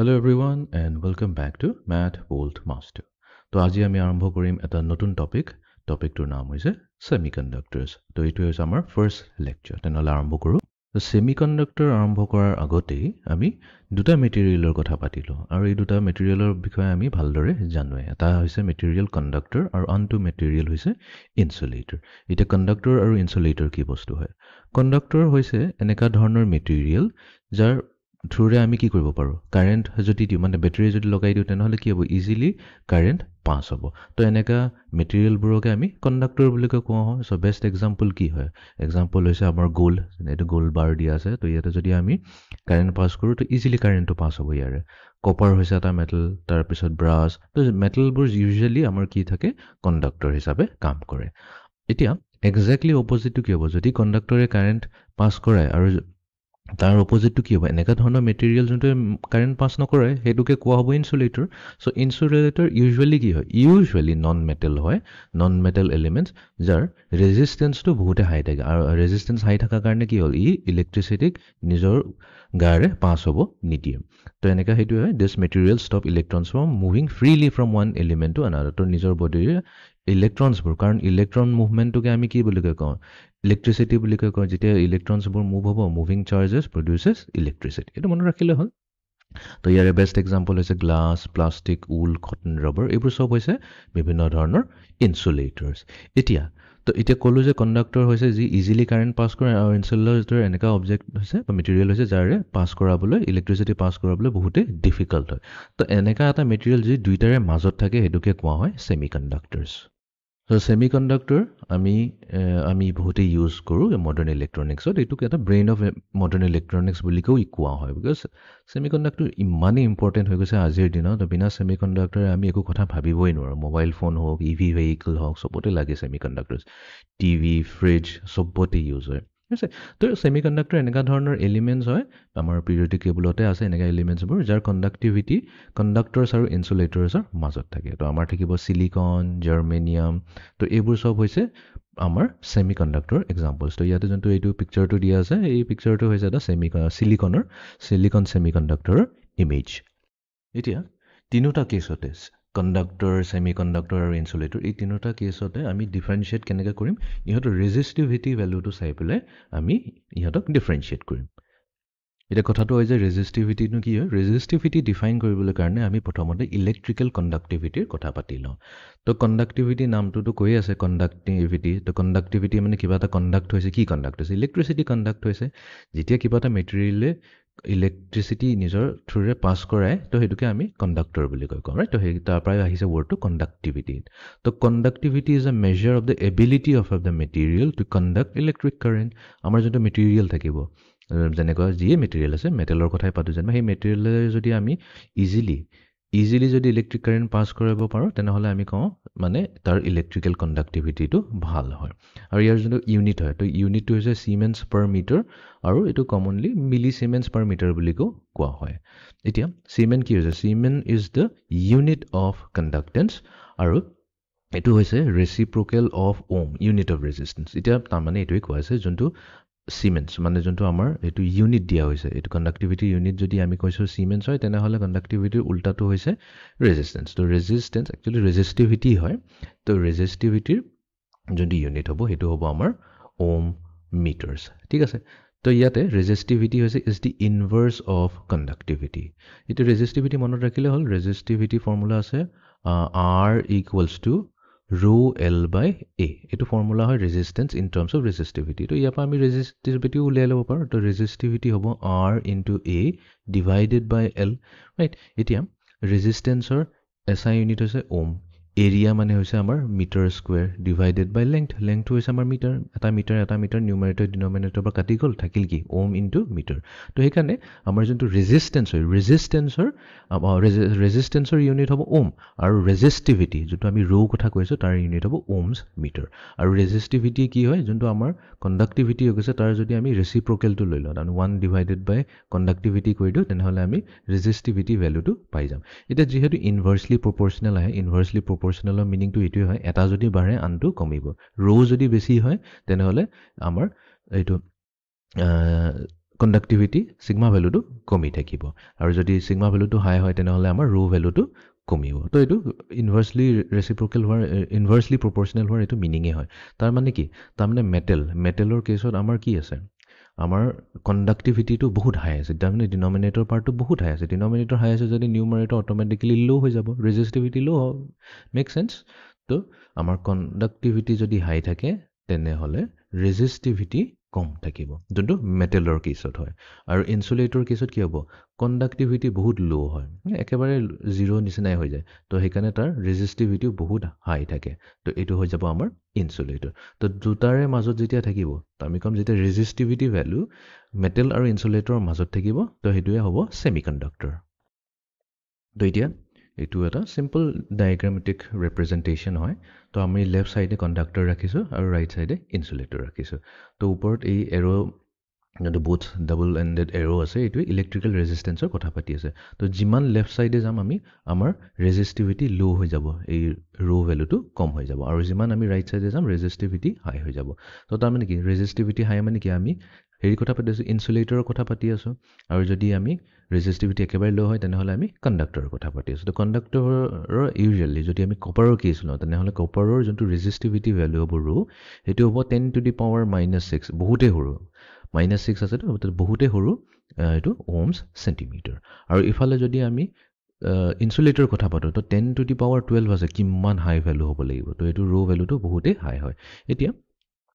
Hello everyone and welcome back to Math Bolt Master. তো আজি আমি আৰম্ভ কৰিম এটা নতুন টপিকটোৰ নাম হৈছে সেমিকন্ডাক্টৰ্ছ। তো এইটো হৈছে আমাৰ ফাৰ্ষ্ট লেকচাৰ। তেনেহ'লে আৰম্ভ কৰোঁ। তো সেমিকন্ডাক্টৰ আৰম্ভ কৰাৰ আগতেই আমি দুটা মেটেৰিয়েলৰ কথা পাতিলোঁ আৰু এই দুটা মেটেৰিয়েলৰ বিষয়ে আমি ভালদৰে জানোৱে। এটা হৈছে মেটেৰিয়েল কণ্ডাক্টৰ আৰু আনটো মেটেৰিয়েল হৈছে ইনচুলেটৰ। এতিয়া কণ্ডাক্টৰ আৰু ইনচুলেটৰ কি বস্তু হয়? কণ্ডাক্টৰ হৈছে এনেকুৱা ধৰণৰ মেটেৰিয়েল যাৰ থ্ৰুৰে আমি কি কৰিব পাৰোঁ, কাৰেণ্ট যদি দিওঁ মানে বেটাৰী যদি লগাই দিওঁ তেনেহ'লে কি হ'ব, ইজিলি কাৰেণ্ট পাছ হ'ব। তো এনেকুৱা মেটেৰিয়েলবোৰকে আমি কণ্ডাক্টৰ বুলি কোৱা হয়। চ' বেষ্ট এক্সাম্পল কি হয়? এক্সাম্পল হৈছে আমাৰ গ'ল্ড, এইটো গ'ল্ড বাৰ দিয়া আছে। তো ইয়াতে যদি আমি কাৰেণ্ট পাছ কৰোঁ তো ইজিলি কাৰেণ্টটো পাছ হ'ব ইয়াৰে। কপাৰ হৈছে এটা মেটেল, তাৰপিছত ব্ৰাছ। তো মেটেলবোৰ ইউজুৱেলি আমাৰ কি থাকে, কণ্ডাক্টৰ হিচাপে কাম কৰে। এতিয়া একজেক্টলি অপজিটটো কি হ'ব? যদি কণ্ডাক্টৰে কাৰেণ্ট পাছ কৰায় আৰু তাৰ অপজিটটো কি হ'ব, এনেকুৱা ধৰণৰ মেটেৰিয়েল যোনটোৱে কাৰেণ্ট পাছ নকৰে সেইটোকে কোৱা হ'ব ইনচুলেটৰ। চ' ইনচুলেটৰ ইউজুৱেলি কি হয়, ইউজুৱেলি নন মেটেল হয়, নন মেটেল এলিমেণ্টছ যাৰ ৰেজিষ্টেঞ্চটো বহুতে হাই থাকে। আৰু ৰেজিষ্টেঞ্চ হাই থকাৰ কাৰণে কি হ'ল, ই ইলেক্ট্ৰিচিটিক নিজৰ গাৰে পাছ হ'ব নিদিয়ে। তো এনেকৈ সেইটো হয়, this material stop electrons from moving freely from one element to another. তো নিজৰ বডিৰে ইলেক্ট্ৰনছবোৰ, কাৰণ ইলেক্ট্ৰন মুভমেণ্টটোকে আমি কি বুলি কওঁ, ইলেক্ট্ৰিচিটি বুলি কওঁ। যেতিয়া ইলেক্ট্ৰনছবোৰ মুভ হ'ব, মুভিং চাৰ্জেছ প্ৰডিউচেছ ইলেক্ট্ৰিচিটি। এইটো মনত ৰাখিলে হ'ল। তো ইয়াৰে বেষ্ট এক্সাম্পল হৈছে গ্লাছ, প্লাষ্টিক, উল, কটন, ৰাবাৰ। এইবোৰ চব হৈছে বিভিন্ন ধৰণৰ ইনচুলেটৰ্ছ। এতিয়া ক'লোঁ যে কণ্ডাক্টৰ হৈছে যি ইজিলি কাৰেণ্ট পাছ কৰে, আৰু ইনচুলেটৰ এনেকুৱা অবজেক্ট হৈছে বা মেটেৰিয়েল হৈছে যাৰে পাছ কৰাবলৈ, ইলেক্ট্ৰিচিটি পাছ কৰাবলৈ বহুতেই ডিফিকাল্ট হয়। তো এনেকুৱা এটা মেটেৰিয়েল যি দুইটাৰে মাজত থাকে সেইটোকে কোৱা হয় ছেমিকণ্ডাক্টৰ্ছ। চ' ছেমিকণ্ডাক্টৰ আমি বহুতেই ইউজ কৰোঁ মডাৰ্ণ ইলেক্ট্ৰনিক্সত। এইটোক এটা ব্ৰেইন অফ মডাৰ্ণ ইলেক্ট্ৰনিক্স বুলিও কোৱা হয়, বিকজ ছেমিকণ্ডাক্টৰ ইমানেই ইম্পৰ্টেণ্ট হৈ গৈছে আজিৰ দিনত। বিনা ছেমিকণ্ডাক্টৰে আমি একো কথা ভাবিবই নোৱাৰোঁ। মোবাইল ফোন হওক, ইভি ভেহিকল হওক, চবতে লাগে ছেমিকণ্ডাক্টৰ্ছ। টিভি, ফ্ৰিজ চবতে ইউজ হয়, ঠিক আছে। তো ছেমিকণ্ডাক্টৰ এনেকুৱা ধৰণৰ এলিমেণ্টছ হয়, আমাৰ পিৰিয়ডিক টেবুলতে আছে এনেকুৱা এলিমেণ্টছবোৰ যাৰ কণ্ডাক্টিভিটি কণ্ডাক্টৰ্ছ আৰু ইনচুলেটৰ্ছৰ মাজত থাকে। তো আমাৰ থাকিব চিলিকন, জাৰ্মেনিয়াম। তো এইবোৰ চব হৈছে আমাৰ ছেমিকণ্ডাক্টৰ এক্সাম্পলছ। তো ইয়াতে যোনটো এইটো পিকচাৰটো দিয়া আছে, এই পিকচাৰটো হৈছে এটা চিলিকন ছেমিকণ্ডাক্টৰৰ ইমেজ। এতিয়া তিনিটা কেছতে কণ্ডাক্টৰ, ছেমিকণ্ডাক্টৰ আৰু ইনচুলেটৰ, এই তিনিটা কেছতে আমি ডিফাৰেঞ্চিয়েট কেনেকৈ কৰিম, ইহঁতৰ ৰেজিষ্টিভিটি ভেলুটো চাই পেলাই আমি ইহঁতক ডিফাৰেঞ্চিয়েট কৰিম। এতিয়া কথাটো হয় যে ৰেজিষ্টিভিটিনো কি হয়? ৰেজিষ্টিভিটি ডিফাইন কৰিবলৈ কাৰণে আমি প্ৰথমতে ইলেক্ট্ৰিকেল কণ্ডাক্টিভিটিৰ কথা পাতি লওঁ। তো কণ্ডাক্টিভিটি নামটোতো কৈ আছে কণ্ডাক্টিভিটি। তো কণ্ডাক্টিভিটি মানে কিবা এটা কণ্ডাক্ট হৈছে। কি কণ্ডাক্ট হৈছে? ইলেক্ট্ৰিচিটি কণ্ডাক্ট হৈছে। যেতিয়া কিবা এটা মেটেৰিয়েলে ইলেক্ট্ৰিচিটি নিজৰ থ্ৰুৰে পাছ কৰায় তো সেইটোকে আমি কণ্ডাক্টৰ বুলি কওঁ, ৰাইট? তো সেই তাৰ পৰাই আহিছে ৱৰ্ডটো কণ্ডাক্টিভিটি। তো conductivity is a measure of the ability of the material to conduct electric current. আমাৰ যোনটো মেটেৰিয়েল থাকিব, যেনেকুৱা যিয়ে মেটেৰিয়েল আছে, মেটেলৰ কথাই পাতোঁ যেনিবা, সেই মেটেৰিয়েলে যদি আমি ইজিলি যদি ইলেক্ট্ৰিক কাৰেণ্ট পাছ কৰাব পাৰোঁ তেনেহ'লে আমি কওঁ মানে তাৰ ইলেক্ট্ৰিকেল কণ্ডাক্টিভিটিটো ভাল হয়। আৰু ইয়াৰ যোনটো ইউনিট হয়, তো ইউনিটটো হৈছে চিমেন্স পাৰ মিটাৰ, আৰু এইটো কমনলি মিলি চিমেন্স পাৰ মিটাৰ বুলিও কোৱা হয়। এতিয়া চিমেন কি হৈছে? Siemens is the unit of conductance, আৰু এইটো হৈছে reciprocal of ohm, unit of resistance. এতিয়া তাৰমানে এইটোৱে কোৱা হৈছে যোনটো চিমেন্স মানে যোনটো আমাৰ এইটো ইউনিট দিয়া হৈছে, এইটো কণ্ডাক্টিভিটিৰ ইউনিট যদি আমি কৈছোঁ চিমেন্স হয়, তেনেহ'লে কণ্ডাক্টিভিটিৰ উল্টাটো হৈছে ৰেজিষ্টেন্স। তো ৰেজিষ্টেন্স একচুৱেলি ৰেজিষ্টিভিটি হয়। তো ৰেজিষ্টিভিটিৰ যোনটো ইউনিট হ'ব সেইটো হ'ব আমাৰ ওম মিটাৰ্ছ, ঠিক আছে। তো ইয়াতে ৰেজিষ্টিভিটি হৈছে is the inverse of conductivity. এইটো ৰেজিষ্টিভিটি মনত ৰাখিলে হ'ল। ৰেজিষ্টিভিটি ফৰ্মুলা আছে R equals to rho L by A। এইটো ফৰ্মুলা হয় ৰেজিষ্টেন্স ইন টাৰ্মছ অফ ৰেজিষ্টিভিটি। তো ইয়াৰ পৰা আমি ৰেজিষ্টিভিটিও উলিয়াই ল'ব পাৰোঁ। তো ৰেজিষ্টিভিটি হ'ব R into A divided by L, right? এতিয়া ৰেজিষ্টেন্সৰ SI ইউনিট হৈছে ওম, এৰিয়া মানে হৈছে আমাৰ মিটাৰ স্কুৱেৰ, ডিভাইডেড বাই লেংথটো হৈছে আমাৰ মিটাৰ। এটা মিটাৰ নিউমাৰেটৰ ডিনমিনেটৰ পৰা কাটি গ'ল, থাকিল কি? ওম ইনটু মিটাৰ। তো সেইকাৰণে আমাৰ যোনটো ৰেজিষ্টেন্স হয়, ৰেজিষ্টেন্সৰ ইউনিট হ'ব ওম, আৰু ৰেজিষ্টিভিটি যোনটো আমি ৰৌ কথা কৈছোঁ তাৰ ইউনিট হ'ব ওমছ মিটাৰ। আৰু ৰেজিষ্টিভিটি কি হয়? যোনটো আমাৰ কণ্ডাক্টিভিটি হৈ গৈছে তাৰ যদি আমি ৰেচিপ্ৰকেলটো লৈ লওঁ, 1 ডিভাইডেড বাই কণ্ডাক্টিভিটি কৰি দিওঁ, তেনেহ'লে আমি ৰেজিষ্টিভিটি ভেলুটো পাই যাম। এতিয়া যিহেতু ইনভাৰ্চলি প্ৰপৰ্চনেল আহে, ইনভাৰ্চলি প্ৰপৰ্চনেলৰ মিনিংটো এইটোৱে হয়, এটা যদি বাঢ়ে আনটো কমিব। ৰৌ যদি বেছি হয় তেনেহ'লে আমাৰ এইটো কণ্ডাক্টিভিটি সিগমা ভ্যালুটো কমি থাকিব আৰু যদি সিগমা ভ্যালুটো হাই হয় তেনেহলে আমাৰ rho ভ্যালুটো কমিব তো এটো ইনভাৰ্সলি ৰেচিপ্ৰকেল হোৱাৰ ইনভাৰ্সলি প্ৰপৰ্শনেল হোৱাৰ এটো মিনিঙে হয় তাৰ মানে কি তাৰ মানে মেটেলৰ কেছত আমাৰ কি আছে আমাৰ কণ্ডাক্টিভিটিটো বহুত হাই আছে তাৰ মানে ডিনমিনেটৰ পাৰ্টটো বহুত হাই আছে ডিনমিনেটৰ হাই আছে যদি নিউমাৰেটৰ অটোমেটিক্যালি লো হৈ যাব ৰেজিস্টিভিটি লো মেক সেন্স তো আমাৰ কণ্ডাক্টিভিটি যদি হাই থাকে তেনেহলে ৰেজিস্টিভিটি কম থাকিব যোনটো মেটেলৰ কেছত হয় আৰু ইনসুলেটৰ কেছত কি হ'ব কণ্ডাক্টিভিটি বহুত লো হয় একেবাৰে জিৰো নিচিনাই হৈ যায় তো সেইকাৰণে তাৰ ৰেজিস্টিভিটিও বহুত হাই থাকে তো এটো হৈ যাব আমাৰ ইনসুলেটৰ তো দুটাৰে মাজত যেতিয়া থাকিব তো আমি কম যেতিয়া ৰেজিস্টিভিটি ভ্যালু মেটেল আৰু ইনসুলেটৰৰ মাজত থাকিব তো হেতুৱে হ'ব সেমিকন্ডাক্টৰ তো এতিয়া এটো এটা সিম্পল ডায়াগ্ৰামেটিক ৰিপ্ৰেজেন্টেশন হয় তো আমি লেফট সাইডে কন্ডাক্টৰ ৰাখিছো আৰু ৰাইট সাইডে ইনসুলেটৰ ৰাখিছো তো ওপৰত এই এৰো যোনটো বুথ ডাবল এন্ডেড এৰো আছে এটো ইলেক্ট্ৰিক্যাল ৰেজিস্ট্যান্সৰ কথা পাতি আছে তো যিমান লেফট সাইডে যাম আমি আমাৰ ৰেজিস্টিভিটি লো হৈ যাব এই ৰো ভ্যালুটো কম হৈ যাব আৰু যিমান আমি ৰাইট সাইডে যাম ৰেজিস্টিভিটি হাই হৈ যাব তো তাৰ মানে কি ৰেজিস্টিভিটি হাই মানে কি আমি হেৰি কথা পাতি আছো ইনসুলেটৰৰ কথা পাতি আছো আৰু যদি আমি ৰেজিস্টিভিটি একেবাৰে লো হয় তেনেহলে আমি কন্ডাক্টৰৰ কথা পাতি আছো তো কন্ডাক্টৰৰ ইউজুৱেলি যদি আমি কপাৰৰ কেছ লওঁ তেনেহলে কপাৰৰ যোনটো ৰেজিস্টিভিটি ভ্যালু হ'ব ৰো এটো হ'ব 10 টু দি পাৱাৰ -6 বহুতে সৰু -6 আছে তো বহুতে সৰু এটো ওহমছ সেন্টিমিটাৰ আৰু ইফালে যদি আমি ইনসুলেটৰ কথা পাতো তো 10 টু দি পাৱাৰ 12 আছে কিমান হাই ভ্যালু হ'ব লাগিব তো এটো ৰো ভ্যালুটো বহুতে হাই হয় এতিয়া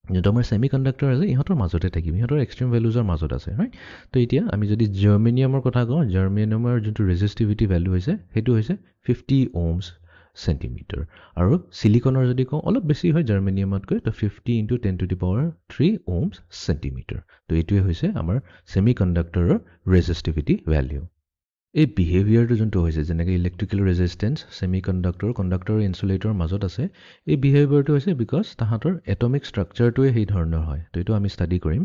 যেটো আমাৰ সেমিকন্ডাক্টৰ আছে ইহঁতৰ মাজতে থাকিব ইহঁতৰ এক্সট্ৰিম ভ্যালুজৰ মাজত আছে ৰাইট তো এতিয়া আমি যদি জাৰ্মেনিয়ামৰ কথা কওঁ জাৰ্মেনিয়ামৰ যোনটো ৰেজিস্টিভিটি ভ্যালু হৈছে হেতু হৈছে 50 ওহমছ সেন্টিমিটাৰ আৰু সিলিকনৰ যদি কওঁ অলপ বেছি হয় জাৰ্মেনিয়ামতকৈ তো 50 * 10 টু দি পাৱাৰ 3 ওহমছ সেন্টিমিটাৰ তো এটোৱে হৈছে আমাৰ সেমিকন্ডাক্টৰৰ ৰেজিস্টিভিটি ভ্যালু এই বিহেভিয়াৰটো যোনটো হৈছে যেনেকৈ ইলেক্ট্ৰিক্যাল ৰেজিস্ট্যান্স সেমিকন্ডাক্টৰ কন্ডাক্টৰ ইনসুলেটৰ মাজত আছে এই বিহেভিয়াৰটো হৈছে বিকজ তাহাঁতৰ এটমিক ষ্ট্ৰাকচাৰটোৱে সেই ধৰণৰ হয় তো এটো আমি ষ্টাডি কৰিম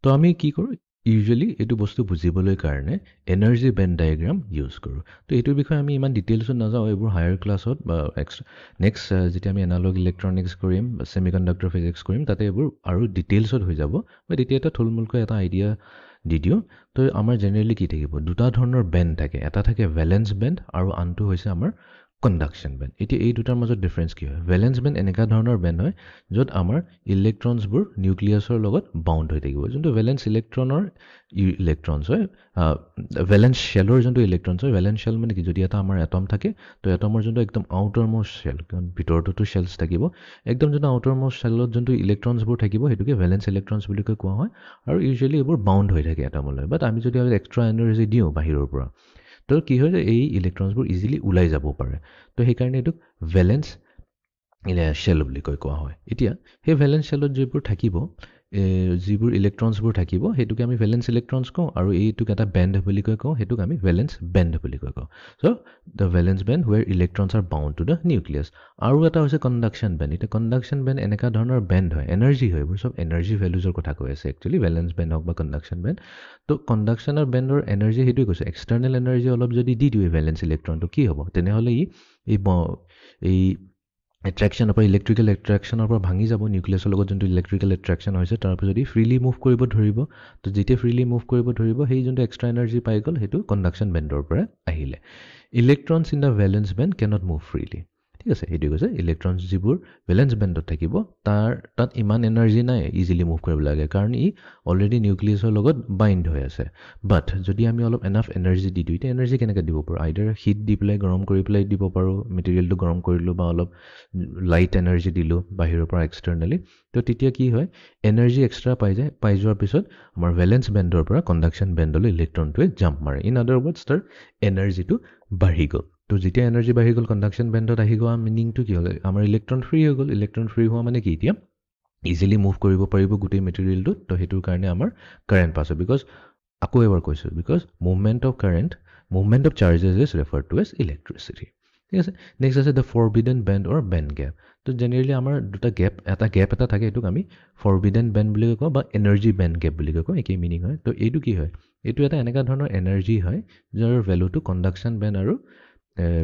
তো আমি কি কৰো ইউজুৱেলি এটো বস্তু বুজিবলৈ কাৰণে এনাৰ্জি বেন্ড ডায়াগ্ৰাম ইউজ কৰো তো এটোৰ বিষয়ে আমি ইমান ডিটেইলছত নাযাওঁ এইবোৰ হায়াৰ ক্লাছত বা নেক্সট যেতিয়া আমি এনালগ ইলেক্ট্ৰনিক্স কৰিম বা সেমিকন্ডাক্টৰ ফিজিক্স কৰিম তাতে এইবোৰ আৰু ডিটেইলছত হৈ যাব বা এতিয়া এটা থুলমূলকৈ এটা আইডিয়া দি দিও তো আমাৰ জেনাৰেলি কি থাকিব দুটা ধৰণৰ বেন্ড থাকে এটা থাকে ভ্যালেন্স বেন্ড আৰু আনটো হৈছে আমাৰ কন্ডাকশন বেন্ড এতিয়া এই দুটাৰ মাজত ডিফাৰেন্স কি হয় ভ্যালেন্স বেন্ড এনেকা ধৰণৰ বেন্ড হয় য'ত আমাৰ ইলেক্ট্ৰনছবোৰ নিউক্লিয়াছৰ লগত বাউন্ড হৈ থাকিব যোনটো ভ্যালেন্স ইলেক্ট্ৰনৰ ইলেক্ট্ৰনছ হয় ভ্যালেন্স শেলৰ যোনটো ইলেক্ট্ৰনছ হয় ভ্যালেন্স শেল মানে কি যদি এটা আমাৰ এটম থাকে তো এটমৰ যোনটো একদম আউটাৰ মোষ্ট শেল কাৰণ ভিতৰতো শেলছ থাকিব একদম যোনটো আউটাৰ মোষ্ট শেলত যোনটো ইলেক্ট্ৰনছবোৰ থাকিব হেতুকে ভ্যালেন্স ইলেক্ট্ৰনছ বুলি কোৱা হয় আৰু ইউজুৱেলি এইবোৰ বাউন্ড হৈ থাকে এটমলৈ বাট আমি যদি এক্সট্ৰা এনাৰ্জি দিও বাহিৰৰ পৰা তো কি হয় যে এই ইলেক্ট্ৰনছবোৰ ইজিলি ওলাই যাব পাৰে তো সেই কাৰণে এটো ভ্যালেন্স শেল বুলি কোৱা হয় এতিয়া সেই ভ্যালেন্স শেলত যিবোৰ থাকিব যিবোৰ ইলেক্ট্ৰনছবোৰ থাকিব হেতুকে আমি ভ্যালেন্স ইলেক্ট্ৰনছ কওঁ আৰু এইটোক এটা বেন্ড বুলি কওঁ হেতুক আমি ভ্যালেন্স বেন্ড বুলি কওঁ so the valence band where electrons are bound to the nucleus আৰু এটা হৈছে কন্ডাকশন বেন্ড এটা কন্ডাকশন বেন্ড এনেকা ধৰণৰ বেন্ড হয় এনাৰ্জি হয় এইবোৰ সব এনাৰ্জি ভ্যালুজৰ কথা কৈ আছে একচুয়ালি ভ্যালেন্স বেন্ড হক বা কন্ডাকশন বেন্ড তো কন্ডাকশনৰ বেন্ডৰ এনাৰ্জি হেতুই কৈছে এক্সটাৰ্নাল এনাৰ্জি অলপ যদি দি দিও ভ্যালেন্স ইলেক্ট্ৰনটো কি হ'ব তেনেহলে এই attraction or electrical attraction or ভাঙি যাব নিউক্লিয়াছৰ লগত যোনটো ইলেক্ট্ৰিক্যাল attraction হৈছে তাৰপৰ যদি ফ্ৰীলি মুভ কৰিব ধৰিব তো যেতিয়া ফ্ৰীলি মুভ কৰিব ধৰিব সেই যোনটো এক্সট্ৰা এনাৰ্জি পাই গল হেতু কন্ডাকশন বেন্ডৰ পৰা আহিলে electrons in the valence band cannot move freely ঠিক আছে হেতু কৈছে ইলেক্ট্ৰনছ যিবোৰ ভ্যালেন্স বেন্ডত থাকিব তাত ইমান এনাৰ্জি নাই ইজিলি মুভ কৰিব লাগে কাৰণ ই অলৰেডি নিউক্লিয়াছৰ লগত বাইন্ড হৈ আছে বাট যদি আমি অলপ এনাফ এনাৰ্জি দি দিও তে এনাৰ্জি কেনেকৈ দিব পাৰো আইদাৰ হিট দি পেলাই গৰম কৰি পেলাই দিব পাৰো মেটেৰিয়েলটো গৰম কৰিলো বা অলপ লাইট এনাৰ্জি দিলো বাহিৰৰ পৰা এক্সটাৰ্নালি তো তেতিয়া কি হয় এনাৰ্জি এক্সট্ৰা পাই যোৱাৰ পিছত আমাৰ ভ্যালেন্স বেন্ডৰ পৰা কন্ডাকশন বেন্ডলৈ ইলেক্ট্ৰনটোৱে জাম্প মাৰে ইন আদাৰ ওয়াৰ্ডছ তাৰ এনাৰ্জিটো বাঢ়ি গল তো যেতিয়া এনাৰ্জি বাঢ়ি গল কন্ডাকশন বেন্ডত আহি গোৱা মিনিংটো কি হ'ল আমাৰ ইলেক্ট্ৰন ফ্ৰী হৈ গল ইলেক্ট্ৰন ফ্ৰী হোৱা মানে কি এতিয়া ইজিলি মুভ কৰিব পাৰিব গোটেই মেটেৰিয়েলটো তো হেতুৰ কাৰণে আমাৰ কাৰেন্ট পাছ হয় বিকজ আকৌ এবাৰ কৈছো because movement of charges is referred to as electricity ঠিক আছে নেক্সট আছে the forbidden band or band gap তো জেনাৰেলি আমাৰ দুটা গ্যাপ এটা থাকে এটোক আমি ফৰবিডেন বেন্ড বুলি কওঁ বা এনাৰ্জি বেন্ড গ্যাপ বুলি কওঁ একেই মিনিং হয় তো এইটো কি হয় এইটো এটা এনেকা ধৰণৰ এনাৰ্জি হয় যাৰ ভ্যালুটো কন্ডাকশন বেন্ড আৰু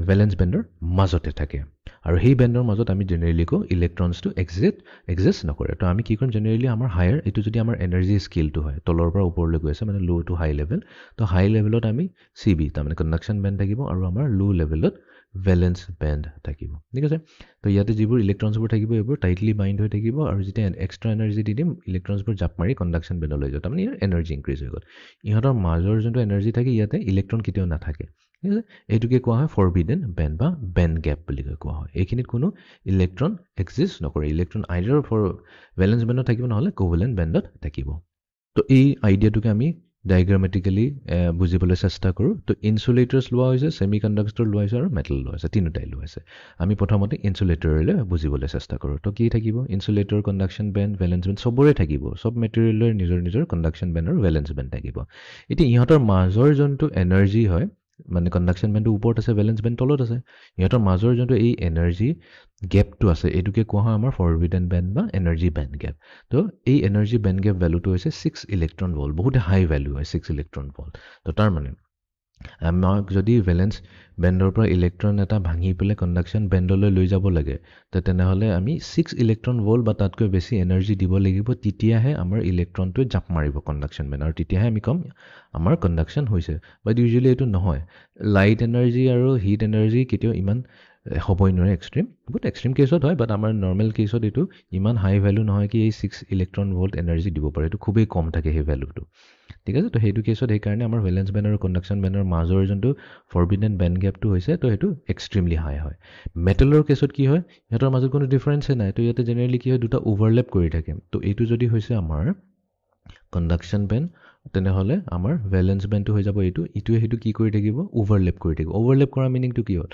ভেলেন্স বেণ্ডৰ মাজতে থাকে আৰু সেই বেণ্ডৰ মাজত আমি জেনেৰেলি কওঁ ইলেক্ট্ৰনছটো এক্সিষ্ট নকৰে তো আমি কি কৰিম জেনেৰেলি আমাৰ হায়াৰ এইটো যদি আমাৰ এনাৰ্জি স্কেলটো হয় তলৰ পৰা ওপৰলৈ গৈ আছে মানে ল' টু হাই লেভেল তো হাই লেভেলত আমি CB তাৰমানে কণ্ডাকশ্যন বেণ্ড থাকিব আৰু আমাৰ ল' লেভেলত ভেলেন্স বেণ্ড থাকিব ঠিক আছে তো ইয়াতে যিবোৰ ইলেক্ট্ৰনছবোৰ থাকিব এইবোৰ টাইটলি বাইণ্ড হৈ থাকিব আৰু যেতিয়া এক্সট্ৰা এনাৰ্জি দি দিম ইলেক্ট্ৰনছবোৰ জাপ মাৰি কণ্ডাকশ্যন বেণ্ডলৈ যাব তাৰমানে ইয়াৰ এনাৰ্জি ইনক্ৰিজ হৈ গ'ল ইহঁতৰ মাজৰ যোনটো এনাৰ্জি থাকে ইয়াতে ইলেক্ট্ৰন কেতিয়াও নাথাকে ঠিক আছে এইটোকে কোৱা হয় ফৰবিডেন বেণ্ড বা বেণ্ড গেপ বুলি কোৱা হয় এইখিনিত কোনো ইলেক্ট্ৰন এক্সিষ্ট নকৰে ইলেক্ট্ৰন আইডাৰ ফৰ ভেলেন্স বেণ্ডত থাকিব নহ'লে কোভেলেণ্ট বেণ্ডত থাকিব তো এই আইডিয়াটোকে আমি ডায়েগ্ৰামেটিকেলি বুজিবলৈ চেষ্টা কৰোঁ তো ইনচুলেটৰ্ছ লোৱা হৈছে ছেমি কণ্ডাক্টৰ লোৱা হৈছে আৰু মেটেল লোৱা হৈছে তিনিটাই লোৱা হৈছে আমি প্ৰথমতে ইনচুলেটৰলৈ বুজিবলৈ চেষ্টা কৰোঁ তো কি থাকিব ইনচুলেটৰ কণ্ডাকশ্যন বেণ্ড ভেলেন্স বেণ্ড চবৰে থাকিব চব মেটেৰিয়েলৰ নিজৰ কণ্ডাকশ্যন বেণ্ড আৰু ভেলেন্স বেণ্ড থাকিব এতিয়া ইহঁতৰ মাজৰ যোনটো এনাৰ্জি হয় মানে কণ্ডাকশ্যন বেণ্ডটো ওপৰত আছে ভেলেন্স বেণ্ড তলত আছে ইহঁতৰ মাজৰ যোনটো এই এনাৰ্জি গেপটো আছে এইটোকে কোৱা হয় আমাৰ ফৰবিডেন বেণ্ড বা এনাৰ্জি বেণ্ড গেপ তো এই এনাৰ্জি বেণ্ড গেপ ভেলুটো হৈছে 6 ইলেক্ট্ৰন ভল্ট বহুত হাই ভেলু হয় 6 ইলেক্ট্ৰন ভল্ট তো তাৰ মানে আমাক যদি ভেলেন্স বেণ্ডৰ পৰা ইলেক্ট্ৰন এটা ভাঙি পেলাই কণ্ডাকশ্যন বেণ্ডলৈ লৈ যাব লাগে তো তেনেহ'লে আমি 6 ইলেক্ট্ৰন ভল্ট বা তাতকৈ বেছি এনাৰ্জি দিব লাগিব তেতিয়াহে আমাৰ ইলেক্ট্ৰনটোৱে জাপ মাৰিব কণ্ডাকশ্যন বেণ্ড আৰু তেতিয়াহে আমি ক'ম আমাৰ কণ্ডাকশ্যন হৈছে বাট ইউজুৱেলি এইটো নহয় লাইট এনাৰ্জি আৰু হিট এনাৰ্জি কেতিয়াও ইমান হ'বই নোৱাৰে এক্সট্ৰিম বহুত এক্সট্ৰিম কেছত হয় বাট আমাৰ নৰ্মেল কেছত এইটো ইমান হাই ভেলু নহয় কি এই 6 ইলেক্ট্ৰন ভল্ট এনাৰ্জি দিব পাৰে এইটো খুবেই কম থাকে সেই ভেলুটো ঠিক আছে তো সেইটো কেছত সেইকাৰণে আমাৰ ভেলেন্স বেণ্ড আৰু কণ্ডাকশ্যন বেণ্ডৰ মাজৰ যোনটো ফৰবিডেন বেণ্ড গেপটো হৈছে তো সেইটো এক্সট্ৰিমলি হাই হয় মেটেলৰ কেছত কি হয় সিহঁতৰ মাজত কোনো ডিফাৰেঞ্চে নাই তো ইয়াতে জেনেৰেলি কি হয় দুটা অভাৰলেপ কৰি থাকে তো এইটো যদি হৈছে আমাৰ কণ্ডাকশ্যন বেণ্ড তেনেহ'লে আমাৰ ভেলেন্স বেণ্ডটো হৈ যাব ইটোৱে সেইটো কি কৰি থাকিব অভাৰলেপ কৰি থাকিব অভাৰলেপ কৰা মিনিংটো কি হ'ল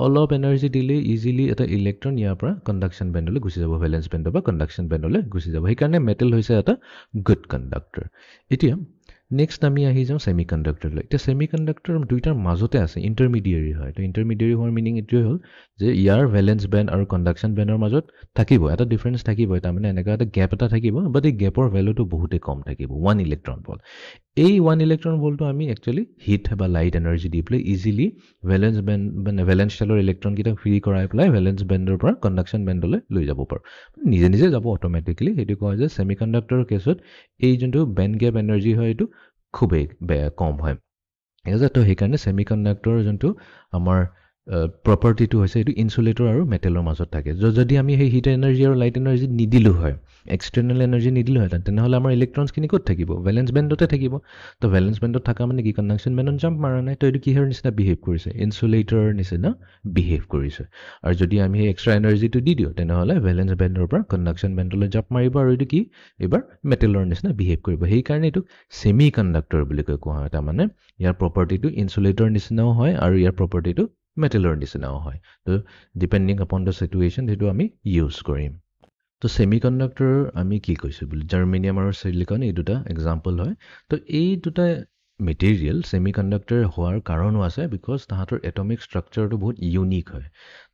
অলপ এনাৰ্জি দিলে ইজিলি এটা ইলেক্ট্ৰন ইয়াৰ পৰা কণ্ডাকশ্যন বেণ্ডলৈ গুচি যাব ভেলেন্স বেণ্ডৰ পৰা কণ্ডাকশ্যন বেণ্ডলৈ গুচি যাব সেইকাৰণে মেটেল হৈছে এটা গুড কণ্ডাক্টৰ এতিয়া নেক্সট আমি আহি যাওঁ ছেমি কণ্ডাক্টৰলৈ এতিয়া ছেমি কণ্ডাক্টৰ দুইটাৰ মাজতে আছে ইণ্টাৰমিডিয়েৰী হয় তো ইণ্টাৰমিডিয়েৰী হোৱাৰ মিনিং এইটোৱে হ'ল যে ইয়াৰ ভেলেন্স বেণ্ড আৰু কণ্ডাকশ্যন বেণ্ডৰ মাজত থাকিব এটা ডিফাৰেঞ্চ থাকিবই তাৰমানে এনেকুৱা এটা গেপ এটা থাকিব বাট এই গেপৰ ভেলুটো বহুতেই কম থাকিব 1 ইলেক্ট্ৰন ভল্ট এই 1 ইলেক্ট্ৰন ভল্টটো আমি একচুৱেলি হিট বা লাইট এনাৰ্জি দি পেলাই ইজিলি ভেলেন্স বেণ্ড মানে ভেলেন্স শেলৰ ইলেক্ট্ৰনকেইটা ফ্ৰী কৰাই পেলাই ভেলেন্স বেণ্ডৰ পৰা কণ্ডাকশ্যন বেণ্ডলৈ লৈ যাব পাৰোঁ নিজে নিজে যাব অট'মেটিকেলি সেইটো কোৱা হয় যে ছেমি কণ্ডাক্টৰৰ কেছত এই যোনটো বেণ্ড গেপ এনাৰ্জি হয় এইটো খুবেই কম হয় ঠিক আছে তো সেইকাৰণে ছেমি কণ্ডাক্টৰ যোনটো আমাৰ প্ৰপাৰ্টিটো হৈছে এইটো ইনচুলেটৰ আৰু মেটেলৰ মাজত থাকে যদি আমি সেই হিট এনাৰ্জি আৰু লাইট এনাৰ্জি নিদিলোঁ হয় এক্সটাৰ্নেল এনাৰ্জি নিদিলোঁ হয় তেনেহ'লে আমাৰ ইলেক্ট্ৰনছখিনি ক'ত থাকিব ভেলেন্স বেণ্ডতে থাকিব তো ভেলেন্স বেণ্ডত থকা মানে কি কণ্ডাকশ্যন বেণ্ডত জাম্প মাৰা নাই তো এইটো কিহৰ নিচিনা বিহেভ কৰিছে ইনচুলেটৰৰ নিচিনা বিহেভ কৰিছে আৰু যদি আমি সেই এক্সট্ৰা এনাৰ্জিটো দি দিওঁ তেনেহ'লে ভেলেন্স বেণ্ডৰ পৰা কণ্ডাকশ্যন বেণ্ডলৈ জাম্প মাৰিব আৰু এইটো কি এইবাৰ মেটেলৰ নিচিনা বিহেভ কৰিব সেইকাৰণে এইটো ছেমি কণ্ডাক্টৰ বুলি কোৱা হয় তাৰমানে ইয়াৰ প্ৰপাৰ্টিটো ইনচুলেটৰ নিচিনাও হয় আৰু ইয়াৰ প্ৰপাৰ্টিটো মেটেলৰ নিচিনাও হয় তো ডিপেণ্ডিং আপন দ্য চিটুৱেশ্যন সেইটো আমি ইউজ কৰিম তো ছেমি কণ্ডাক্টৰ আমি কি কৈছোঁ বুলি জাৰ্মেনিয়াম আৰু চিলিকন এই দুটা এক্সাম্পল হয় তো এই দুটা মেটেৰিয়েল ছেমি কণ্ডাক্টৰ হোৱাৰ কাৰণো আছে বিকজ তাহাঁতৰ এটমিক ষ্ট্ৰাকচাৰটো বহুত ইউনিক হয়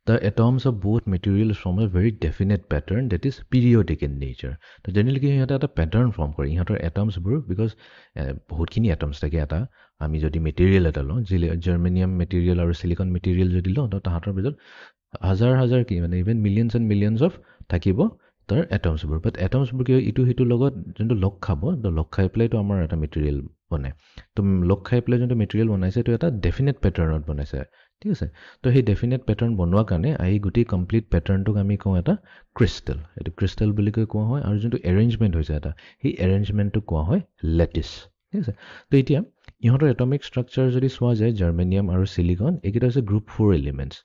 the atoms of both material form a very definite pattern that is periodic in nature তো জেনেৰেলি কি সিহঁতে এটা পেটাৰ্ণ ফৰ্ম কৰে ইহঁতৰ এটমছবোৰ বিকজ বহুতখিনি এটমছ থাকে এটা আমি যদি মেটেৰিয়েল এটা লওঁ জাৰ্মেনিয়াম মেটেৰিয়েল আৰু চিলিকন মেটেৰিয়েল যদি লওঁ তো তাহাঁতৰ ভিতৰত হাজাৰ কি মানে even millions and millions of থাকিব তাৰ এটমছবোৰ বাট এটমছবোৰ কি হয় ইটো সিটোৰ লগত যোনটো লগ খাব তো লগ খাই পেলাইতো আমাৰ এটা মেটেৰিয়েল বনায় তো লগ খাই পেলাই যোনটো মেটেৰিয়েল বনাইছে এইটো এটা ডেফিনেট পেটাৰ্ণত বনাইছে ঠিক আছে তো সেই ডেফিনেট পেটাৰ্ণ বনোৱাৰ কাৰণে গোটেই কমপ্লিট পেটাৰ্ণটোক আমি কওঁ এটা ক্ৰিষ্টেল এইটো ক্ৰিষ্টেল বুলি কোৱা হয় আৰু যোনটো এৰেঞ্জমেণ্ট হৈছে এটা সেই এৰেঞ্জমেণ্টটোক কোৱা হয় লেটিছ ঠিক আছে তো এতিয়া ইহঁতৰ এটমিক ষ্ট্ৰাকচাৰ যদি চোৱা যায় জাৰ্মেনিয়াম আৰু চিলিকন এইকেইটা হৈছে গ্ৰুপ 4 এলিমেণ্টছ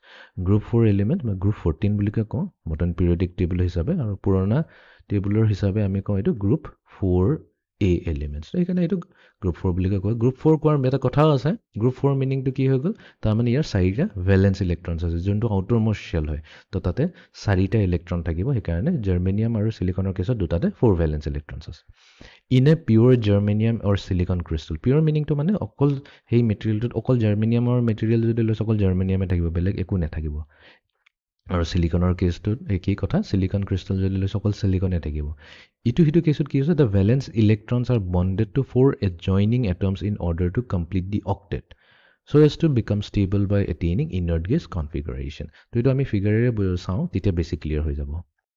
গ্ৰুপ 4 এলিমেণ্ট বা গ্ৰুপ 14 বুলি কওঁ মডাৰ্ণ পিৰিয়ডিক টেবুল হিচাপে আৰু পুৰণা টেবুলৰ হিচাপে আমি কওঁ এইটো গ্ৰুপ 4A এলিমেণ্টছ সেইকাৰণে এইটো গ্ৰুপ 4 বুলি কয় গ্ৰুপ 4 কোৱাৰ এটা কথাও আছে গ্ৰুপ 4 মিনিংটো কি হৈ গ'ল তাৰমানে ইয়াৰ 4টা ভেলেন্স ইলেক্ট্ৰনছ আছে যোনটো আউটাৰমোষ্ট শেল হয় তো তাতে 4টা ইলেক্ট্ৰন থাকিব সেইকাৰণে জাৰ্মেনিয়াম আৰু চিলিকনৰ কেছত দুটাতে 4 ভেলেন্স ইলেক্ট্ৰনছ আছে in a pure germanium or silicon crystal pure মিনিংটো মানে অকল সেই মেটেৰিয়েলটোত অকল জাৰ্মেনিয়ামৰ মেটেৰিয়েল যদি লৈছে অকল জাৰ্মেনিয়ামে থাকিব বেলেগ একো নাথাকিব আৰু চিলিকনৰ কেছটোত একেই কথা চিলিকন ক্ৰিষ্টেল যদি লৈছে অকল চিলিকনে থাকিব ইটো সিটো কেছত কি হৈছে the valence electrons are bonded to 4 adjoining atoms in order to complete the octet so as to become stable by attaining inert gas configuration. তো এইটো আমি ফিগাৰেৰে চাওঁ তেতিয়া বেছি ক্লিয়াৰ হৈ যাব।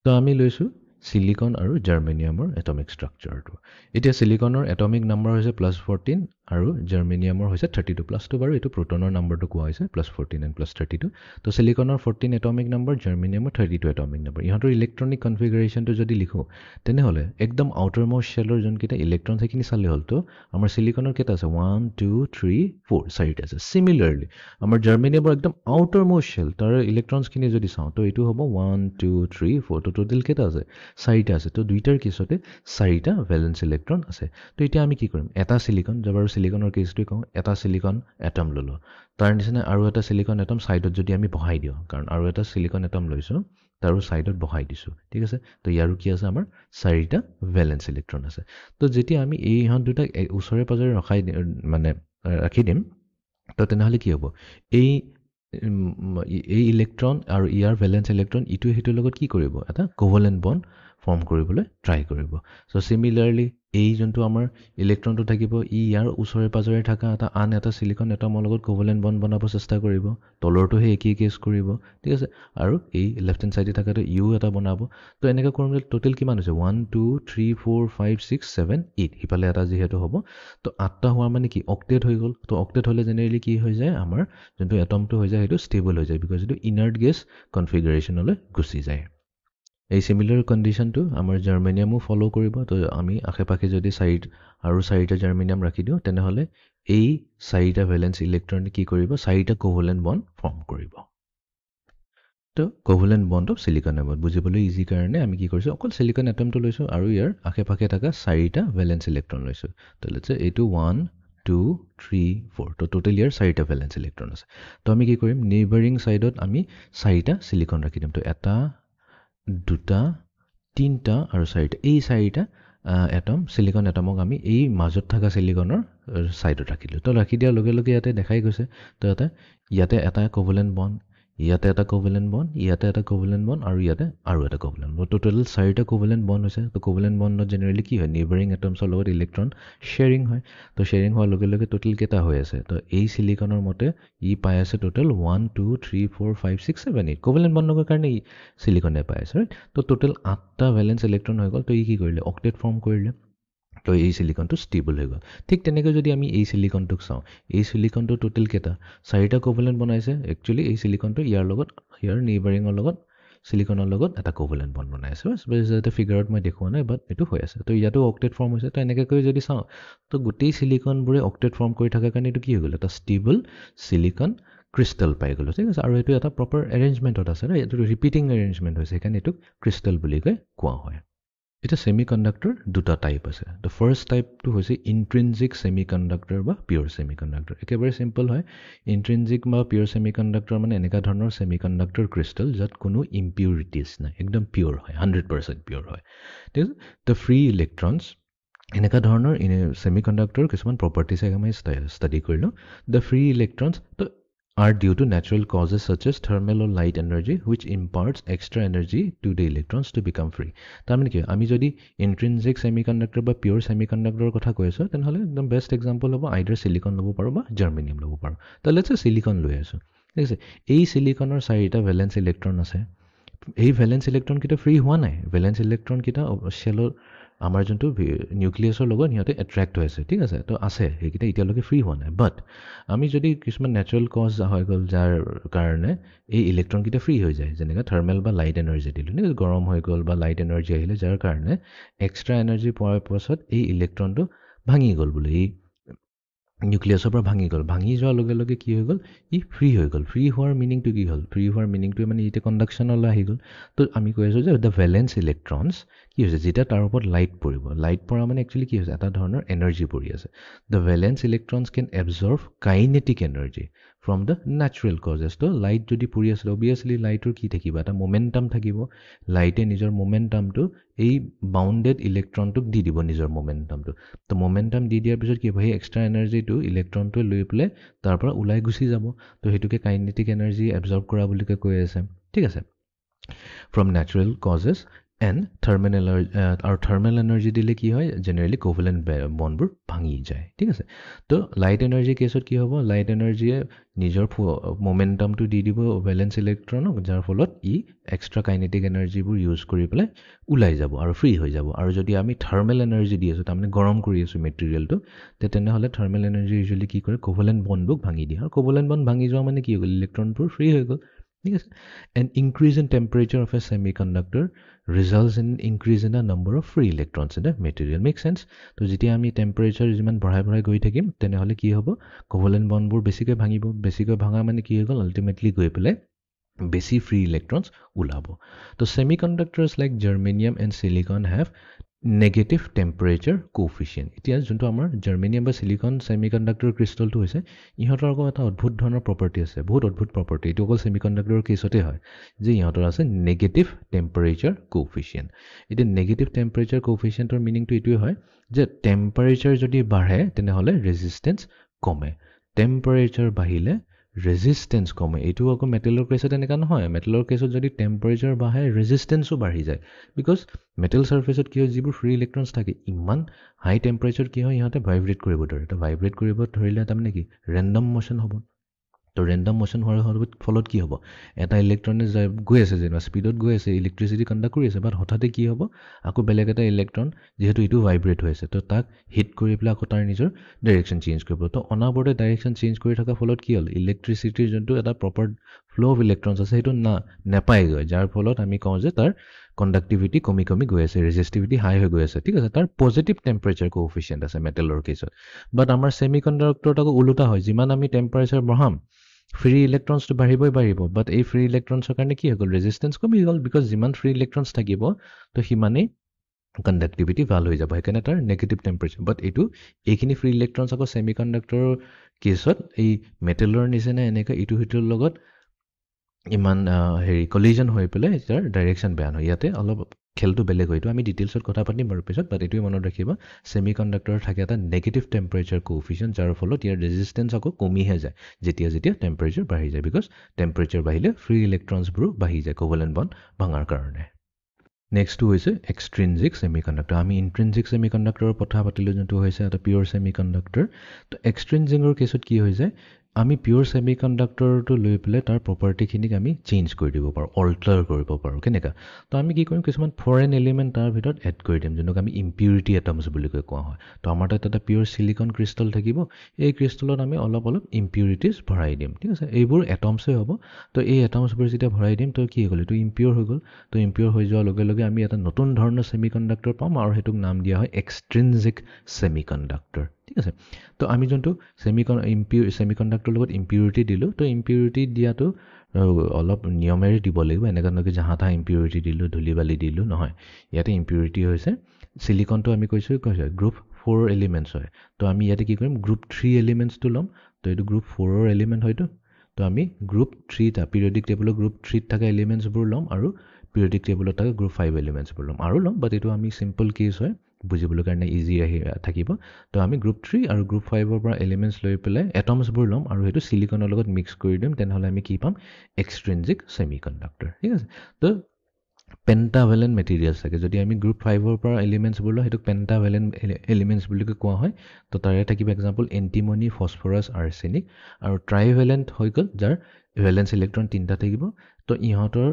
তো আমি লৈছোঁ সিলিকন আৰু জাৰ্মেনিয়ামৰ এটমিক ষ্ট্ৰাকচাৰটো। এতিয়া সিলিকনৰ এটমিক নাম্বাৰ হৈছে +14 আৰু জাৰ্মেনিয়ামৰ হৈছে 32। প্লাছটো বাৰু এইটো প্ৰটনৰ নাম্বাৰটো কোৱা হৈছে +14 এণ্ড +32। তো সিলিকনৰ 14 এটমিক নাম্বাৰ, জাৰ্মেনিয়ামৰ 32 এটমিক নাম্বাৰ। ইহঁতৰ ইলেক্ট্ৰনিক কনফিগাৰেশ্যনটো যদি লিখোঁ তেনেহ'লে একদম আউটাৰ মষ্ট শ্বেলৰ যোনকেইটা ইলেক্ট্ৰন সেইখিনি চালে হ'ল। তো আমাৰ সিলিকনৰ কেইটা আছে 1 2 3 4 চাৰিটা আছে। চিমিলাৰলি আমাৰ জাৰ্মেনিয়ামৰ একদম আউটাৰ মষ্ট শ্বেল তাৰ ইলেক্ট্ৰনছখিনি যদি চাওঁ তো এইটো হ'ব 1 2 3 4। তো টোটেল কেইটা আছে? চাৰিটা আছে। তো দুইটাৰ কেছতে চাৰিটা ভেলেন্স ইলেক্ট্ৰন আছে। তো এতিয়া আমি কি কৰিম? এটা সিলিকন, বাৰু সিলিকনৰ কেছটো কওঁ, এটা সিলিকন এটম ল'লোঁ। তাৰ নিচিনা আৰু এটা সিলিকন এটম ছাইডত যদি আমি বহাই দিওঁ, কাৰণ আৰু এটা সিলিকন এটম লৈছোঁ তাৰো ছাইডত বহাই দিছোঁ, ঠিক আছে। তো ইয়াৰো কি আছে? আমাৰ চাৰিটা ভেলেন্স ইলেক্ট্ৰন আছে। তো যেতিয়া আমি ইহঁত দুটাক ওচৰে পাজৰে ৰাখি দিম তো তেনেহ'লে কি হ'ব? এই ইলেক্ট্ৰন আৰু ইয়াৰ ভেলেন্স ইলেক্ট্ৰন ইটোৱে সিটোৰ লগত কি কৰিব? এটা কোভেলেণ্ট বণ্ড ফৰ্ম কৰিবলৈ ট্ৰাই কৰিব। চ' চিমিলাৰলি এই যোনটো আমাৰ ইলেক্ট্ৰনটো থাকিব, ইয়াৰ ওচৰে পাজৰে থকা আন এটা সিলিকন এটমৰ লগত কোভেলেণ্ট বণ্ড বনাব চেষ্টা কৰিব। তলৰটোহে একেই কেছ কৰিব, ঠিক আছে। আৰু এই লেফ্ট হেণ্ড চাইডে থকাটো ইউ এটা বনাব। তো এনেকৈ কৰোঁতে টোটেল কিমান হৈছে? 1 2 3 4 5 6 7 8। সিফালে এটা যিহেতু হ'ব, তো 8টা হোৱা মানে কি? অক্টেট হৈ গ'ল। তো অক্টেট হ'লে জেনেৰেলি কি হৈ যায়? আমাৰ যোনটো এটমটো হৈ যায় সেইটো ষ্টেবল হৈ যায়, বিকজ এইটো ইনাৰ্ট গেছ কনফিগাৰেশ্যনলৈ গুচি যায়। এই চিমিলাৰ কণ্ডিশ্যনটো আমাৰ জাৰ্মেনিয়ামো ফ'ল' কৰিব। তো আমি আশে পাশে যদি চাৰিটা জাৰ্মেনিয়াম ৰাখি দিওঁ তেনেহ'লে এই চাৰিটা ভেলেন্স ইলেক্ট্ৰনে কি কৰিব? চাৰিটা কোভেলেণ্ট বণ্ড ফৰ্ম কৰিব। তো কোভেলেণ্ট বণ্ড অফ সিলিকন এটম বুজিবলৈ ইজি কাৰণে আমি কি কৰিছোঁ? অকল সিলিকন এটমটো লৈছোঁ আৰু ইয়াৰ আশে পাশে থকা চাৰিটা ভেলেন্স ইলেক্ট্ৰন লৈছোঁ। তো লেটছ চে এইটো 1 2 3 4। তো টোটেল ইয়াৰ চাৰিটা ভেলেন্স ইলেক্ট্ৰন আছে। তো আমি কি কৰিম? নেইবাৰিং ছাইডত আমি চাৰিটা সিলিকন ৰাখি দিম। তো এটা, দুটা, তিনিটা আৰু চাৰিটা, এই চাৰিটা এটম সিলিকন এটমক আমি এই মাজত থকা সিলিকনৰ ছাইডত ৰাখিলোঁ। তো ৰাখি দিয়াৰ লগে লগে ইয়াতে দেখাই গৈছে। তো ইয়াতে এটা কোভেলেণ্ট বণ্ড, ইয়াতে এটা কোভেলেণ্ট বণ্ড, ইয়াতে এটা কোভেলেণ্ট বণ্ড আৰু ইয়াতে আৰু এটা কোভেলেণ্ট বণ্ড। টোটেল চাৰিটা কোভেলেণ্ট বণ্ড হৈছে। তো কোভেলেণ্ট বণ্ডত জেনেৰেলি কি হয়? নেইবাৰিং এটমছৰ লগত ইলেক্ট্ৰন শ্বেয়াৰিং হয়। তো শ্বেয়াৰিং হোৱাৰ লগে লগে টোটেল কেইটা হৈ আছে? তো এই সিলিকনৰ মতে ই পাই আছে টোটেল 1 2 3 4 5 6 7 8 কোভেলেণ্ট বণ্ডৰ কাৰণে ই সিলিকনে পাই আছে, ৰাইট। তো টোটেল 8টা ভেলেন্স ইলেক্ট্ৰন হৈ গ'ল। তো ই কি কৰিলে? অক্টেট ফৰ্ম কৰিলে। তো এই সিলিকনটো ষ্টেবল হৈ গ'ল। ঠিক তেনেকৈ যদি আমি এই সিলিকনটোক চাওঁ, এই সিলিকনটো টোটেল কেইটা? চাৰিটা কোভেলেণ্ট বনাইছে। একচুৱেলি এই সিলিকনটো ইয়াৰ নেইবাৰিঙৰ লগত সিলিকনৰ লগত এটা কোভেলেণ্ট বণ্ড বনাই আছে। যাতে ফিগাৰত মই দেখুওৱা নাই, বাট এইটো হৈ আছে। তো ইয়াতো অক্টেট ফৰ্ম হৈছে। তো এনেকৈ কৰি যদি চাওঁ তো গোটেই সিলিকনবোৰে অক্টেট ফৰ্ম কৰি থকাৰ কাৰণে এইটো কি হৈ গ'ল? এটা ষ্টেবল সিলিকন ক্ৰিষ্টেল পাই গ'লোঁ, ঠিক আছে। আৰু এইটো এটা প্ৰপাৰ এৰেঞ্জমেণ্টত আছে, এইটো ৰিপিটিং এৰেঞ্জমেণ্ট হৈছে, সেইকাৰণে এইটোক ক্ৰিষ্টেল বুলি কোৱা হয়। এতিয়া ছেমি কণ্ডাক্টৰ দুটা টাইপ আছে। দ্য ফাৰ্ষ্ট টাইপটো হৈছে ইণ্ট্ৰিনজিক ছেমি কণ্ডাক্টৰ বা পিয়'ৰ ছেমি কণ্ডাক্টৰ। একেবাৰে চিম্পল হয়। ইণ্ট্ৰিনজিক বা পিয়'ৰ ছেমি কণ্ডাক্টৰ মানে এনেকুৱা ধৰণৰ ছেমি কণ্ডাক্টৰ ক্ৰিষ্টেল য'ত কোনো ইম্পিউৰিটিজ নাই, একদম পিয়'ৰ হয়, 100% পিয়'ৰ হয়, ঠিক আছে। দ্য ফ্ৰী ইলেক্ট্ৰনছ, এনেকুৱা ধৰণৰ ছেমি কণ্ডাক্টৰ কিছুমান প্ৰপাৰ্টিজ আমি ষ্টাডি কৰিলোঁ। The free electrons are due to natural causes such as thermal or light energy which imparts extra energy to the electrons to become free. তাৰমানে কি? আমি যদি ইণ্ট্ৰিনজিক semiconductor বা পিয়'ৰ ছেমিকণ্ডাক্টৰৰ কথা কৈ আছোঁ তেনেহ'লে একদম বেষ্ট এক্সাম্পল হ'ব আইদাৰ সিলিকন ল'ব পাৰোঁ বা জাৰ্মেনিয়াম ল'ব পাৰোঁ। তাহলে সিলিকন লৈ আছোঁ, ঠিক আছে। এই সিলিকনৰ চাৰিটা ভেলেন্স ইলেক্ট্ৰন আছে। এই ভেলেন্স ইলেক্ট্ৰনকেইটা ফ্ৰী হোৱা নাই। ভেলেন্স ইলেক্ট্ৰনকেইটা শ্বেলৰ আমাৰ যোনটো নিউক্লিয়াছৰ লগত সিহঁতে এট্ৰেক্ট হৈ আছে, ঠিক আছে। তো আছে, সেইকেইটা এতিয়ালৈকে ফ্ৰী হোৱা নাই। বাট আমি যদি কিছুমান নেচাৰেল কজ হৈ গ'ল যাৰ কাৰণে এই ইলেক্ট্ৰনকেইটা ফ্ৰী হৈ যায়, যেনেকৈ থাৰ্মেল বা লাইট এনাৰ্জি দিলোঁ, গৰম হৈ গ'ল বা লাইট এনাৰ্জি আহিলে যাৰ কাৰণে এক্সট্ৰা এনাৰ্জি পোৱাৰ পাছত এই ইলেক্ট্ৰনটো ভাঙি গ'ল বোলে, এই নিউক্লিয়াছৰ পৰা ভাঙি গ'ল। ভাঙি যোৱাৰ লগে লগে কি হৈ গ'ল? ই ফ্ৰী হৈ গ'ল। ফ্ৰী হোৱাৰ মিনিংটো কি হ'ল? ফ্ৰী হোৱাৰ মিনিংটোৱে মানে এতিয়া কণ্ডাকশ্যনলৈ আহি গ'ল। তো আমি কৈ আছোঁ যে দ্য ভেলেন্স ইলেক্ট্ৰনছ কি হৈছে? যেতিয়া তাৰ ওপৰত লাইট পৰিব, লাইট পৰা মানে একচুৱেলি কি হৈছে? এটা ধৰণৰ এনাৰ্জি পৰি আছে। The valence electrons can absorb kinetic energy from the natural causes. তো লাইট যদি পৰি আছে, অভিয়াছলি লাইটৰ কি থাকিব? এটা মোমেণ্টাম থাকিব। লাইটে নিজৰ মোমেণ্টামটো এই বাউণ্ডেড ইলেক্ট্ৰনটোক দি দিব, নিজৰ মোমেণ্টামটো। তো মোমেণ্টাম দি দিয়াৰ পিছত কি হ'ব? সেই এক্সট্ৰা এনাৰ্জিটো ইলেক্ট্ৰনটোৱে লৈ পেলাই তাৰ পৰা ওলাই গুচি যাব। তো সেইটোকে কাইনেটিক এনাৰ্জি এবজৰ্ভ কৰা বুলি কৈ আছে, ঠিক আছে। From natural causes and thermal energy আৰু থাৰ্মেল এনাৰ্জি দিলে কি হয় জেনেৰেলি কোভেলেণ্ট বণ্ডবোৰ ভাঙি যায় ঠিক আছে তো লাইট এনাৰ্জি কেছত কি হ'ব লাইট এনাৰ্জিয়ে নিজৰ মমেণ্টামটো দি দিব ভেলেন্স ইলেক্ট্ৰনক যাৰ ফলত ই এক্সট্ৰা কাইনেটিক এনাৰ্জিবোৰ ইউজ কৰি পেলাই ওলাই যাব আৰু ফ্ৰী হৈ যাব আৰু যদি আমি থাৰ্মেল এনাৰ্জি দি আছোঁ তাৰমানে গৰম কৰি আছোঁ মেটেৰিয়েলটো তেনেহ'লে থাৰ্মেল এনাৰ্জি ইউজুৱেলি কি কৰে কোভেলেণ্ট বণ্ডবোৰ ভাঙি দিয়ে আৰু কোভেলেণ্ট বণ্ড ভাঙি যোৱা মানে কি হৈ গ'ল ইলেক্ট্ৰনবোৰ ফ্ৰী হৈ গ'ল ঠিক আছে and increase in temperature of A semi conductor results in increase in the number of free electrons in the material. Make sense? তো যেতিয়া আমি টেম্পাৰেচাৰ যিমান বঢ়াই গৈ থাকিম তেনেহ'লে কি হ'ব কোভেলেণ্ট বণ্ডবোৰ বেছিকৈ ভাঙিব বেছিকৈ ভাঙা মানে কি হৈ গ'ল আল্টিমেটলি গৈ পেলাই বেছি ফ্ৰী ইলেক্ট্ৰনছ ওলাব তো semiconductors like germanium and silicon have negative temperature coefficient এতিয়া যোনটো আমাৰ জাৰ্মেনিয়াম বা চিলিকন ছেমি কণ্ডাক্টৰ ক্ৰিষ্টেলটো হৈছে ইহঁতৰ আকৌ এটা অদ্ভুত ধৰণৰ প্ৰপাৰ্টি আছে বহুত অদ্ভুত প্ৰপাৰ্টি এইটো অকল ছেমি কণ্ডাক্টৰৰ কেছতে হয় যে ইহঁতৰ আছে নেগেটিভ টেম্পাৰেচাৰ কোফিচিয়েণ্ট এতিয়া নেগেটিভ টেম্পাৰেচাৰ কোফিচিয়েণ্টৰ মিনিংটো এইটোৱে হয় যে টেম্পাৰেচাৰ যদি বাঢ়ে তেনেহ'লে ৰেজিষ্টেঞ্চ কমে টেম্পাৰেচাৰ বাঢ়িলে ৰেজিষ্টেঞ্চ কমে এইটো আকৌ মেটেলৰ কেছত এনেকুৱা নহয় মেটেলৰ কেছত যদি টেম্পাৰেচাৰ বাঢ়ে ৰেজিষ্টেঞ্চো বাঢ়ি যায় বিকজ মেটেল ছাৰ্ফেচত কি হয় যিবোৰ ফ্ৰী ইলেক্ট্ৰনছ থাকে ইমান হাই টেম্পাৰেচাৰত কি হয় ইহঁতে ভাইব্ৰেট কৰিব ধৰে তো ভাইব্ৰেট কৰিব ধৰিলে তাৰমানে কি ৰেণ্ডম ম'শ্যন হ'ব তো ৰেণ্ডম ম'শ্যন হোৱাৰ ফলত কি হ'ব এটা ইলেক্ট্ৰনে গৈ আছে যেনিবা স্পীডত গৈ আছে ইলেক্ট্ৰিচিটি কণ্ডাক্ট কৰি আছে বাট হঠাতে কি হ'ব আকৌ বেলেগ এটা ইলেক্ট্ৰন যিহেতু এইটো ভাইব্ৰেট হৈ আছে তো তাক হিট কৰি পেলাই আকৌ তাৰ নিজৰ ডাইৰেকশ্যন চেঞ্জ কৰিব তো অনাবৰতে ডাইৰেকশ্যন চেঞ্জ কৰি থকাৰ ফলত কি হ'ল ইলেক্ট্ৰিচিটিৰ যোনটো এটা প্ৰপাৰ ফ্ল' অফ ইলেক্ট্ৰনছ আছে সেইটো নেপায়গৈ যাৰ ফলত আমি কওঁ যে তাৰ কণ্ডাক্টিভিটি কমি গৈ আছে ৰেজিষ্টিভিটি হাই হৈ গৈ আছে ঠিক আছে তাৰ পজিটিভ টেম্পাৰেচাৰ কোফিচিয়েণ্ট আছে মেটেলৰ কেছত বাট আমাৰ ছেমি কণ্ডাক্টৰত আকৌ ওলোটা হয় যিমান আমি টেম্পাৰেচাৰ বঢ়াম ফ্ৰী ইলেক্ট্ৰনছটো বাঢ়িব বাট এই ফ্ৰী ইলেক্ট্ৰনছৰ কাৰণে কি হৈ গ'ল ৰেজিষ্টেঞ্চ কমি গ'ল বিকজ যিমান ফ্ৰী ইলেক্ট্ৰনছ থাকিব তো সিমানেই কণ্ডাক্টিভিটি ভাল হৈ যাব সেইকাৰণে তাৰ নেগেটিভ টেম্পাৰেচাৰ বাট এইখিনি ফ্ৰী ইলেক্ট্ৰনছ আকৌ ছেমি কণ্ডাক্টৰৰ কেছত এই মেটেলৰ নিচিনা এনেকৈ ইটো সিটোৰ লগত ইমান কলিজন হৈ পেলাই তাৰ ডাইৰেকশ্যন বেয়া নহয় ইয়াতে অলপ খেলটো বেলেগ হয় এইটো আমি ডিটেইলছত কথা পাতিম বাৰু পিছত বাট এইটোৱে মনত ৰাখিব ছেমি কণ্ডাক্টৰ থাকে এটা নেগেটিভ টেম্পাৰেচাৰ কোফিচিয়েণ্ট যাৰ ফলত ইয়াৰ ৰেজিষ্টেঞ্চ আকৌ কমিহে যায় যেতিয়া টেম্পাৰেচাৰ বাঢ়ি যায় বিকজ টেম্পাৰেচাৰ বাঢ়িলে ফ্ৰী ইলেক্ট্ৰনছবোৰো বাঢ়ি যায় কোভেলেণ্ট বণ্ড ভাঙাৰ কাৰণে নেক্সটটো হৈছে এক্সট্ৰিনজিক ছেমি কণ্ডাক্টৰ আমি ইণ্ট্ৰিনজিক ছেমি কণ্ডাক্টৰৰ কথা পাতিলোঁ যোনটো হৈছে এটা পিয়'ৰ ছেমি কণ্ডাক্টৰ তো এক্সট্ৰিনজিকৰ কেছত কি হৈ যায় আমি পিয়'ৰ ছেমি কণ্ডাক্টৰটো লৈ পেলাই তাৰ প্ৰপাৰ্টিখিনিক আমি চেঞ্জ কৰি দিব পাৰোঁ অল্টাৰ কৰিব পাৰোঁ কেনেকুৱা তো আমি কি কৰিম কিছুমান ফৰেইন এলিমেণ্ট তাৰ ভিতৰত এড কৰি দিম যোনক আমি ইম্পিউৰিটি এটমছ বুলি কোৱা হয় তো আমাৰ তাত এটা পিয়'ৰ চিলিকন ক্ৰিষ্টেল থাকিব এই ক্ৰিষ্টেলত আমি অলপ ইম্পিউৰিটিজ ভৰাই দিম ঠিক আছে এইবোৰ এটমছে হ'ব তো এই এটমছবোৰ যেতিয়া ভৰাই দিম তো কি হৈ গ'ল এইটো ইম্পিয়'ৰ হৈ গ'ল তো ইম্পিয়'ৰ হৈ যোৱাৰ লগে লগে আমি এটা নতুন ধৰণৰ ছেমি কণ্ডাক্টৰ পাম আৰু সেইটোক নাম দিয়া হয় এক্সট্ৰিনজিক ছেমি কণ্ডাক্টৰ ঠিক আছে তো আমি যোনটো ছেমি কণ্ডাক্টৰৰ লগত ইম্পিউৰিটি দিলোঁ তো ইম্পিউৰিটি দিয়াটো অলপ নিয়মেৰে দিব লাগিব এনেকুৱা নহয় জাহা তাহা ইম্পিউৰিটি দিলোঁ ধূলি বালি দিলোঁ নহয় ইয়াতে ইম্পিউৰিটি হৈছে চিলিকনটো আমি কৈছোঁ গ্ৰুপ 4 এলিমেণ্টছ হয় তো আমি ইয়াতে কি কৰিম গ্ৰুপ 3 এলিমেণ্টছটো ল'ম তো এইটো গ্ৰুপ 4ৰ এলিমেণ্ট হয়তো তো আমি গ্ৰুপ 3 পিৰিয়ডিক টেবুলৰ গ্ৰুপ 3ত থকা এলিমেণ্টছবোৰ ল'ম আৰু পিৰিয়ডিক টেবুলত থকা গ্ৰুপ 5 এলিমেণ্টছবোৰ ল'ম আৰু ল'ম বাট এইটো আমি চিম্পল কেছ হয় বুজিবলৈ কাৰণে ইজি থাকিব তো আমি গ্ৰুপ 3 আৰু গ্ৰুপ 5ৰ পৰা এলিমেণ্টছ লৈ পেলাই এটমছবোৰ ল'ম আৰু সেইটো চিলিকনৰ লগত মিক্স কৰি দিম তেনেহ'লে আমি কি পাম এক্সট্ৰিনজিক ছেমি কণ্ডাক্টৰ ঠিক আছে তো পেণ্টাভেলেণ্ট মেটেৰিয়েলছ থাকে যদি আমি গ্ৰুপ 5ৰ পৰা এলিমেণ্টছবোৰ লওঁ সেইটোক পেণ্টাভেলেণ্ট এলিমেণ্টছ বুলি কোৱা হয় তো তাৰে থাকিব এক্সাম্পল এণ্টিমনি ফছফৰাছ আৰ্ছেনিক আৰু ট্ৰাইভেলেণ্ট হৈ গ'ল যাৰ ভেলেন্স ইলেক্ট্ৰন 3টা থাকিব তো ইহঁতৰ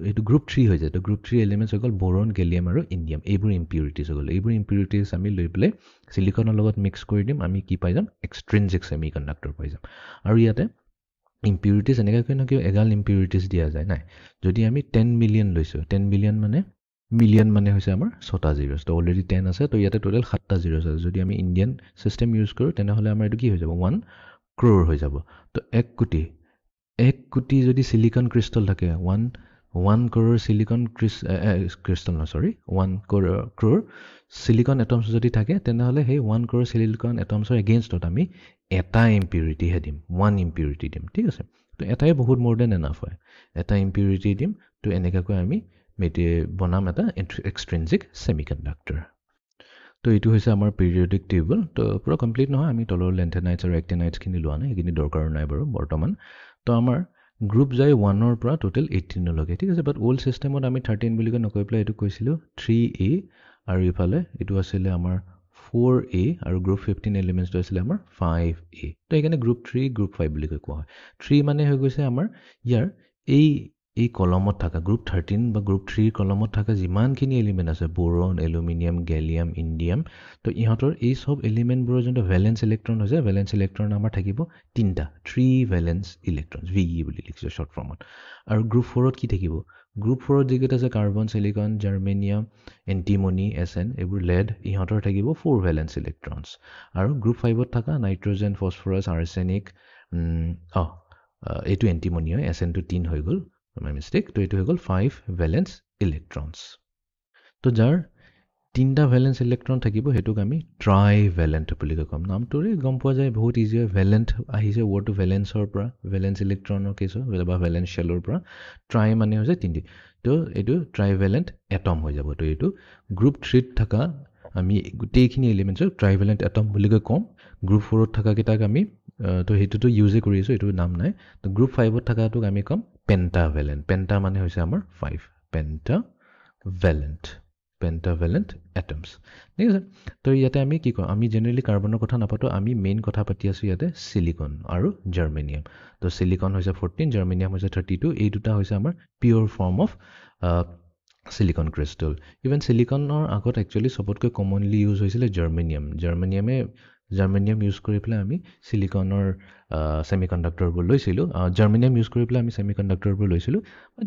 এইটো গ্ৰুপ 3 হৈ যায় তো গ্ৰুপ 3 এলিমেণ্টছ হৈ গ'ল বৰন গেলিয়াম আৰু ইণ্ডিয়াম এইবোৰ ইম্পিউৰিটিজ হৈ গ'ল এইবোৰ ইম্পিউৰিটিজ আমি লৈ পেলাই চিলিকনৰ লগত মিক্স কৰি দিম আমি কি পাই যাম এক্সট্ৰিনজিক ছেমি কণ্ডাক্টৰ পাই যাম আৰু ইয়াতে ইম্পিউৰিটিজ এনেকৈ নহয় এগাল ইম্পিউৰিটিজ দিয়া যায় নাই যদি আমি 10 মিলিয়ন লৈছোঁ 10 মিলিয়ন মানে হৈছে আমাৰ 6টা জিৰ'ছ তো অলৰেডি 10 আছে তো ইয়াতে টোটেল 7টা জিৰ'ছ আছে যদি আমি ইণ্ডিয়ান ছিষ্টেম ইউজ কৰোঁ তেনেহ'লে আমাৰ এইটো কি হৈ যাব 1 ক্ৰ'ৰ হৈ যাব তো 1 কোটি যদি চিলিকন ক্ৰিষ্টেল থাকে 1 ক্ৰ'ৰ চিলিকন ক্ৰিষ্টেল নহয় চৰি 1 ক্ৰ'ৰ চিলিকন এটমছ যদি থাকে তেনেহ'লে সেই 1 ক্ৰ'ৰ চিলিকন এটমছৰ এগেইনষ্টত আমি এটা ইম্পিউৰিটিহে দিম 1 ইম্পিউৰিটি দিম ঠিক আছে তো এটাই বহুত মোৰ দেন এনাফ হয় এটা ইম্পিউৰিটি দিম তো এনেকুৱাকৈ আমি বনাম এটা এক্সট্ৰিনজিক ছেমি কণ্ডাক্টৰ তো এইটো হৈছে আমাৰ পিৰিয়ডিক টেবুল তো পূৰা কমপ্লিট নহয় আমি তলৰ লেন্থেনাইটছ আৰু এক্টিনাইটছখিনি লোৱা নাই সেইখিনি দৰকাৰ নাই বাৰু বৰ্তমান তো আমাৰ গ্ৰুপ যায় 1ৰ পৰা টোটেল 18 লৈকে ঠিক আছে বাট ওল্ড সিস্টেমত আমি 13 বুলি নকৈ পেলাই এইটো কৈছিলো 3A আৰু ইফালে এইটো আছিলে আমাৰ 4A আৰু গ্ৰুপ 15 এলিমেন্টটো আছিলে আমাৰ 5A তো এখানে গ্ৰুপ 3 গ্ৰুপ 5 বুলি কোৱা হয় 3 মানে হৈ গৈছে আমাৰ ইয়াৰ এই কলমত থাকা গ্ৰুপ 13 বা গ্ৰুপ 3 কলমত থাকা যিমানখিনি এলিমেন্ট আছে বোৰন এলুমিনিয়াম গেলিয়াম ইন্ডিয়াম তো ইহঁতৰ এই সব এলিমেন্টবোৰৰ যোনটো ভ্যালেন্স ইলেক্ট্ৰন হৈছে ভ্যালেন্স ইলেক্ট্ৰন আমাৰ থাকিব তিনটা 3 ভ্যালেন্স ইলেক্ট্ৰনছ VE বুলি লিখিছো শৰ্ট ফৰ্মত আৰু গ্ৰুপ 4ত কি থাকিব গ্ৰুপ 4ত যিকেইটা আছে carbon silicon germanium antimony SN এইবোৰ lead ইহঁতৰ থাকিব 4 ভ্যালেন্স ইলেক্ট্ৰনছ আৰু গ্ৰুপ 5ত থাকা নাইট্ৰজেন ফসফৰাছ আৰ্ছেনিক এইটো এন্টিমনি হয় SN টো 3 হৈ গল my mistake তো এইটো হৈ গল 5 ভ্যালেন্স ইলেক্ট্ৰনছ তো যাৰ তিনটা ভ্যালেন্স ইলেক্ট্ৰন থাকিব হেতুক আমি ট্ৰাইভ্যালেন্ট বুলি কম নামটোৰে গম পোৱা যায় বহুত ইজি হয় ভ্যালেন্ট আহিছে ওয়াৰ্ডটো ভ্যালেন্সৰ পৰা ভ্যালেন্স ইলেক্ট্ৰনৰ কেছৰ বা ভ্যালেন্স শেলৰ পৰা ট্ৰাই মানে হৈছে তিনটি তো এইটো ট্ৰাইভ্যালেন্ট এটম হৈ যাব তো এইটো গ্ৰুপ 3ত থাকা আমি গোটেইখিনি এলিমেন্টছক ট্ৰাইভ্যালেন্ট এটম বুলি কম গ্ৰুপ 4ত থাকা কিটাক আমি তো হেতুটো ইউজে কৰি আছো এটো নাম নাই তো গ্ৰুপ 5ত থাকাটোক আমি কম পেন্টাভ্যালেন্ট পেন্টা মানে হৈছে আমাৰ 5 পেন্টাভ্যালেন্ট এটমছ ঠিক আছে তো ইয়াতে আমি কি কম আমি জেনাৰেলি কাৰ্বনৰ কথা নাপাতো আমি মেইন কথা পাতি আছো ইয়াতে সিলিকন আৰু জাৰ্মেনিয়াম তো সিলিকন হৈছে 14 জাৰ্মেনিয়াম হৈছে 32 এই দুটা হৈছে আমাৰ pure form of silicon ক্ৰিস্টাল even সিলিকনৰ আগত একচুয়ালি সবতকৈ কমনলি ইউজ হৈছিল জাৰ্মেনিয়াম ইউজ কৰি পেলাই আমি সিলিকনৰ সেমিকন্ডাক্টৰবোৰ লৈছিলো জাৰ্মেনিয়াম ইউজ কৰি পেলাই আমি সেমিকন্ডাক্টৰবোৰ লৈছিলো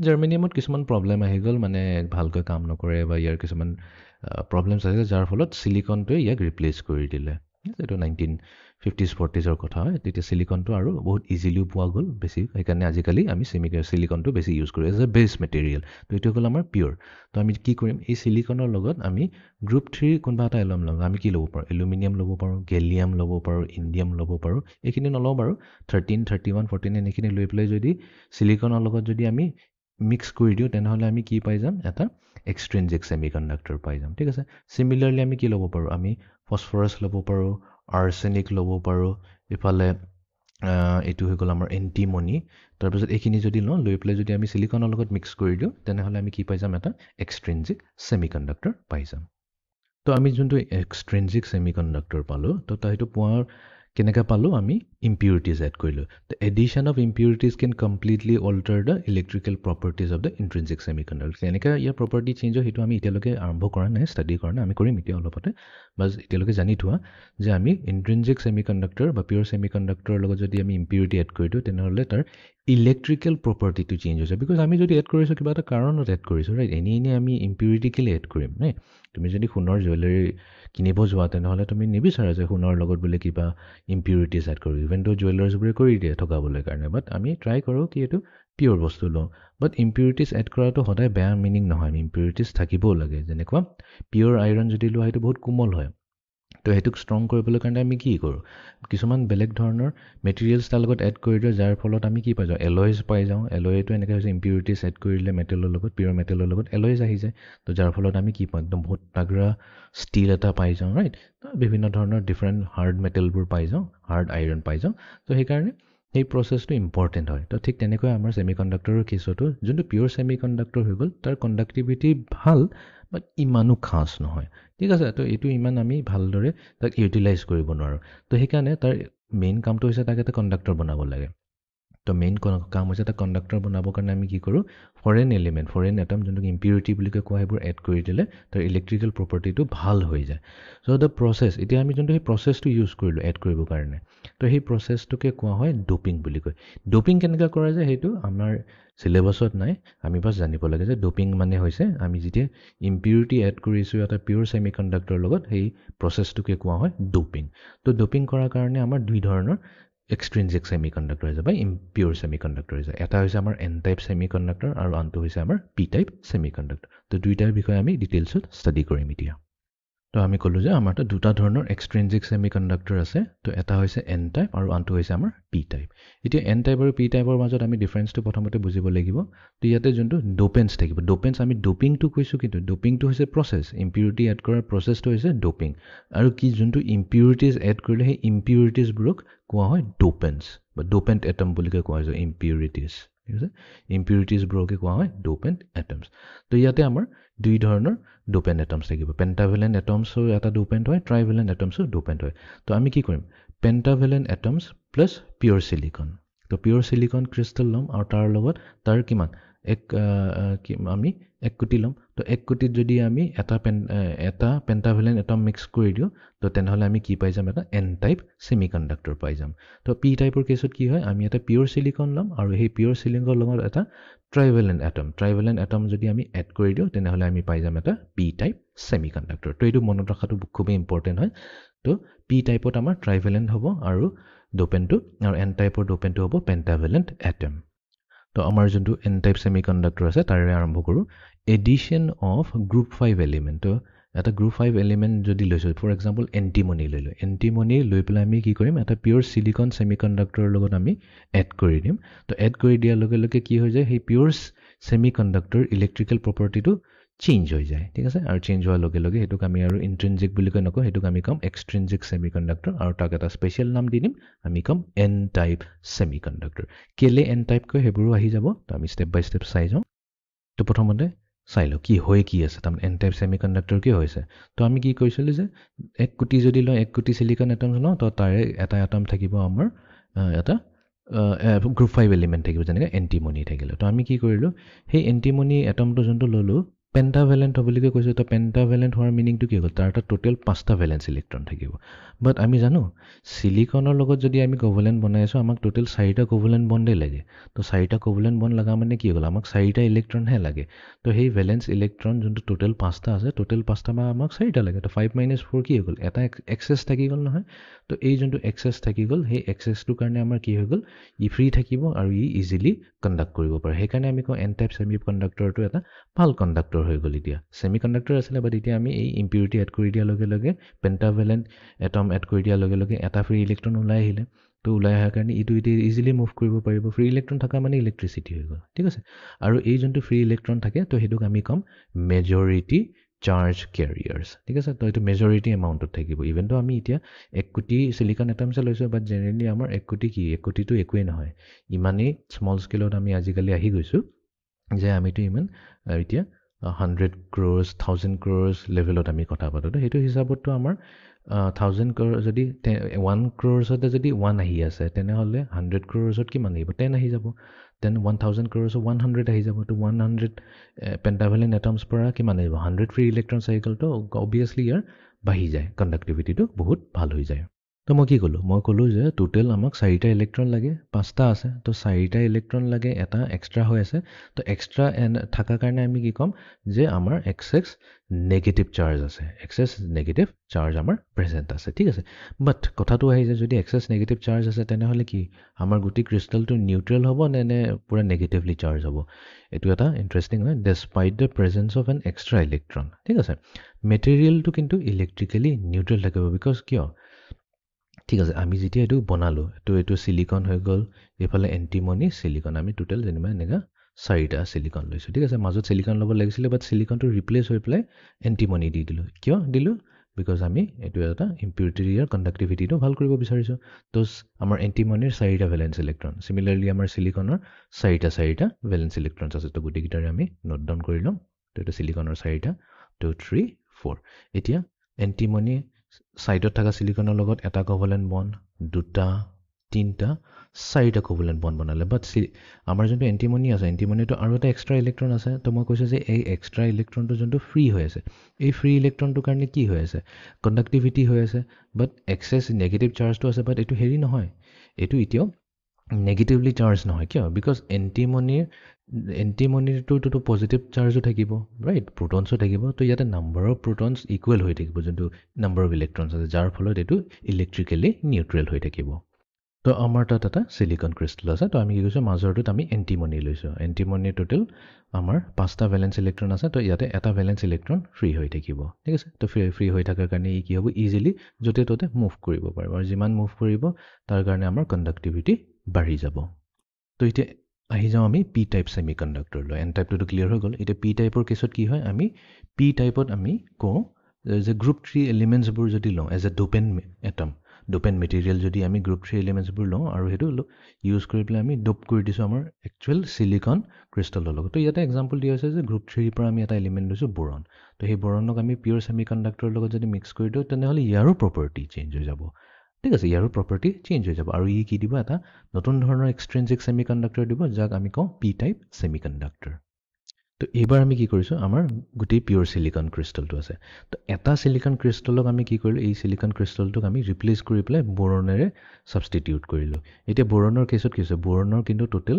জাৰ্মেনিয়ামত কিছুমান প্ৰবলেম আহি গল মানে ভালকৈ কাম নকৰে বা ইয়াৰ কিছুমান প্ৰবলেমছ আছে যাৰ ফলত সিলিকনটোৱে ইয়াক ৰিপ্লেস কৰি দিলে এটো 1950s 40s ৰ কথা হয় তেতিয়া সিলিকনটো আৰু বহুত ইজিলি পোৱা গল বেছি সেইকাৰণে আজিকালি আমি সিলিকনটো বেছি ইউজ কৰো এজ এ বেস মেটেৰিয়েল তো এটো হল আমাৰ পিওৰ তো আমি কি কৰিম এই সিলিকনৰ লগত আমি গ্ৰুপ 3 কোনবা এটা এলম লম আমি কি লব পাৰো এলুমিনিয়াম লব পাৰো গেলিয়াম লব পাৰো ইন্ডিয়াম লব পাৰো এইখিনি নলও বাৰু 13 31 49 এইখিনি লৈ পেলাই যদি সিলিকনৰ লগত যদি আমি মিক্স কৰি দিও তেনেহলে আমি কি পাই যাম এটা এক্সট্ৰিনজিক সেমিকন্ডাক্টৰ পাই যাম ঠিক আছে সিমিলাৰলি আমি কি লব পাৰো আমি ফসফৰাছ লব পাৰো আৰ্ছেনিক লব পাৰো ইফালে এটো হৈ গল আমাৰ এন্টিমনি তাৰ পিছত এইখিনি যদি লৈ পেলাই যদি আমি সিলিকনৰ লগত মিক্স কৰি দিও তেনেহলে আমি কি পাই যাম এটা এক্সট্ৰিনজিক সেমিকন্ডাক্টৰ পাই যাম তো আমি যোনটো এক্সট্ৰিনজিক সেমিকন্ডাক্টৰ পালো তো তাইটো পোৱাৰ কেনেকা পালো আমি impurities add কৰিলো the addition of impurities can completely alter the electrical properties of the intrinsic semiconductor কেনেকা ইয়াৰ property change হয় হেতু আমি এতিয়ালৈকে আৰম্ভ কৰা নাই ষ্টাডি কৰা নাই আমি কৰিম এতিয়া অলপতে বাস এতিয়ালৈকে জানি থোৱা যে আমি intrinsic semiconductor বা pure semiconductor লগত যদি আমি impurity add কৰি দিও তেনেহলে তাৰ electrical property to change হৈছে because আমি যদি add কৰিছো কিবা এটা কাৰণত add কৰিছো ৰাইট এনি আমি impurity কেলে add কৰিম নাই তুমি যদি সোণৰ জুৱেলাৰী কিনিব যোৱা তেনেহলে তুমি নিবিচাৰা যে সোণৰ লগত বুলি কিবা impurities add কৰো ইভেন তো জুৱেলাৰ্ছ বোৰে কৰি দিয়ে ঠগাবলৈ কাৰণে বাট আমি ট্ৰাই কৰো কি এটো পিওৰ বস্তু লও বাট impurities add কৰাটো সদায় বেয়া মিনিং নহয় impurities থাকিবও লাগে যেনেকুৱা পিওৰ আইৰন যদি লোৱা হেতু বহুত কোমল হয় তো হেতুক ষ্ট্ৰং কৰিবলৈ কাৰণে আমি কি কৰো কিছুমান বেলেগ ধৰণৰ মেটেৰিয়েলছ তাৰ লগত এড কৰি দিও যাৰ ফলত আমি কি পাই যাও এলয়জ পাই যাও এলয়টো এনেকৈ হৈছে impurities এড কৰিলে মেটেলৰ লগত পিওৰ মেটেলৰ লগত এলয়জ আহি যায় তো যাৰ ফলত আমি কি পাওঁ একদম বহুত তাগৰা ষ্টীল এটা পাই যাও ৰাইট তো বিভিন্ন ধৰণৰ ডিফাৰেন্ট হাৰ্ড মেটেলবোৰ পাই যাও হাৰ্ড আইৰন পাই যাও তো সেই কাৰণে এই প্ৰসেসটো ইম্পৰ্টেন্ট হয় তো ঠিক তেনেকৈ আমাৰ সেমিকন্ডাক্টৰৰ কেছতো যোনটো পিওৰ সেমিকন্ডাক্টৰ হৈ গল তাৰ কণ্ডাক্টিভিটি ভাল বাট ইমানো খাস নহয় ঠিক আছে তো এটো ইমান আমি ভালদৰে তাক ইউটিলাইজ কৰিব নোৱাৰো তো সেইকাৰণে তাৰ মেইন কামটো হৈছে তাক এটা কণ্ডাক্টৰ বনাব লাগে তো মেইন কাম হৈছে এটা কণ্ডাক্টৰ বনাবৰ কাৰণে আমি কি কৰো ফৰেন এলিমেন্ট ফৰেন এটম যোনটো ইম্পিউৰিটি বুলি কোৱা হেবোৰ এড কৰি দিলে তাৰ ইলেক্ট্ৰিকেল প্ৰপাৰ্টিটো ভাল হৈ যায় সো দা প্ৰসেস এতিয়া আমি যোনটো এই প্ৰসেসটো ইউজ কৰিলো এড কৰিবৰ কাৰণে তো সেই প্ৰসেসটোকে কোৱা হয় ডোপিং বুলি কয় ডোপিং কেনেকা কৰা যায় হেতু আমাৰ সিলেবাসত নাই আমি বাস জানিব লাগে যে ডোপিং মানে হৈছে আমি যেতিয়া ইম্পিউৰিটি এড কৰিছো এটা পিওৰ সেমিকন্ডাক্টৰ লগত সেই প্ৰসেসটোকে কোৱা হয় ডোপিং তো ডোপিং কৰাৰ কাৰণে আমাৰ দুই ধৰণৰ extrinsic semiconductor is by impure semiconductor is eta hoise amar n type semiconductor aru antu hoise amar p type semiconductor to duitar bikhoy ami details study korim etia to ami kollu je amar ta duta dhoroner extrinsic semiconductor ase to eta hoise n type aru antu hoise amar p type etia n type aru p type or majot ami difference to prothomote bujibo lagibo to yate jontu dopants thakibo dopants ami doping to koisu kintu doping to hoise process impurity add korar process to hoise doping aru ki jontu impurities add korile he impurities brok কোৱা হয় ডোপেন্টস বা ডোপেন্ট atom বুলি কোৱা হয় impurities ঠিক আছে ইম্পিউৰিটিজবোৰকে কোৱা হয় ডোপেণ্ট এটমছ তো ইয়াতে আমাৰ দুই ধৰণৰ ডোপেণ্ট এটমছ থাকিব পেণ্টাভেলেণ্ট এটমছো এটা ডোপেণ্ট হয় ট্ৰাইভেলেণ্ট এটমছো ডোপেণ্ট হয় তো আমি কি কৰিম পেণ্টাভেলেণ্ট এটমছ প্লাছ পিয়ৰ চিলিকন তো পিয়ৰ চিলিকন ক্ৰিষ্টেল ল'ম আৰু তাৰ লগত তাৰ কিমান আমি 1 কোটি ল'ম তো 1 কোটিত যদি আমি এটা পেণ্টাভেলেণ্ট এটম মিক্স কৰি দিওঁ তো তেনেহ'লে আমি কি পাই যাম এটা এন টাইপ ছেমিকণ্ডাক্টৰ পাই যাম তো পি টাইপৰ কেছত কি হয় আমি এটা পিয়ৰ চিলিকন ল'ম আৰু সেই পিয়ৰ চিলিকনৰ লগত এটা ট্ৰাইভেলেণ্ট এটম যদি আমি এড কৰি দিওঁ তেনেহ'লে আমি পাই যাম এটা পি টাইপ ছেমিকণ্ডাক্টৰ তো এইটো মনত ৰখাটো খুবেই ইম্পৰ্টেণ্ট হয় তো পি টাইপত আমাৰ ট্ৰাইভেলেণ্ট হ'ব আৰু ডোপেণ্টটো আৰু এন টাইপৰ ডোপেণ্টটো হ'ব পেণ্টাভেলেণ্ট এটম তো আমাৰ যোনটো এন টাইপ ছেমিকণ্ডাক্টৰ আছে তাৰে আৰম্ভ কৰোঁ এডিশ্যন অফ গ্ৰুপ 5 এলিমেণ্ট তো এটা গ্ৰুপ 5 এলিমেণ্ট যদি লৈছোঁ ফৰ এক্সাম্পল এণ্টিমনি লৈ এণ্টিমনি লৈ পেলাই আমি কি কৰিম এটা পিয়ৰ চিলিকন ছেমিকণ্ডাক্টৰৰ লগত আমি এড কৰি দিম তো এড কৰি দিয়াৰ লগে লগে কি হৈ যায় সেই পিয়ৰ ছেমিকণ্ডাক্টৰ ইলেক্ট্ৰিকেল প্ৰপাৰ্টিটো চেঞ্জ হৈ যায় ঠিক আছে আৰু চেঞ্জ হোৱাৰ লগে লগে সেইটোক আমি আৰু ইণ্ট্ৰিনজিক বুলি কৈ নকওঁ সেইটোক আমি ক'ম এক্সট্ৰিনজিক ছেমিকণ্ডাক্টৰ আৰু তাক এটা স্পেচিয়েল নাম দি দিম আমি ক'ম এন টাইপ ছেমিকণ্ডাক্টৰ কেলে এন টাইপ কয় সেইবোৰো আহি যাব তো আমি ষ্টেপ বাই ষ্টেপ চাই যাওঁ তো প্ৰথমতে চাই লওঁ কি হৈ কি আছে তাৰমানে এন টাইপ ছেমিকণ্ডাক্টৰ কি হৈছে তো আমি কি কৰিছিলোঁ যে 1 কোটি যদি লওঁ 1 কোটি চিলিকন এটম লওঁ তো তাৰে এটা এটম থাকিব আমাৰ এটা গ্ৰুপ 5 এলিমেণ্ট থাকিব যেনেকৈ এণ্টিমনি থাকিলে তো আমি কি কৰিলোঁ সেই এণ্টিমনি এটমটো যোনটো ল'লোঁ পেণ্টাভেলেণ্ট হ'বলৈকে কৈছোঁ তো পেণ্টাভেলেণ্ট হোৱাৰ মিনিংটো কি হ'ল তাৰ এটা টোটেল 5টা ভেলেন্স ইলেক্ট্ৰন থাকিব বাট আমি জানো চিলিকনৰ লগত যদি আমি কোভেলেণ্ট বনাই আছোঁ আমাক টোটেল 4টা কোভেলেণ্ট বণ্ডেই লাগে তো 4টা কোভেলেণ্ট বণ্ড লগা মানে কি হ'ল আমাক 4টা ইলেক্ট্ৰনহে লাগে তো সেই ভেলেন্স ইলেক্ট্ৰন যোনটো টোটেল 5টা আছে টোটেল 5টা বা আমাক 4টা লাগে তো 5 - 4 কি হৈ গ'ল এটা এক্সেছ থাকি গ'ল নহয় তো এই যোনটো এক্সেছ থাকি গ'ল সেই এক্সেছটোৰ কাৰণে আমাৰ কি হৈ গ'ল ই ফ্ৰী থাকিব আৰু ই ইজিলি কণ্ডাক্ট কৰিব পাৰে সেইকাৰণে আমি কওঁ এন টাইপ ছেমিকণ্ডাক্টৰটো এটা ভাল কণ্ডাক্টৰ হৈ গ'ল এতিয়া ছেমিকণ্ডাক্টৰ আছিলে বাট এতিয়া আমি এই ইম্পিউৰিটি এড কৰি দিয়াৰ লগে লগে পেণ্টাভেলেণ্ট এটম এড কৰি দিয়াৰ লগে লগে এটা ফ্ৰী ইলেক্ট্ৰন ওলাই আহিলে তো ওলাই অহাৰ কাৰণে ইটো ইজিলি মুভ কৰিব পাৰিব ফ্ৰী ইলেক্ট্ৰন থকা মানে ইলেক্ট্ৰিচিটি হৈ গ'ল ঠিক আছে আৰু এই যোনটো ফ্ৰী ইলেক্ট্ৰন থাকে তো সেইটোক আমি ক'ম মেজৰিটি চাৰ্জ কেৰিয়াৰ্ছ ঠিক আছে তো এইটো মেজৰিটি এমাউণ্টত থাকিব ইভেনটো আমি এতিয়া 1 কোটি চিলিকন এটমছে লৈছোঁ বাট জেনেৰেলি আমাৰ 1 কোটি কি 1 কোটিটো একোৱেই নহয় ইমানেই স্মল স্কেলত আমি আজিকালি আহি গৈছোঁ যে আমিতো ইমান এতিয়া 100 crores 1000 crores লেভেলত আমি কথা পাতোঁ সেইটো হিচাপততো আমাৰ 1000 crore যদি 1 crores যদি 1 আহি আছে তেনেহ'লে 100 crores কিমান আহিব 10 আহি যাব দেন 1000 crores 100 আহি যাব তো 100 পেণ্টাভেলেণ্ট এটমছ পৰা কিমান আহিব 100 ফ্ৰী ইলেক্ট্ৰন চাইকেলটো অবভিয়াছলি ইয়াৰ বাঢ়ি যায় কণ্ডাক্টিভিটিটো বহুত ভাল হৈ যায় তো মই কি ক'লোঁ মই ক'লোঁ যে টোটেল আমাক 4টা ইলেক্ট্ৰন লাগে 5টা আছে তো 4টা ইলেক্ট্ৰন লাগে এটা এক্সট্ৰা হৈ আছে তো এক্সট্ৰা থকাৰ কাৰণে আমি কি ক'ম যে আমাৰ এক্সেছ নেগেটিভ চাৰ্জ আছে এক্সেছ নেগেটিভ চাৰ্জ আমাৰ প্ৰেজেণ্ট আছে ঠিক আছে বাট কথাটো আহি যে যদি এক্সেছ নেগেটিভ চাৰ্জ আছে তেনেহ'লে কি আমাৰ গোটেই ক্ৰিষ্টেলটো নিউট্ৰেল হ'ব নে পূৰা নেগেটিভলি চাৰ্জ হ'ব এইটো এটা ইণ্টাৰেষ্টিং হয় despite the presence of an extra electron ঠিক আছে মেটেৰিয়েলটো কিন্তু ইলেক্ট্ৰিকেলি নিউট্ৰেল থাকিব বিকজ কিয় ঠিক আছে আমি যেতিয়া এইটো বনালোঁ এইটো চিলিকন হৈ গ'ল এইফালে এণ্টিমনি চিলিকন আমি টোটেল যেনিবা এনেকুৱা 4টা চিলিকন লৈছোঁ ঠিক আছে মাজত চিলিকন ল'ব লাগিছিলে বাট চিলিকনটো ৰিপ্লেচ হৈ পেলাই এণ্টিমনি দি দিলোঁ কিয় দিলোঁ বিকজ আমি এইটো এটা ইম্পিউৰিটিৰ কণ্ডাক্টিভিটিটো ভাল কৰিব বিচাৰিছোঁ তো আমাৰ এণ্টিমনিৰ 4টা ভেলেন্স ইলেক্ট্ৰন চিমিলাৰলি আমাৰ চিলিকনৰ 4টা ভেলেন্স ইলেক্ট্ৰনছ আছে তো গোটেইকেইটাৰে আমি নোট ডাউন কৰি ল'ম তো এইটো চিলিকনৰ 4টা 2 3 4 এতিয়া এণ্টিমনি ছাইডত থকা চিলিকনৰ লগত এটা কোভেলেণ্ট বণ্ড 2টা 3টা 4টা কোভেলেণ্ট বণ্ড বনালে বাট আমাৰ যোনটো এণ্টিমনি আছে এণ্টিমনিটো আৰু এটা এক্সট্ৰা ইলেক্ট্ৰন আছে তো মই কৈছোঁ যে এই এক্সট্ৰা ইলেক্ট্ৰনটো যোনটো ফ্ৰী হৈ আছে এই ফ্ৰী ইলেক্ট্ৰনটোৰ কাৰণে কি হৈ আছে কণ্ডাক্টিভিটি হৈ আছে বাট এক্সেছ নেগেটিভ চাৰ্জটো আছে বাট এইটো হেৰি নহয় এইটো এতিয়াও নেগেটিভলি চাৰ্জ নহয় কিয় বিকজ এণ্টিমনিটোতো পজিটিভ চাৰ্জো থাকিব ৰাইট প্ৰটনছো থাকিব তো ইয়াতে নাম্বাৰ অফ প্ৰটনছ ইকুৱেল হৈ থাকিব যোনটো নাম্বাৰ অফ ইলেক্ট্ৰনছ আছে যাৰ ফলত এইটো ইলেক্ট্ৰিকেলি নিউট্ৰেল হৈ থাকিব তো আমাৰ তাত এটা চিলিকন ক্ৰিষ্টেল আছে তো আমি কি কৈছোঁ মাজৰটোত আমি এণ্টিমনি লৈছোঁ এণ্টিমনি টোটেল আমাৰ 5টা ভেলেন্স ইলেক্ট্ৰন আছে তো ইয়াতে এটা ভেলেন্স ইলেক্ট্ৰন ফ্ৰী হৈ থাকিব ঠিক আছে তো ফ্ৰী হৈ থকাৰ কাৰণে ই কি হ'ব ইজিলি য'তে ত'তে মুভ কৰিব পাৰিব আৰু যিমান মুভ কৰিব তাৰ কাৰণে আমাৰ কণ্ডাক্টিভিটি বাঢ়ি যাব তো এতিয়া আহি যাওঁ আমি পি টাইপ ছেমিকণ্ডাক্টৰ লৈ এন টাইপটোতো ক্লিয়াৰ হৈ গ'ল এতিয়া পি টাইপৰ কেছত কি হয় আমি পি টাইপত আমি কওঁ যে গ্ৰুপ 3 এলিমেণ্টছবোৰ যদি লওঁ এজ এ ডোপেণ্ট এটম ডোপেন মেটেৰিয়েল যদি আমি গ্ৰুপ 3 এলিমেণ্টছবোৰ লওঁ আৰু সেইটো ইউজ কৰি পেলাই আমি ডোপ কৰি দিছোঁ আমাৰ একচুৱেল চিলিকন ক্ৰিষ্টেলৰ লগত। তো ইয়াতে এক্সাম্পল দিয়া হৈছে যে গ্ৰুপ 3 পৰা আমি এটা এলিমেণ্ট লৈছোঁ বৰন। তো সেই বৰণক আমি পিয়ৰ ছেমি কণ্ডাক্টৰৰ লগত যদি মিক্স কৰি দিওঁ তেনেহ'লে ইয়াৰো প্ৰপাৰ্টি চেঞ্জ হৈ যাব। ঠিক আছে, ইয়াৰো প্ৰপাৰ্টি চেঞ্জ হৈ যাব আৰু ই কি দিব, এটা নতুন ধৰণৰ এক্সট্ৰিনজিক ছেমি কণ্ডাক্টৰ দিব, যাক আমি কওঁ পি টাইপ ছেমি কণ্ডাক্টৰ। তো এইবাৰ আমি কি কৰিছোঁ, আমাৰ গোটেই পিয়ৰ চিলিকন ক্ৰিষ্টেলটো আছে। তো এটা চিলিকন ক্ৰিষ্টেলক আমি কি কৰিলোঁ, এই চিলিকন ক্ৰিষ্টেলটোক আমি ৰিপ্লেচ কৰি পেলাই বৰণেৰে ছাবষ্টিটিউট কৰিলোঁ। এতিয়া বৰণৰ কেছত কি হৈছে, বৰণৰ কিন্তু টোটেল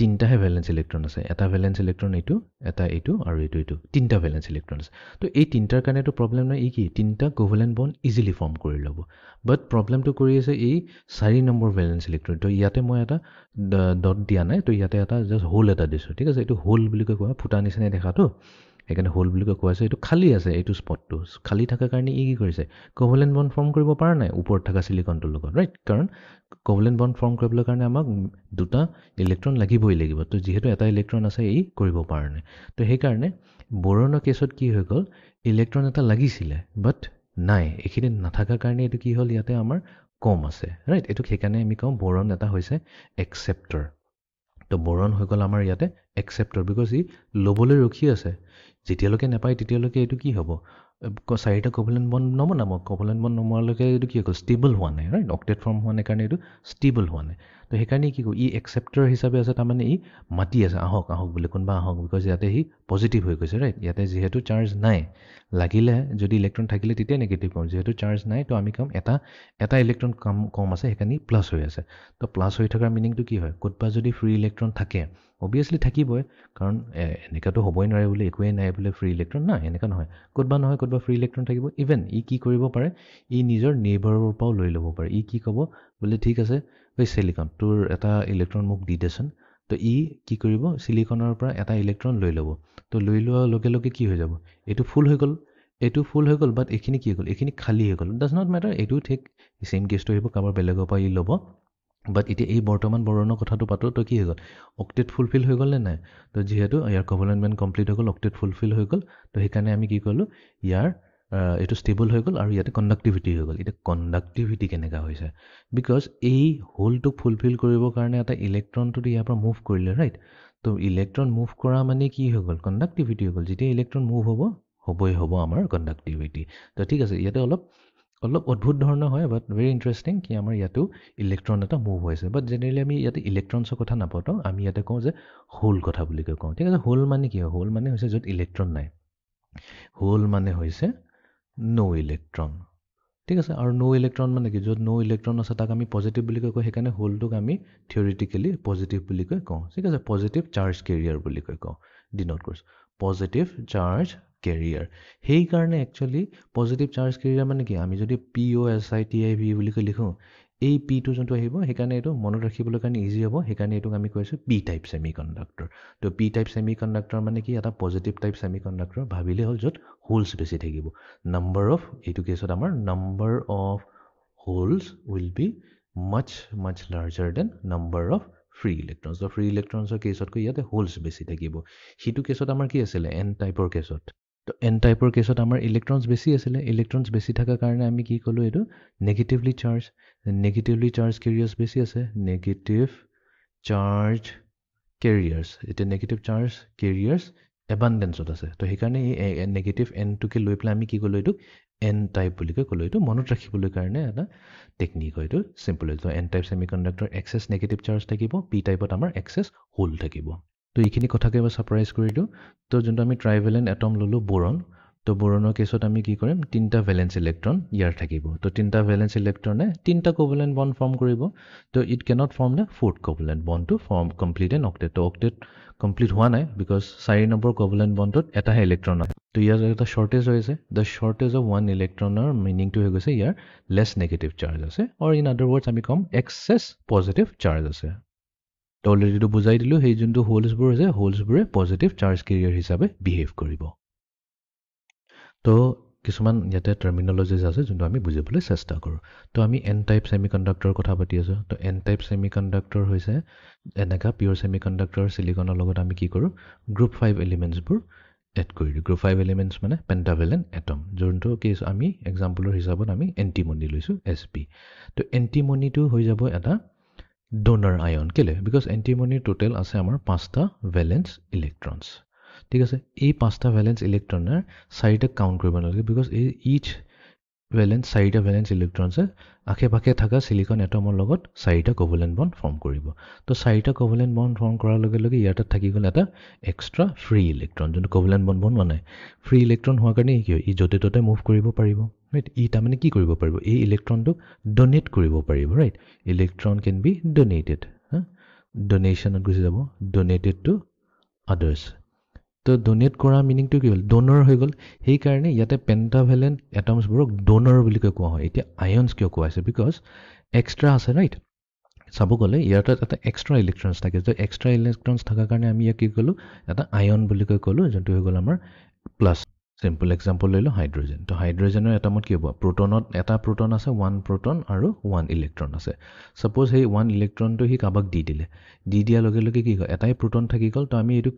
3টাহে ভেলেন্স ইলেক্ট্ৰন আছে। এটা ভেলেন্স ইলেক্ট্ৰন এইটো, এটা এইটো আৰু এইটো 3টা ভেলেন্স ইলেক্ট্ৰন আছে। তো এই 3টাৰ কাৰণেতো প্ৰব্লেম নাই, ই কি 3টা কোভেলেণ্ট বণ্ড ইজিলি ফৰ্ম কৰি ল'ব। বাট প্ৰব্লেমটো কৰি আছে এই 4 নম্বৰ ভেলেন্স ইলেক্ট্ৰন। তো ইয়াতে মই এটা ডট দিয়া নাই, তো ইয়াতে এটা জাষ্ট হোল এটা দিছোঁ। ঠিক আছে, এইটো হোল বুলি কোৱা ফুটা নিচিনাই দেখাটো, সেইকাৰণে হোল বুলি কোৱা আছে। এইটো খালী আছে, এইটো স্পটটো খালী থকাৰ কাৰণে ই কি কৰিছে, কোভেলেণ্ট বণ্ড ফৰ্ম কৰিব পৰা নাই ওপৰত থকা চিলিকনটোৰ লগত, ৰাইট? কাৰণ কোভেলেণ্ট বণ্ড ফৰ্ম কৰিবলৈ কাৰণে আমাক 2টা ইলেক্ট্ৰন লাগিবই লাগিব। তো যিহেতু এটা ইলেক্ট্ৰন আছে, ই কৰিব পৰা নাই। তো সেইকাৰণে বৰণৰ কেছত কি হৈ গ'ল, ইলেক্ট্ৰন এটা লাগিছিলে বাট নাই, এইখিনি নাথাকাৰ কাৰণে এইটো কি হ'ল, ইয়াতে আমাৰ কম আছে, ৰাইট? এইটোক সেইকাৰণে আমি কওঁ বৰণ এটা হৈছে একচেপ্টৰ। তো বৰণ হৈ গ'ল আমাৰ ইয়াতে একচেপ্টৰ, বিকজ ই ল'বলৈ ৰখি আছে। যেতিয়ালৈকে নাপায় তেতিয়ালৈকে এইটো কি হ'ব, 4টা কোভেলেণ্ট বণ্ড নবনাব। কোভেলেণ্ট বণ্ড নমোৱালৈকে এইটো কি হৈ গ'ল, ষ্টেবল হোৱা নাই, ৰাইট? অক্টেট ফৰ্ম হোৱা নাই কাৰণে এইটো ষ্টেবল হোৱা নাই। তো সেইকাৰণে কি কয়, ই একচেপ্টৰ হিচাপে আছে, তাৰমানে ই মাতি আছে আহক আহক বুলি, কোনোবা আহক, বিকজ ইয়াতে সি পজিটিভ হৈ গৈছে, ৰাইট? ইয়াতে যিহেতু চাৰ্জ নাই, লাগিলে যদি ইলেক্ট্ৰন থাকিলে তেতিয়া নেগেটিভ পাম, যিহেতু চাৰ্জ নাই তো আমি কম এটা ইলেক্ট্ৰন কম আছে, সেইকাৰণে প্লাছ হৈ আছে। তো প্লাছ হৈ থকাৰ মিনিংটো কি হয়, ক'তবা যদি ফ্ৰী ইলেক্ট্ৰন থাকে, অবভিয়াছলি থাকিবই, কাৰণ এনেকুৱাতো হ'বই নোৱাৰে বোলে একোৱেই নাই বোলে ফ্ৰী ইলেক্ট্ৰন, নাই এনেকুৱা নহয়, ক'তবা ফ্ৰী ইলেক্ট্ৰন থাকিব। ইভেন ই কি কৰিব পাৰে, ই নিজৰ নেইবাৰৰ পৰাও লৈ ল'ব পাৰে। ই কি ক'ব বোলে, ঠিক আছে এই চিলিকন তোৰ এটা ইলেক্ট্ৰন মোক দি দেচোন। তো ই কি কৰিব, চিলিকনৰ পৰা এটা ইলেক্ট্ৰন লৈ ল'ব। তো লৈ লোৱাৰ লগে লগে কি হৈ যাব, এইটো ফুল হৈ গ'ল, এইটো ফুল হৈ গ'ল, বাট এইখিনি কি হৈ গ'ল, এইখিনি খালী হৈ গ'ল। ডাজ নট মেটাৰ, এইটো ঠিক ছেইম কেছটো আহিব, কাৰোবাৰ বেলেগৰ পৰা ই ল'ব। বাট এতিয়া এই বৰ্তমান বৰণৰ কথাটো পাতোঁ, তো কি হৈ গ'ল, অক্টেট ফুলফিল হৈ গ'ল নে নাই? তো যিহেতু ইয়াৰ কোভেলেণ্ট বণ্ড কমপ্লিট হৈ গ'ল, অক্টেট ফুলফিল হৈ গ'ল, তো সেইকাৰণে আমি কি কৰিলোঁ, ইয়াৰ এইটো ষ্টেবল হৈ গ'ল আৰু ইয়াতে কণ্ডাক্টিভিটি হৈ গ'ল। এতিয়া কণ্ডাক্টিভিটি কেনেকুৱা হৈছে, বিকজ এই হোলটোক ফুলফিল কৰিবৰ কাৰণে এটা ইলেক্ট্ৰনটোতো ইয়াৰ পৰা মুভ কৰিলে, ৰাইট? তো ইলেক্ট্ৰন মুভ কৰা মানে কি হৈ গ'ল, কণ্ডাক্টিভিটি হৈ গ'ল। যেতিয়া ইলেক্ট্ৰন মুভ হ'ব আমাৰ কণ্ডাক্টিভিটি। তো ঠিক আছে, ইয়াতে অলপ অদ্ভুত ধৰণৰ হয়, বাট ভেৰি ইণ্টাৰেষ্টিং কি আমাৰ ইয়াতো ইলেক্ট্ৰন এটা মুভ হৈছে। বাট জেনেৰেলি আমি ইয়াতে ইলেক্ট্ৰনছৰ কথা নাপাওঁ, আমি ইয়াতে কওঁ যে হোল কথা বুলি কওঁ। ঠিক আছে, হোল মানে কি হয়, হোল মানে হৈছে য'ত ইলেক্ট্ৰন নাই, হোল মানে হৈছে নো ইলেক্ট্ৰন। ঠিক আছে, আৰু নো ইলেক্ট্ৰন মানে কি, য'ত নো ইলেক্ট্ৰন আছে তাক আমি পজিটিভ বুলি কওঁ, সেইকাৰণে হোলটোক আমি থিয়ৰিটিকেলি পজিটিভ বুলি কওঁ। ঠিক আছে, পজিটিভ চাৰ্জ কেৰিয়াৰ বুলি কওঁ, ডিন'ট কৰিছোঁ পজিটিভ চাৰ্জ কেৰিয়াৰ। সেইকাৰণে একচুৱেলি পজিটিভ চাৰ্জ কেৰিয়াৰ মানে কি, আমি যদি POSITIV বুলি কৈ লিখোঁ, এই পিটো যোনটো আহিব, সেইকাৰণে এইটো মনত ৰাখিবলৈ কাৰণে ইজি হ'ব, সেইকাৰণে এইটোক আমি কৈছোঁ পি টাইপ ছেমি কণ্ডাক্টৰ। তো পি টাইপ ছেমি কণ্ডাক্টৰ মানে কি, এটা পজিটিভ টাইপ ছেমি কণ্ডাক্টৰ ভাবিলে হ'ল য'ত হোলছ বেছি থাকিব। নাম্বাৰ অফ, এইটো কেছত আমাৰ number of holes will be much larger than number of free electrons. তো ফ্ৰী ইলেক্ট্ৰনছৰ কেছতকৈ ইয়াতে হোলছ বেছি থাকিব। সেইটো কেছত আমাৰ কি আছিলে, এন টাইপৰ কেছত। তো এন টাইপৰ কেছত আমাৰ ইলেক্ট্ৰনছ বেছি আছিলে, ইলেক্ট্ৰনছ বেছি থকাৰ কাৰণে আমি কি ক'লোঁ, এইটো নেগেটিভলি চাৰ্জ কেৰিয়াৰ্ছ বেছি আছে, নেগেটিভ চাৰ্জ কেৰিয়াৰ্ছ। এতিয়া নেগেটিভ চাৰ্জ কেৰিয়াৰ্ছ এবাণ্ডেঞ্চত আছে। তো সেইকাৰণে এই নেগেটিভ এনটোকে লৈ পেলাই আমি কি ক'লোঁ, এইটোক এন টাইপ বুলি ক'লোঁ। এইটো মনত ৰাখিবলৈ কাৰণে এটা টেকনিক হয়, এইটো চিম্পল। তো N type semiconductor excess negative charge থাকিব, পি টাইপত আমাৰ এক্সেছ হোল থাকিব। তো এইখিনি কথাকে এবাৰ ছাপ্ৰাইজ কৰি দিওঁ। তো যোনটো আমি ট্ৰাইভেলেণ্ট এটম ল'লোঁ বৰণ, তো বৰণৰ কেছত আমি কি কৰিম, 3টা ভেলেন্স ইলেক্ট্ৰন ইয়াৰ থাকিব। তো 3টা ভেলেন্স ইলেক্ট্ৰনে 3টা কোভেলেণ্ট বণ্ড ফৰ্ম কৰিব। তো it cannot form the 4th covalent bond to form complete an octet. তো অক্টেট কমপ্লিট হোৱা নাই, বিকজ 4 নম্বৰ কোভেলেণ্ট বণ্ডত এটাহে ইলেক্ট্ৰন আছে। তো ইয়াৰ এটা শ্বৰ্টেজ হৈ আছে, দ্য শ্বৰ্টেজ অফ 1 ইলেক্ট্ৰনৰ মিনিংটো হৈ গৈছে ইয়াৰ লেছ নেগেটিভ চাৰ্জ আছে, অৰ ইন আদাৰ ৱৰ্ডছ আমি ক'ম এক্সেছ পজিটিভ চাৰ্জ আছে। তো অলৰেডিটো বুজাই দিলোঁ, সেই যোনটো হোলছবোৰ আছে, হোলছবোৰে পজিটিভ চাৰ্জ কেৰিয়াৰ হিচাপে বিহেভ কৰিব। তো কিছুমান ইয়াতে টাৰ্মিনলজিজ আছে যোনটো আমি বুজিবলৈ চেষ্টা কৰোঁ। তো আমি এন টাইপ ছেমি কণ্ডাক্টৰৰ কথা পাতি আছোঁ। তো এন টাইপ ছেমি কণ্ডাক্টৰ হৈছে এনেকুৱা পিয়ৰ ছেমি কণ্ডাক্টৰ চিলিকনৰ লগত আমি কি কৰোঁ, গ্ৰুপ 5 এলিমেণ্টছবোৰ এড কৰি দিওঁ গ্ৰুপ 5 এলিমেণ্টছ মানে পেণ্টাভেলেণ্ট এটম যোনটো কেছ আমি এক্সাম্পলৰ হিচাপত আমি এণ্টিমনি লৈছোঁ SP তো এণ্টিমনিটো হৈ যাব এটা ডোনাৰ আয়ন কেলে বিকজ এণ্টিমনিৰ টোটেল আছে আমাৰ 5টা ভেলেন্স ইলেক্ট্ৰনছ ঠিক আছে এই 5টা ভেলেন্স ইলেক্ট্ৰনৰ 4টা কাউণ্ট কৰিব নালাগে বিকজ এই ইচ ভেলেন্স 4টা ভেলেন্স ইলেক্ট্ৰনছে আশে পাশে থকা সিলিকন এটমৰ লগত 4টা কোভেলেন্ট বন্ড ফৰ্ম কৰিব তো 4টা কোভেলেন্ট বন্ড ফৰ্ম কৰাৰ লগে লগে ইয়াতে থাকি গ'ল এটা এক্সট্ৰা ফ্ৰী ইলেক্ট্ৰন যোনটো কোভেলেন্ট বন্ড বনোৱা নাই ফ্ৰী ইলেক্ট্ৰন হোৱাৰ কাৰণে কি হয় ই য'তে ত'তে মুভ কৰিব পাৰিব ৰাইট ই তাৰমানে কি কৰিব পাৰিব এই ইলেক্ট্ৰনটোক ডোনেট কৰিব পাৰিব right electron can be donated ডোনেশ্যনত গুচি যাব ডোনেটেড টু আদাৰ্ছ তো ডোনেট কৰা মিনিংটো কি হ'ল ডোনৰ হৈ গ'ল সেইকাৰণে ইয়াতে পেণ্টাভেলেণ্ট এটমছবোৰক ডোনৰ বুলি কোৱা হয় এতিয়া আয়নছ কিয় কোৱা হৈছে বিকজ এক্সট্ৰা আছে ৰাইট চাব গ'লে ইয়াৰ তাত এটা এক্সট্ৰা ইলেক্ট্ৰনছ থাকে তো এক্সট্ৰা ইলেক্ট্ৰনছ থকাৰ কাৰণে আমি ইয়াক কি ক'লোঁ এটা আয়ন বুলি ক'লোঁ যোনটো হৈ গ'ল আমাৰ প্লাছ চিম্পল এক্সাম্পল লৈ লওঁ হাইড্ৰজেন তো হাইড্ৰজেনৰ এটমত কি হ'ব প্ৰটনত এটা প্ৰটন আছে 1 প্ৰটন আৰু 1 ইলেক্ট্ৰন আছে ছাপ'জ সেই 1 ইলেক্ট্ৰনটো সি কাৰোবাক দি দিলে দি দিয়াৰ লগে লগে কি হয় এটাই প্ৰটন থাকি গ'ল তো আমি এইটো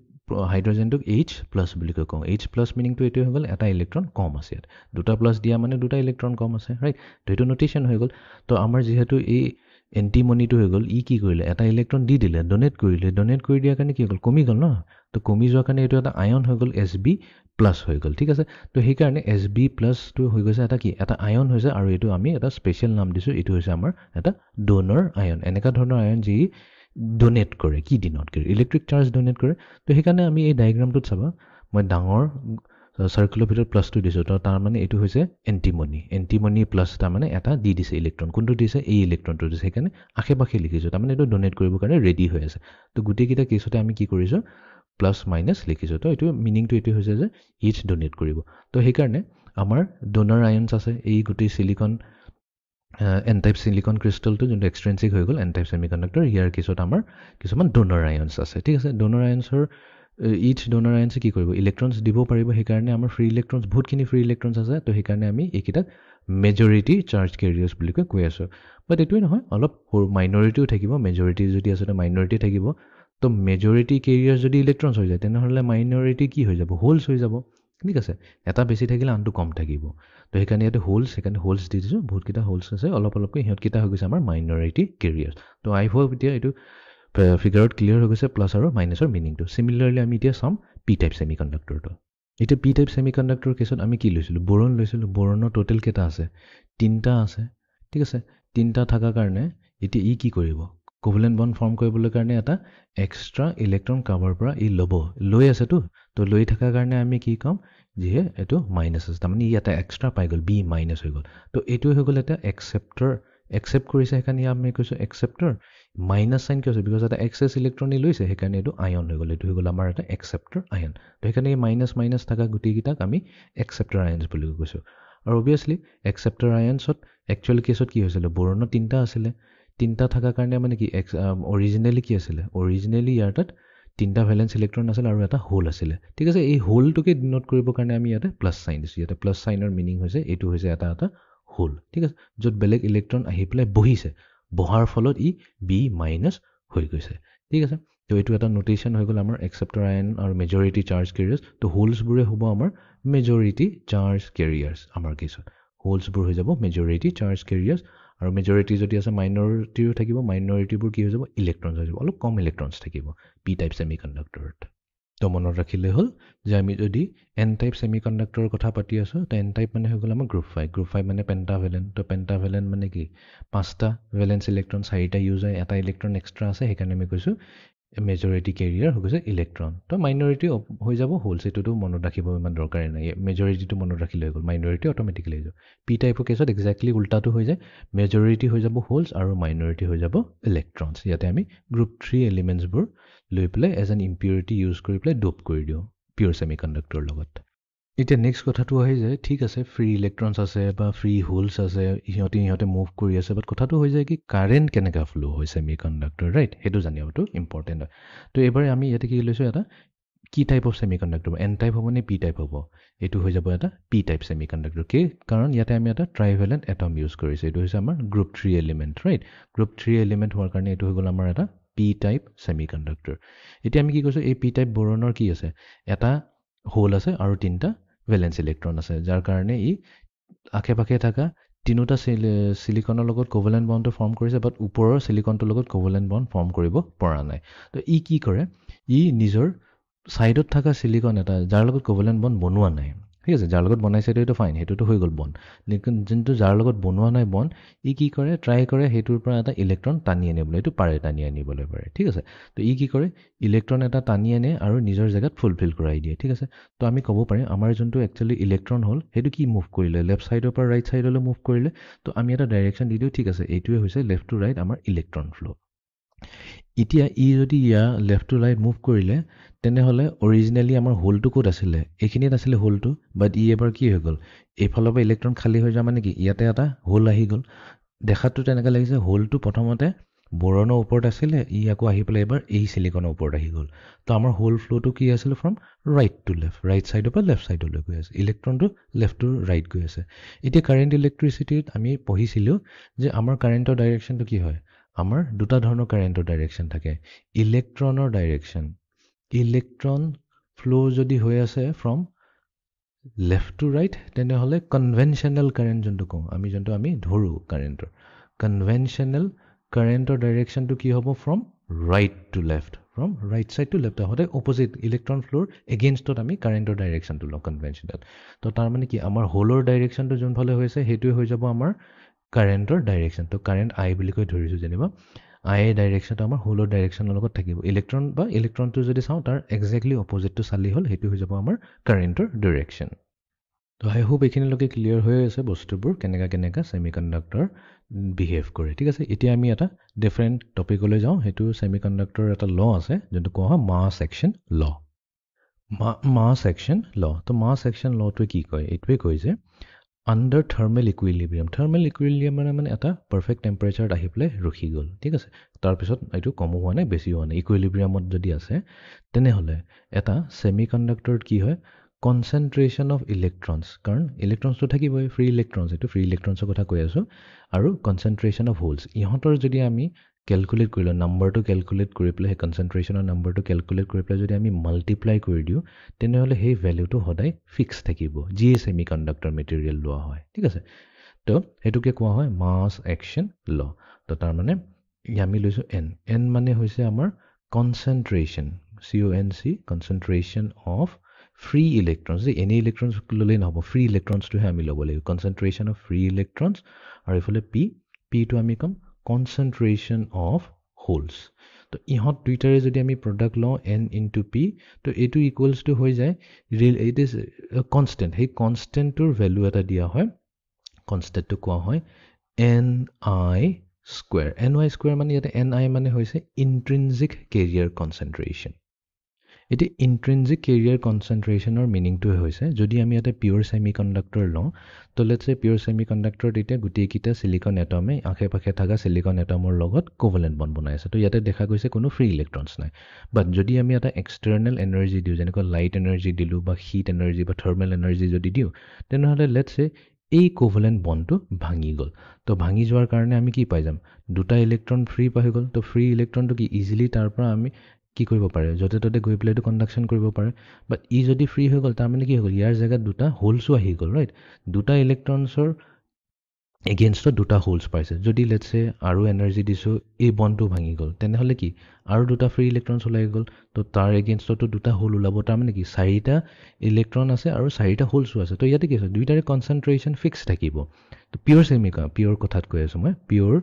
হাইড্ৰজেনটোক H+ বুলি কওঁ H+ মিনিংটো এইটোৱে হৈ গ'ল এটা ইলেক্ট্ৰন কম আছে ইয়াত দুটা প্লাছ দিয়া মানে দুটা ইলেক্ট্ৰন কম আছে ৰাইট তো এইটো নোটেশ্যন হৈ গ'ল তো আমাৰ যিহেতু এই এণ্টিমনিটো হৈ গ'ল ই কি কৰিলে এটা ইলেক্ট্ৰন দি দিলে ডোনেট কৰি দিয়াৰ কাৰণে কি হ'ল কমি গ'ল ন তো কমি যোৱাৰ কাৰণে এইটো এটা আয়ন হৈ গ'ল Sb+ হৈ গ'ল ঠিক আছে তো সেইকাৰণে Sb+টো হৈ গৈছে এটা কি এটা আয়ন হৈছে আৰু এইটো আমি এটা স্পেচিয়েল নাম দিছোঁ এইটো হৈছে আমাৰ এটা ডোনৰ আয়ন এনেকুৱা ধৰণৰ আয়ন যি ডোনেট কৰে কি ডিনট কৰে ইলেক্ট্ৰিক চাৰ্জ ডোনেট কৰে তো সেইকাৰণে আমি এই ডায়েগ্ৰামটোত চাবা মই ডাঙৰ চাৰ্কুলৰ ভিতৰত প্লাছটো দিছোঁ তো তাৰমানে এইটো হৈছে এণ্টিমনি প্লাছ তাৰমানে এটা দি দিছে ইলেক্ট্ৰন কোনটো দিছে এই ইলেক্ট্ৰনটো দিছে সেইকাৰণে আশে পাশে লিখিছোঁ তাৰমানে এইটো ডোনেট কৰিবৰ কাৰণে ৰেডি হৈ আছে তো গোটেইকেইটা কেছতে আমি কি কৰিছোঁ প্লাছ মাইনাছ লিখিছোঁ তো এইটো মিনিংটো এইটো হৈছে যে ইচ ডোনেট কৰিব তো সেইকাৰণে আমাৰ ডোনাৰ আয়নছ আছে এই গোটেই চিলিকন এন টাইপ চিলিকন ক্ৰিষ্টেলটো যোনটো এক্সট্ৰেঞ্চিক হৈ গ'ল এন টাইপ ছেমিকণ্ডাক্টৰ ইয়াৰ কেছত আমাৰ কিছুমান ডোনাৰ আয়নছ আছে ঠিক আছে ডোনাৰ আয়নছৰ ইচ ডোনাৰ আয়নছে কি কৰিব ইলেক্ট্ৰনছ দিব পাৰিব সেইকাৰণে আমাৰ ফ্ৰী ইলেক্ট্ৰনছ বহুতখিনি ফ্ৰী ইলেক্ট্ৰনছ আছে তো সেইকাৰণে আমি এইকেইটাক মেজৰিটি চাৰ্জ কেৰিয়াৰ্ছ বুলি কৈ আছোঁ বাট এইটোৱে নহয় অলপ সৰু মাইনৰিটিও থাকিব মেজৰিটি যদি আছে তো মাইনৰিটি থাকিব তো মেজৰিটি কেৰিয়াৰ্ছ যদি ইলেক্ট্ৰনছ হৈ যায় তেনেহ'লে মাইনৰিটি কি হৈ যাব হোলছ হৈ যাব ঠিক আছে এটা বেছি থাকিলে আনটো কম থাকিব তো সেইকাৰণে ইয়াতে সেইকাৰণে হোলছ দি দিছোঁ বহুতকেইটা হোলছ আছে অলপকৈ সিহঁতকেইটা হৈ গৈছে আমাৰ মাইনৰিটি কেৰিয়াৰ্ছ তো আই হোপ এতিয়া এইটো ফিগাৰত ক্লিয়াৰ হৈ গৈছে প্লাছ আৰু মাইনাছৰ মিনিংটো চিমিলাৰলি আমি এতিয়া চাম পি টাইপ ছেমিকণ্ডাক্টৰটো এতিয়া পি টাইপ ছেমিকণ্ডাক্টৰ কেছত আমি কি লৈছিলোঁ বৰণ লৈছিলোঁ বৰণৰ টোটেল কেইটা আছে 3টা আছে ঠিক আছে 3টা থকাৰ কাৰণে এতিয়া ই কি কৰিব কোভেলেণ্ট বণ্ড ফৰ্ম কৰিবলৈ কাৰণে এটা এক্সট্ৰা ইলেক্ট্ৰন কাৰোবাৰ পৰা ই লৈ আছেতো তো লৈ থকাৰ কাৰণে আমি কি ক'ম যিহে এইটো মাইনাছ আছে তাৰমানে ই এটা এক্সট্ৰা পাই গ'ল B- হৈ গ'ল তো এইটোৱে হৈ গ'ল এটা একচেপ্ট কৰিছে সেইকাৰণে আমি কৈছোঁ একচেপ্টৰ মাইনাছ চাইন কিয় আছে বিকজ এটা এক্সেছ ইলেক্ট্ৰনি লৈছে সেইকাৰণে এইটো আয়ন হৈ গ'ল এইটো হৈ গ'ল আমাৰ এটা একচেপ্টৰ আয়ন তো সেইকাৰণে এই মাইনাছ থকা গোটেইকেইটাক আমি একচেপ্টৰ আয়নছ বুলি কৈছোঁ আৰু অভিয়াছলি একচেপ্টৰ আয়নছত একচুৱেল কেছত কি হৈছিলে বৰণৰ 3টা আছিলে 3টা থকাৰ কাৰণে মানে কি অৰিজিনেলি কি আছিলে অৰিজিনেলি ইয়াৰ তাত 3টা ভেলেন্স ইলেক্ট্ৰন আছিল আৰু এটা হোল আছিলে ঠিক আছে এই হোলটোকে ডিনোট কৰিবৰ কাৰণে আমি ইয়াতে প্লাছ চাইন দিছোঁ ইয়াতে প্লাছ চাইনৰ মিনিং হৈছে এইটো হৈছে এটা হোল ঠিক আছে য'ত বেলেগ ইলেক্ট্ৰন আহি পেলাই বহিছে বহাৰ ফলত ই B- হৈ গৈছে ঠিক আছে তো এইটো এটা নোটেশ্যন হৈ গ'ল আমাৰ একচেপ্টৰ আয়ন আৰু মেজৰিটি চাৰ্জ কেৰিয়াৰ্ছ তো হোলছবোৰে হ'ব আমাৰ মেজৰিটি চাৰ্জ কেৰিয়াৰ্ছ আমাৰ কেছত হোলছবোৰ হৈ যাব মেজৰিটি চাৰ্জ কেৰিয়াৰ্ছ আৰু মেজৰিটি যদি আছে মাইনৰিটিও থাকিব মাইনৰিটিবোৰ কি হৈ যাব ইলেক্ট্ৰনছ হৈ যাব অলপ কম ইলেক্ট্ৰনছ থাকিব পি টাইপ ছেমিকণ্ডাক্টৰত তো মনত ৰাখিলে হ'ল যে আমি যদি এন টাইপ ছেমিকণ্ডাক্টৰৰ কথা পাতি আছোঁ তো এন টাইপ মানে হৈ গ'ল আমাৰ গ্ৰুপ 5 মানে পেণ্টাভেলেণ্ট তো পেণ্টাভেলেণ্ট মানে কি 5টা ভেলেন্স ইলেক্ট্ৰন 4টা ইউজ হয় এটা ইলেক্ট্ৰন এক্সট্ৰা আছে সেইকাৰণে আমি কৈছোঁ মেজৰিটি কেৰিয়াৰ হৈ গৈছে ইলেক্ট্ৰন তো মাইনৰিটি হৈ যাব হোলছ এইটোতো মনত ৰাখিব ইমান দৰকাৰী নাই মেজৰিটিটো মনত ৰাখিলে হৈ গ'ল মাইনৰিটি অট'মেটিকেলি হৈ যাব পি টাইপৰ কেছত এক্সেক্টলি উল্টাটো হৈ যায় মেজৰিটি হৈ যাব হোলছ আৰু মাইনৰিটি হৈ যাব ইলেক্ট্ৰনছ ইয়াতে আমি গ্ৰুপ 3 এলিমেণ্টছবোৰ লৈ পেলাই এজ এন ইম্পিউৰিটি ইউজ কৰি পেলাই ডোপ কৰি দিওঁ পিয়ৰ ছেমিকণ্ডাক্টৰৰ লগত এতিয়া নেক্সট কথাটো আহি যায় ঠিক আছে ফ্ৰী ইলেক্ট্ৰনছ আছে বা ফ্ৰী হোলছ আছে সিহঁতে মুভ কৰি আছে বাট কথাটো হৈ যায় কি কাৰেণ্ট কেনেকৈ ফ্ল' হয় ছেমিকণ্ডাক্টৰ ৰাইট সেইটো জানিবতো ইম্পৰ্টেণ্ট হয় তো এইবাৰ আমি ইয়াতে কি লৈছোঁ এটা কি type of semiconductor N type হ'ব নে পি টাইপ হ'ব এইটো হৈ যাব এটা পি টাইপ ছেমিকণ্ডাক্টৰ কাৰণ ইয়াতে আমি এটা ট্ৰাইভেলেণ্ট এটম ইউজ কৰিছোঁ এইটো হৈছে আমাৰ group 3 element right group 3 element হোৱাৰ কাৰণে এইটো হৈ গ'ল আমাৰ এটা পি টাইপ ছেমিকণ্ডাক্টৰ এতিয়া আমি কি কৈছোঁ এই পি টাইপ বৰণৰ কি আছে এটা হোল আছে আৰু 3টা ভেলেন্স ইলেক্ট্ৰন আছে, যাৰ কাৰণে ই আশে পাশে থকা তিনিটা সিলিকনৰ লগত কোভেলেন্ট বণ্ডটো ফৰ্ম কৰিছে, বাট ওপৰৰ সিলিকনটোৰ লগত কোভেলেন্ট বণ্ড ফৰ্ম কৰিব পৰা নাই। তো ই কি কৰে, ই নিজৰ সাইডত থকা সিলিকন এটা যাৰ লগত কোভেলেন্ট বণ্ড বনোৱা নাই, ঠিক আছে, যাৰ লগত বনাইছে এইটো ফাইন, সেইটোতো হৈ গ'ল বণ্ড, লেকিন যোনটো যাৰ লগত বনোৱা নাই বণ্ড, ই কি কৰে, ট্ৰাই কৰে সেইটোৰ পৰা এটা ইলেক্ট্ৰন টানি আনিবলৈ, এইটো পাৰে টানি আনিবলৈ পাৰে, ঠিক আছে। তো ই কি কৰে, ইলেক্ট্ৰন এটা টানি আনে আৰু নিজৰ জেগাত ফুলফিল কৰাই দিয়ে, ঠিক আছে। তো আমি ক'ব পাৰিম আমাৰ যোনটো একচুৱেলি ইলেক্ট্ৰন হ'ল সেইটো কি মুভ কৰিলে, লেফ্ট ছাইডৰ পৰা ৰাইট ছাইডলৈ মুভ কৰিলে। তো আমি এটা ডাইৰেকশ্যন দি দিওঁ, ঠিক আছে, এইটোৱে হৈছে লেফ্ট টু ৰাইট আমাৰ ইলেক্ট্ৰন ফ্ল'। এতিয়া ই যদি ইয়াৰ লেফ্ট টু ৰাইট মুভ কৰিলে, তেনেহ'লে অৰিজিনেলি আমাৰ হোলটো ক'ত আছিলে, এইখিনিত আছিলে হোলটো, বাট ই এবাৰ কি হৈ গ'ল, এইফালৰ পৰা ইলেক্ট্ৰন খালী হৈ যোৱা মানে কি, ইয়াতে এটা হোল আহি গ'ল। দেখাতটো তেনেকৈ লাগিছে হোলটো প্ৰথমতে বৰণৰ ওপৰত আছিলে, ই আকৌ আহি পেলাই এবাৰ এই সিলিকনৰ ওপৰত আহি গ'ল। তো আমাৰ হোল ফ্ল'টো কি আছিলে, from right to left, right ছাইডৰ পৰা লেফ্ট ছাইডলৈ গৈ আছে, ইলেক্ট্ৰনটো লেফ্ট টু ৰাইট গৈ আছে। এতিয়া কাৰেণ্ট ইলেক্ট্ৰিচিটিত আমি পঢ়িছিলোঁ যে আমাৰ কাৰেণ্টৰ ডাইৰেকশ্যনটো কি হয়, আমাৰ দুটা ধৰণৰ কাৰেণ্টৰ ডাইৰেকশ্যন থাকে, ইলেক্ট্ৰনৰ ডাইৰেকশ্যন, ইলেক্ট্ৰন ফ্ল' যদি হৈ আছে ফ্ৰম লেফ্ট টু ৰাইট, তেনেহ'লে কনভেনশ্যনেল কাৰেণ্ট যোনটো কওঁ আমি, যোনটো আমি ধৰোঁ কাৰেণ্টৰ, কনভেনশ্যনেল কাৰেণ্টৰ ডাইৰেকশ্যনটো কি হ'ব, from right to left, from right side to left, সদায় অপজিট ইলেক্ট্ৰন ফ্ল'ৰ এগেইনষ্টত আমি কাৰেণ্টৰ ডাইৰেকশ্যনটো লওঁ কনভেনশ্যনেল। তো তাৰমানে কি, আমাৰ হোলৰ ডাইৰেকশ্যনটো যোনফালে হৈছে সেইটোৱে হৈ যাব আমাৰ কাৰেণ্টৰ ডাইৰেকশ্যন। তো কাৰেণ্ট আই বুলি কৈ ধৰিছোঁ যেনিবা, আই ডাইৰেকশ্যনটো আমাৰ হোলৰ ডাইৰেকশ্যনৰ লগত থাকিব, ইলেক্ট্ৰন বা ইলেক্ট্ৰনটো যদি চাওঁ তাৰ একজেক্টলি অপজিটটো চালি হ'ল, সেইটো হৈ যাব আমাৰ কাৰেণ্টৰ ডাইৰেকশ্যন। তো আই হোপ এইখিনিলৈকে ক্লিয়াৰ হৈ আছে বস্তুবোৰ, কেনেকৈ ছেমি কণ্ডাক্টৰ বিহেভ কৰে, ঠিক আছে। এতিয়া আমি এটা ডিফাৰেণ্ট টপিকলৈ যাওঁ, সেইটো ছেমি কণ্ডাক্টৰ এটা ল আছে যোনটো কোৱা হয় মাছ একশ্যন ল। মাছ একশ্যন ল, তো মাছ একশ্যন লটোৱে কি কয়, এইটোৱে কয় যে আণ্ডাৰ থাৰ্মেল ইকুইলিব্ৰিয়াম, থাৰ্মেল ইকুইলিব্ৰিয়াম মানে এটা পাৰফেক্ট টেম্পাৰেচাৰত আহি পেলাই ৰখি গ'ল, ঠিক আছে, তাৰপিছত এইটো কমো হোৱা নাই বেছিও হোৱা নাই, ইকুইলিব্ৰিয়ামত যদি আছে, তেনেহ'লে এটা ছেমি কণ্ডাক্টৰত কি হয়, কনচেনট্ৰেশ্যন অফ ইলেক্ট্ৰনছ, কাৰণ ইলেক্ট্ৰনছটো থাকিবই, ফ্ৰী ইলেক্ট্ৰনছ, এইটো ফ্ৰী ইলেক্ট্ৰনছৰ কথা কৈ আছোঁ, আৰু কনচেনট্ৰেশ্যন অফ হোলছ, ইহঁতৰ যদি আমি কেলকুলেট কৰি লওঁ, নাম্বাৰটো কেলকুলেট কৰি পেলাই, সেই কনচেনট্ৰেশ্যনৰ নাম্বাৰটো কেলকুলেট কৰি পেলাই যদি আমি মাল্টিপ্লাই কৰি দিওঁ, তেনেহ'লে সেই ভেলিউটো সদায় ফিক্স থাকিব, যিয়ে ছেমি কণ্ডাক্টৰ মেটেৰিয়েল লোৱা হয়, ঠিক আছে। তো সেইটোকে কোৱা হয় মাছ একশ্যন ল। তো তাৰমানে আমি লৈছোঁ এন, এন মানে হৈছে আমাৰ concentration, CONC, concentration of free electrons, যে এনি ইলেক্ট্ৰনছ ল'লেই নহ'ব, ফ্ৰী ইলেক্ট্ৰনছটোহে আমি ল'ব লাগিব, কনচেনট্ৰেশ্যন অফ ফ্ৰী ইলেক্ট্ৰনছ, আৰু এইফালে পিটো আমি ক'ম কনচেনট্ৰেশ্যন অফ হোলছ। তো ইহঁত দুইটাৰে যদি আমি প্ৰডাক্ট লওঁ এন ইনটু পি, তো এইটো ইকুৱেলছ টু হৈ যায় ইট ইজ কনষ্টেণ্ট, সেই কনষ্টেণ্টটোৰ ভেলু এটা দিয়া হয়, কনষ্টেণ্টটো কোৱা হয় NI স্কুৱেৰ, NI স্কুৱেৰ মানে ইয়াতে NI মানে হৈছে ইন্ট্ৰিনজিক কেৰিয়াৰ কনচেনট্ৰেশ্যন। এতিয়া ইন্ট্ৰিনজিক কেৰিয়াৰ কনচেনট্ৰেশ্যনৰ মিনিংটোৱে হৈছে, যদি আমি ইয়াতে পিয়'ৰ ছেমি কণ্ডাক্টৰ লওঁ, তো লেটছ চে পিয়'ৰ ছেমি কণ্ডাক্টৰত এতিয়া গোটেইকেইটা চিলিকন এটমে আশে পাশে থকা চিলিকন এটমৰ লগত কোভেলেণ্ট বণ্ড বনাই আছে, তো ইয়াতে দেখা গৈছে কোনো ফ্ৰী ইলেক্ট্ৰনছ নাই। বাট যদি আমি এটা এক্সটাৰ্নেল এনাৰ্জি দিওঁ, যেনেকৈ লাইট এনাৰ্জি দিলোঁ বা হিট এনাৰ্জি বা থাৰ্মেল এনাৰ্জি যদি দিওঁ, তেনেহ'লে লেটছ চে এই কোভেলেণ্ট বণ্ডটো ভাঙি গ'ল। তো ভাঙি যোৱাৰ কাৰণে আমি কি পাই যাম, দুটা ইলেক্ট্ৰন ফ্ৰী পাই গ'ল। তো ফ্ৰী ইলেক্ট্ৰনটো কি ইজিলি তাৰ পৰা আমি কি কৰিব পাৰে, য'তে ত'তে গৈ পেলাই এইটো কণ্ডাকশ্যন কৰিব পাৰে। বাট ই যদি ফ্ৰী হৈ গ'ল, তাৰমানে কি হৈ গ'ল, ইয়াৰ জেগাত দুটা হোলছো আহি গ'ল, ৰাইট, দুটা ইলেক্ট্ৰনছৰ এগেইনষ্টত দুটা হোলছ পাইছে। যদি লেটছ চে আৰু এনাৰ্জি দিছোঁ, এই বণ্ডটো ভাঙি গ'ল, তেনেহ'লে কি আৰু দুটা ফ্ৰী ইলেক্ট্ৰনছ ওলাই গ'ল, তো তাৰ এগেইনষ্টতো দুটা হোল ওলাব, তাৰমানে কি চাৰিটা ইলেক্ট্ৰন আছে আৰু চাৰিটা হোলছো আছে। তো ইয়াতে কি আছে, দুইটাৰে কনচেনট্ৰেশ্যন ফিক্স থাকিব। তো পিয়'ৰ কথাত কৈ আছোঁ মই, পিয়'ৰ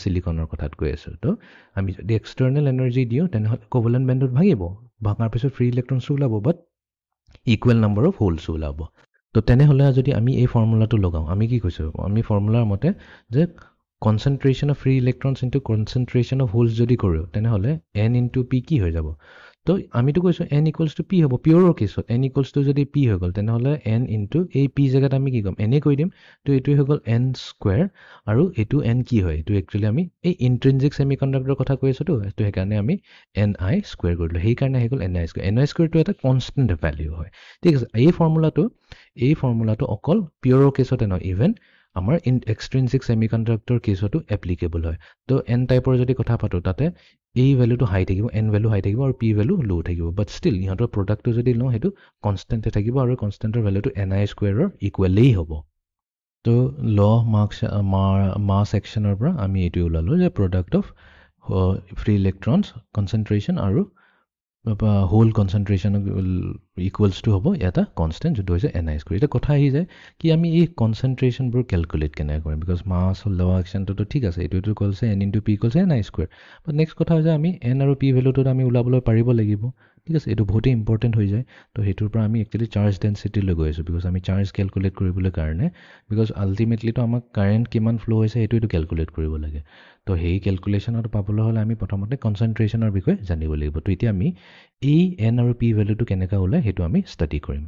চিলিকনৰ কথাত কৈ আছোঁ। তো আমি যদি এক্সটাৰ্নেল এনাৰ্জি দিওঁ, তেনেহ'লে কোভেলেণ্ট বেণ্ডত ভাঙিব, ভাঙাৰ পিছত ফ্ৰী ইলেক্ট্ৰনছো ওলাব, বাট ইকুৱেল নাম্বাৰ অফ হোলছো ওলাব। তো তেনেহ'লে যদি আমি এই ফৰ্মুলাটো লগাওঁ, আমি কি কৈছোঁ, আমি ফৰ্মুলাৰ মতে যে concentration of free electrons into concentration of holds যদি কৰোঁ, তেনেহ'লে এন ইনটু পি কি হৈ যাব। তো আমিতো কৈছোঁ এন ইকুৱেলছ টু পি হ'ব, পিয়'ৰৰ কেছত এন ইকুৱেলছ টু যদি পি হৈ গ'ল, তেনেহ'লে এন ইনটু এই পি জেগাত আমি কি ক'ম, এনেই কৈ দিম। তো এইটোৱে হৈ গ'ল এন স্কুৱেৰ, আৰু এইটো এন কি হয়, এইটো একচুৱেলি আমি এই ইন্ট্ৰিনজিক ছেমি কণ্ডাক্টৰৰ কথা কৈ আছোঁতো, তো সেইকাৰণে আমি NI স্কুৱেৰ কৰিলোঁ, সেইকাৰণে আহি গ'ল NI স্কুৱেৰ। NI স্কুৱেৰটো এটা কনষ্টেণ্ট ভেলিউ হয়, ঠিক আছে। এই ফৰ্মুলাটো অকল পিয়'ৰৰ কেছতে নহয়, ইভেন আমাৰ এক্সট্ৰিনসিক সেমিকন্ডাক্টৰ কেছতো এপ্লিকেবল হয় তো এন টাইপৰ যদি কথা পাতো তাতে এই ভ্যালুটো হাই থাকিব এন ভ্যালু হাই থাকিব আৰু পি ভ্যালু লো থাকিব বাট ষ্টিল ইহঁতৰ প্ৰডাক্টটো যদি লওঁ সেইটো কনষ্টেণ্টে থাকিব আৰু কনষ্টেণ্টৰ ভ্যালুটো ni স্কয়াৰৰ ইকুৱেলেই হ'ব তো ল মাস সেকশনৰ পৰা আমি এইটো ওলালো যে প্ৰডাক্ট অফ ফ্ৰী ইলেক্ট্ৰনছ কনসেন্ট্ৰেশন আৰু হোল কনসেন্ট্ৰেশন ইকুৱেলছ টু হ'ব এটা কনষ্টেণ্ট যোনটো হৈছে ni স্কয়াৰ এটা কথা আহি যায় কি আমি এই কনসেন্ট্ৰেশনবোৰ ক্যালকুলেট কেনে কৰিম বিকজ মাস ল একশনটো ঠিক আছে এইটো কৈছে n * p = ni স্কয়াৰ বাট নেক্সট কথা হৈছে আমি n আৰু p ভ্যালুটো আমি উলাবলৈ পাৰিব লাগিব ঠিক আছে এইটো বহুত ইম্পৰ্টেন্ট হৈ যায় তো হেতুৰ পৰা আমি একচুয়ালি চাৰ্জ ডেন্সিটি লৈ গৈ আছো বিকজ আমি চাৰ্জ ক্যালকুলেট কৰিবলৈ কাৰণে বিকজ আলটিমেটলি তো আমাক কাৰেন্ট কিমান ফ্লো হৈছে এইটো ক্যালকুলেট কৰিব লাগে তো হেই ক্যালকুলেশনত পাবলৈ হলে আমি প্ৰথমতে কনসেন্ট্ৰেশনৰ বিষয়ে জানিব লাগিব তো এতিয়া আমি এই n আৰু p ভ্যালুটো কেনেকা ওলাই হেতু আমি ষ্টাডি কৰিম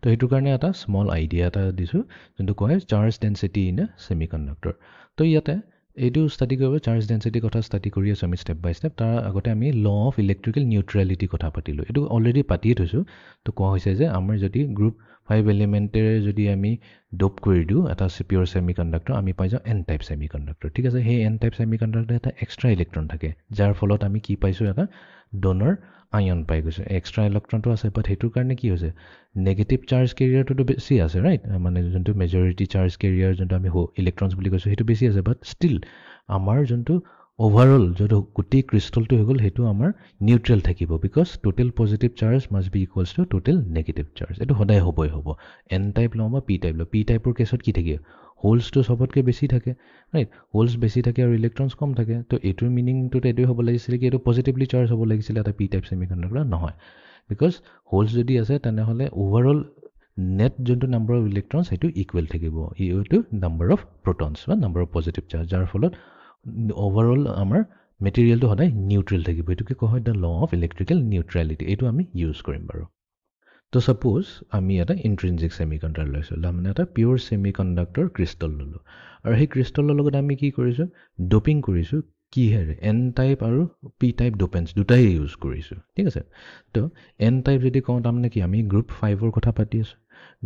তো হেতুৰ কাৰণে এটা স্মল আইডিয়া এটা দিছো যোনটো কয় charge density in a semiconductor তো ইয়াতে এইটো ষ্টাডি কৰিব চাৰ্জ ডেন্সিটি কথা ষ্টাডি কৰি আছো আমি স্টেপ বাই স্টেপ তাৰ আগতে আমি ল অফ ইলেক্ট্ৰিকেল নিউট্ৰেলিটি কথা পাতিলো এটো অলৰেডি পাতিয়ে থৈছো তো কোৱা হৈছে যে আমাৰ যদি গ্ৰুপ 5 এলিমেন্টেৰে যদি আমি ডোপ কৰি দিও এটা পিওৰ সেমিকন্ডাক্টৰ আমি পাই যাও এন টাইপ সেমিকন্ডাক্টৰ ঠিক আছে সেই এন টাইপ সেমিকন্ডাক্টৰ এটা এক্সট্ৰা ইলেক্ট্ৰন থাকে যাৰ ফলত আমি কি পাইছো এটা ডোনাৰ আয়ন পাই গৈছে এক্সট্ৰা ইলেক্ট্ৰনটো আছে বাট হেতুৰ কাৰণে কি হৈছে নেগেটিভ চাৰ্জ কেৰিয়াৰটো বেছি আছে ৰাইট মানে যোনটো মেজৰিটি চাৰ্জ কেৰিয়াৰ যোনটো আমি ইলেক্ট্ৰনছ বুলি কৈছো হেতু বেছি আছে বাট ষ্টিল আমাৰ যোনটো ওভাৰঅল যোনটো গুটি ক্ৰিষ্টেলটো হৈ গল হেতু আমাৰ নিউট্ৰেল থাকিব because total positive charge must B equals to total negative charge এটো সদায় হ'বই হ'ব এন টাইপ লওঁ বা পি টাইপ লওঁ পি টাইপৰ কেছত কি থাকে হোলছটো সবতকৈ বেছি থাকে ৰাইট হোলছ বেছি থাকে আৰু ইলেক্ট্ৰনছ কম থাকে তো এটোৰ মিনিংটো এটোই হ'ব লাগিছিল কি এটো পজিটিভলি চাৰ্জ হ'ব লাগিছিল এটা পি টাইপ সেমিকন্ডাক্টৰ নহয় বিকজ হোলছ যদি আছে তেনেহলে ওভাৰঅল নেট যোনটো নাম্বাৰ অফ ইলেক্ট্ৰনছ হেতু ইকুৱেল থাকিব ইটো নাম্বাৰ অফ প্ৰটনছ বা নাম্বাৰ অফ পজিটিভ চাৰ্জ যাৰ ফলত ওভাৰঅল আমাৰ মেটেৰিয়েলটো সদায় নিউট্ৰেল থাকিব এটোকে কোৱা হয় the law of electrical neutrality এইটো আমি ইউজ কৰিম বাৰু তো সাপোজ আমি এটা ইন্ট্ৰিনসিক সেমিকন্ডাক্টৰ লৈছো মানে এটা পিওৰ সেমিকন্ডাক্টৰ ক্ৰিষ্টেল ললো আৰু সেই ক্ৰিষ্টেলৰ লগত আমি কি কৰিছো ডোপিং কৰিছো কি হেৰে এন টাইপ আৰু পি টাইপ ডোপেন্স দুটাই ইউজ কৰিছো ঠিক আছে তো এন টাইপ যদি কওঁ তাৰমানে কি আমি গ্ৰুপ 5 ৰ কথা পাতি আছো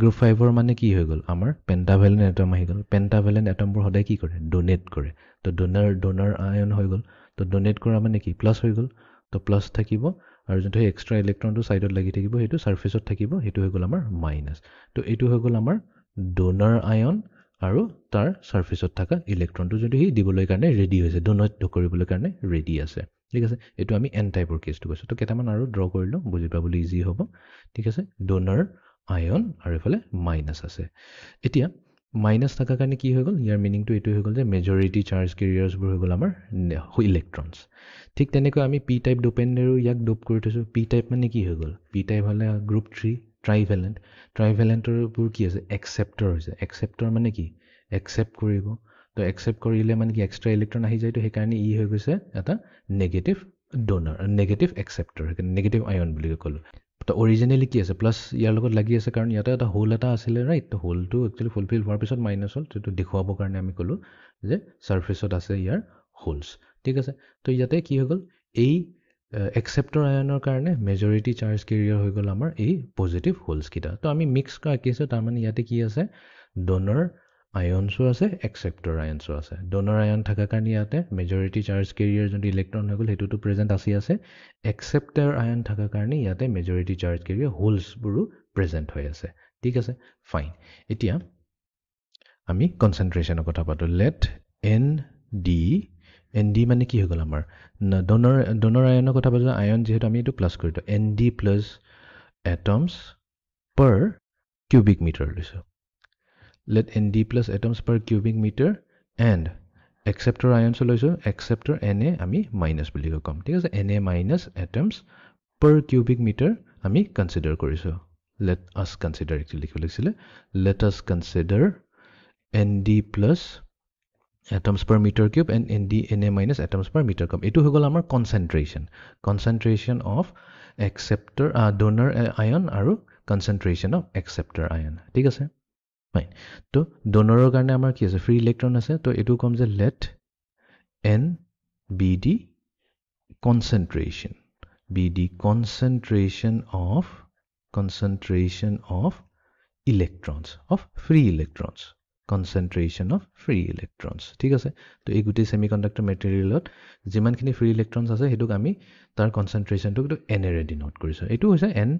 গ্ৰুপ 5 ৰ মানে কি হৈ গল আমাৰ পেন্টাভেলেন্ট এটম আহি গল পেন্টাভেলেন্ট এটমবোৰ সদায় কি কৰে ডোনেট কৰে তো ডোনাৰ আয়ন হৈ গল তো ডোনেট কৰা মানে কি প্লাছ হৈ গল তো প্লাছ থাকিব আৰু যোনটো এক্সট্ৰা ইলেক্ট্ৰনটো সাইডত লাগি থাকিব হেতু সাৰফেসত থাকিব হেতু হৈ গল আমাৰ মাইনাস তো এটো হৈ গল আমাৰ ডোনাৰ আয়ন আৰু তাৰ সাৰফেসত থকা ইলেক্ট্ৰনটো যদি হি দিবলৈ কাৰণে ৰেডি হৈছে ডোনেট কৰিবলৈ কাৰণে ৰেডি আছে ঠিক আছে এটো আমি এন টাইপৰ কেছটো কৈছো তো কেটামান আৰু ড্ৰ কৰিলো বুজি পাবলৈ ইজি হ'ব ঠিক আছে ডোনাৰ আয়ন আৰু এফালে মাইনাস আছে এতিয়া মাইনাস থাকা কাৰণে কি হৈ গল ইয়াৰ মিনিংটো এটো হৈ গল যে মেজৰিটি চাৰ্জ কেৰিয়াৰ্ছ বোৰ হৈ গল আমাৰ ইলেক্ট্ৰনছ ঠিক তেনেকৈ আমি পি টাইপ ডোপেন্ডেৰো ইয়াক ডোপ কৰি থৈছো পি টাইপ মানে কি হৈ গল পি টাইপ হলে গ্ৰুপ 3 ট্ৰাইভেলেন্টৰ বোৰ কি আছে একসেপ্টৰ হৈছে একসেপ্টৰ মানে কি একসেপ্ট কৰিব তো একসেপ্ট কৰিলে মানে কি এক্সট্ৰা ইলেক্ট্ৰন আহি যায় তো সেই কাৰণে ই হৈ গৈছে এটা নেগেটিভ ডোনাৰ নেগেটিভ একসেপ্টৰ নেগেটিভ আয়ন বুলি ক'লো তো অৰিজিনালি কি আছে প্লাস ইয়াৰ লগত লাগি আছে কাৰণ ইয়াতে এটা হোল এটা আছিল ৰাইট তো হোলটো একচুয়ালি ফুলফিল হোৱাৰ পিছত মাইনাস হল তো দেখুৱাবৰ কাৰণে আমি ক'লো যে সাৰফেসত আছে ইয়াৰ হোলছ ঠিক আছে তো ইয়াতে কি হৈ গল এই একসেপ্টৰ আয়নৰ কাৰণে মেজৰিটি চাৰ্জ কেৰিয়াৰ হৈ গল আমাৰ এই পজিটিভ হোলছ কিটা তো আমি মিক্স কৰা কেছটো তাৰ মানে ইয়াতে কি আছে ডোনাৰ আয়নসো আছে একসেপ্টৰ আয়নসো আছে ডোনাৰ আয়ন থাকা কাৰণে ইয়াতে মেজৰিটি চাৰ্জ কেৰিয়াৰ যোনটো ইলেক্ট্ৰন হৈ গল হেতুটো প্ৰেজেন্ট আছে একসেপ্টৰ আয়ন থাকা কাৰণে ইয়াতে মেজৰিটি চাৰ্জ কেৰিয়াৰ হোলছ বোৰো প্ৰেজেন্ট হৈ আছে ঠিক আছে ফাইন এতিয়া আমি কনসেন্ট্ৰেশনৰ কথা পাতো লেট এন ডি মানে কি হৈ গল আমাৰ ডোনাৰ আয়নৰ কথা পাতো আয়ন যেহেতু আমি এটো প্লাস কৰিটো N D plus atoms per cubic meter লৈছো let nd plus atoms per cubic meter and acceptor ions লৈছো acceptor na আমি minus বুলি কম ঠিক আছে na minus atoms per cubic meter আমি consider কৰিছো let us consider actually let us consider nd plus atoms per meter cube and na minus atoms per meter cube এটো হৈ গল আমাৰ concentration of acceptor donor ion আৰু concentration of acceptor ion ঠিক আছে fine তো ডোনাৰৰ কাৰণে আমাৰ কি আছে ফ্ৰী ইলেক্ট্ৰন আছে তো এটো কম যে let n be the concentration of electrons of free electrons concentration of free electrons ঠিক আছে তো এই গুটি semiconductor materialত যিমানখিনি free electrons আছে হেতুক আমি তাৰ concentration টো n এৰে ডিনোট কৰিছো এটো হৈছে n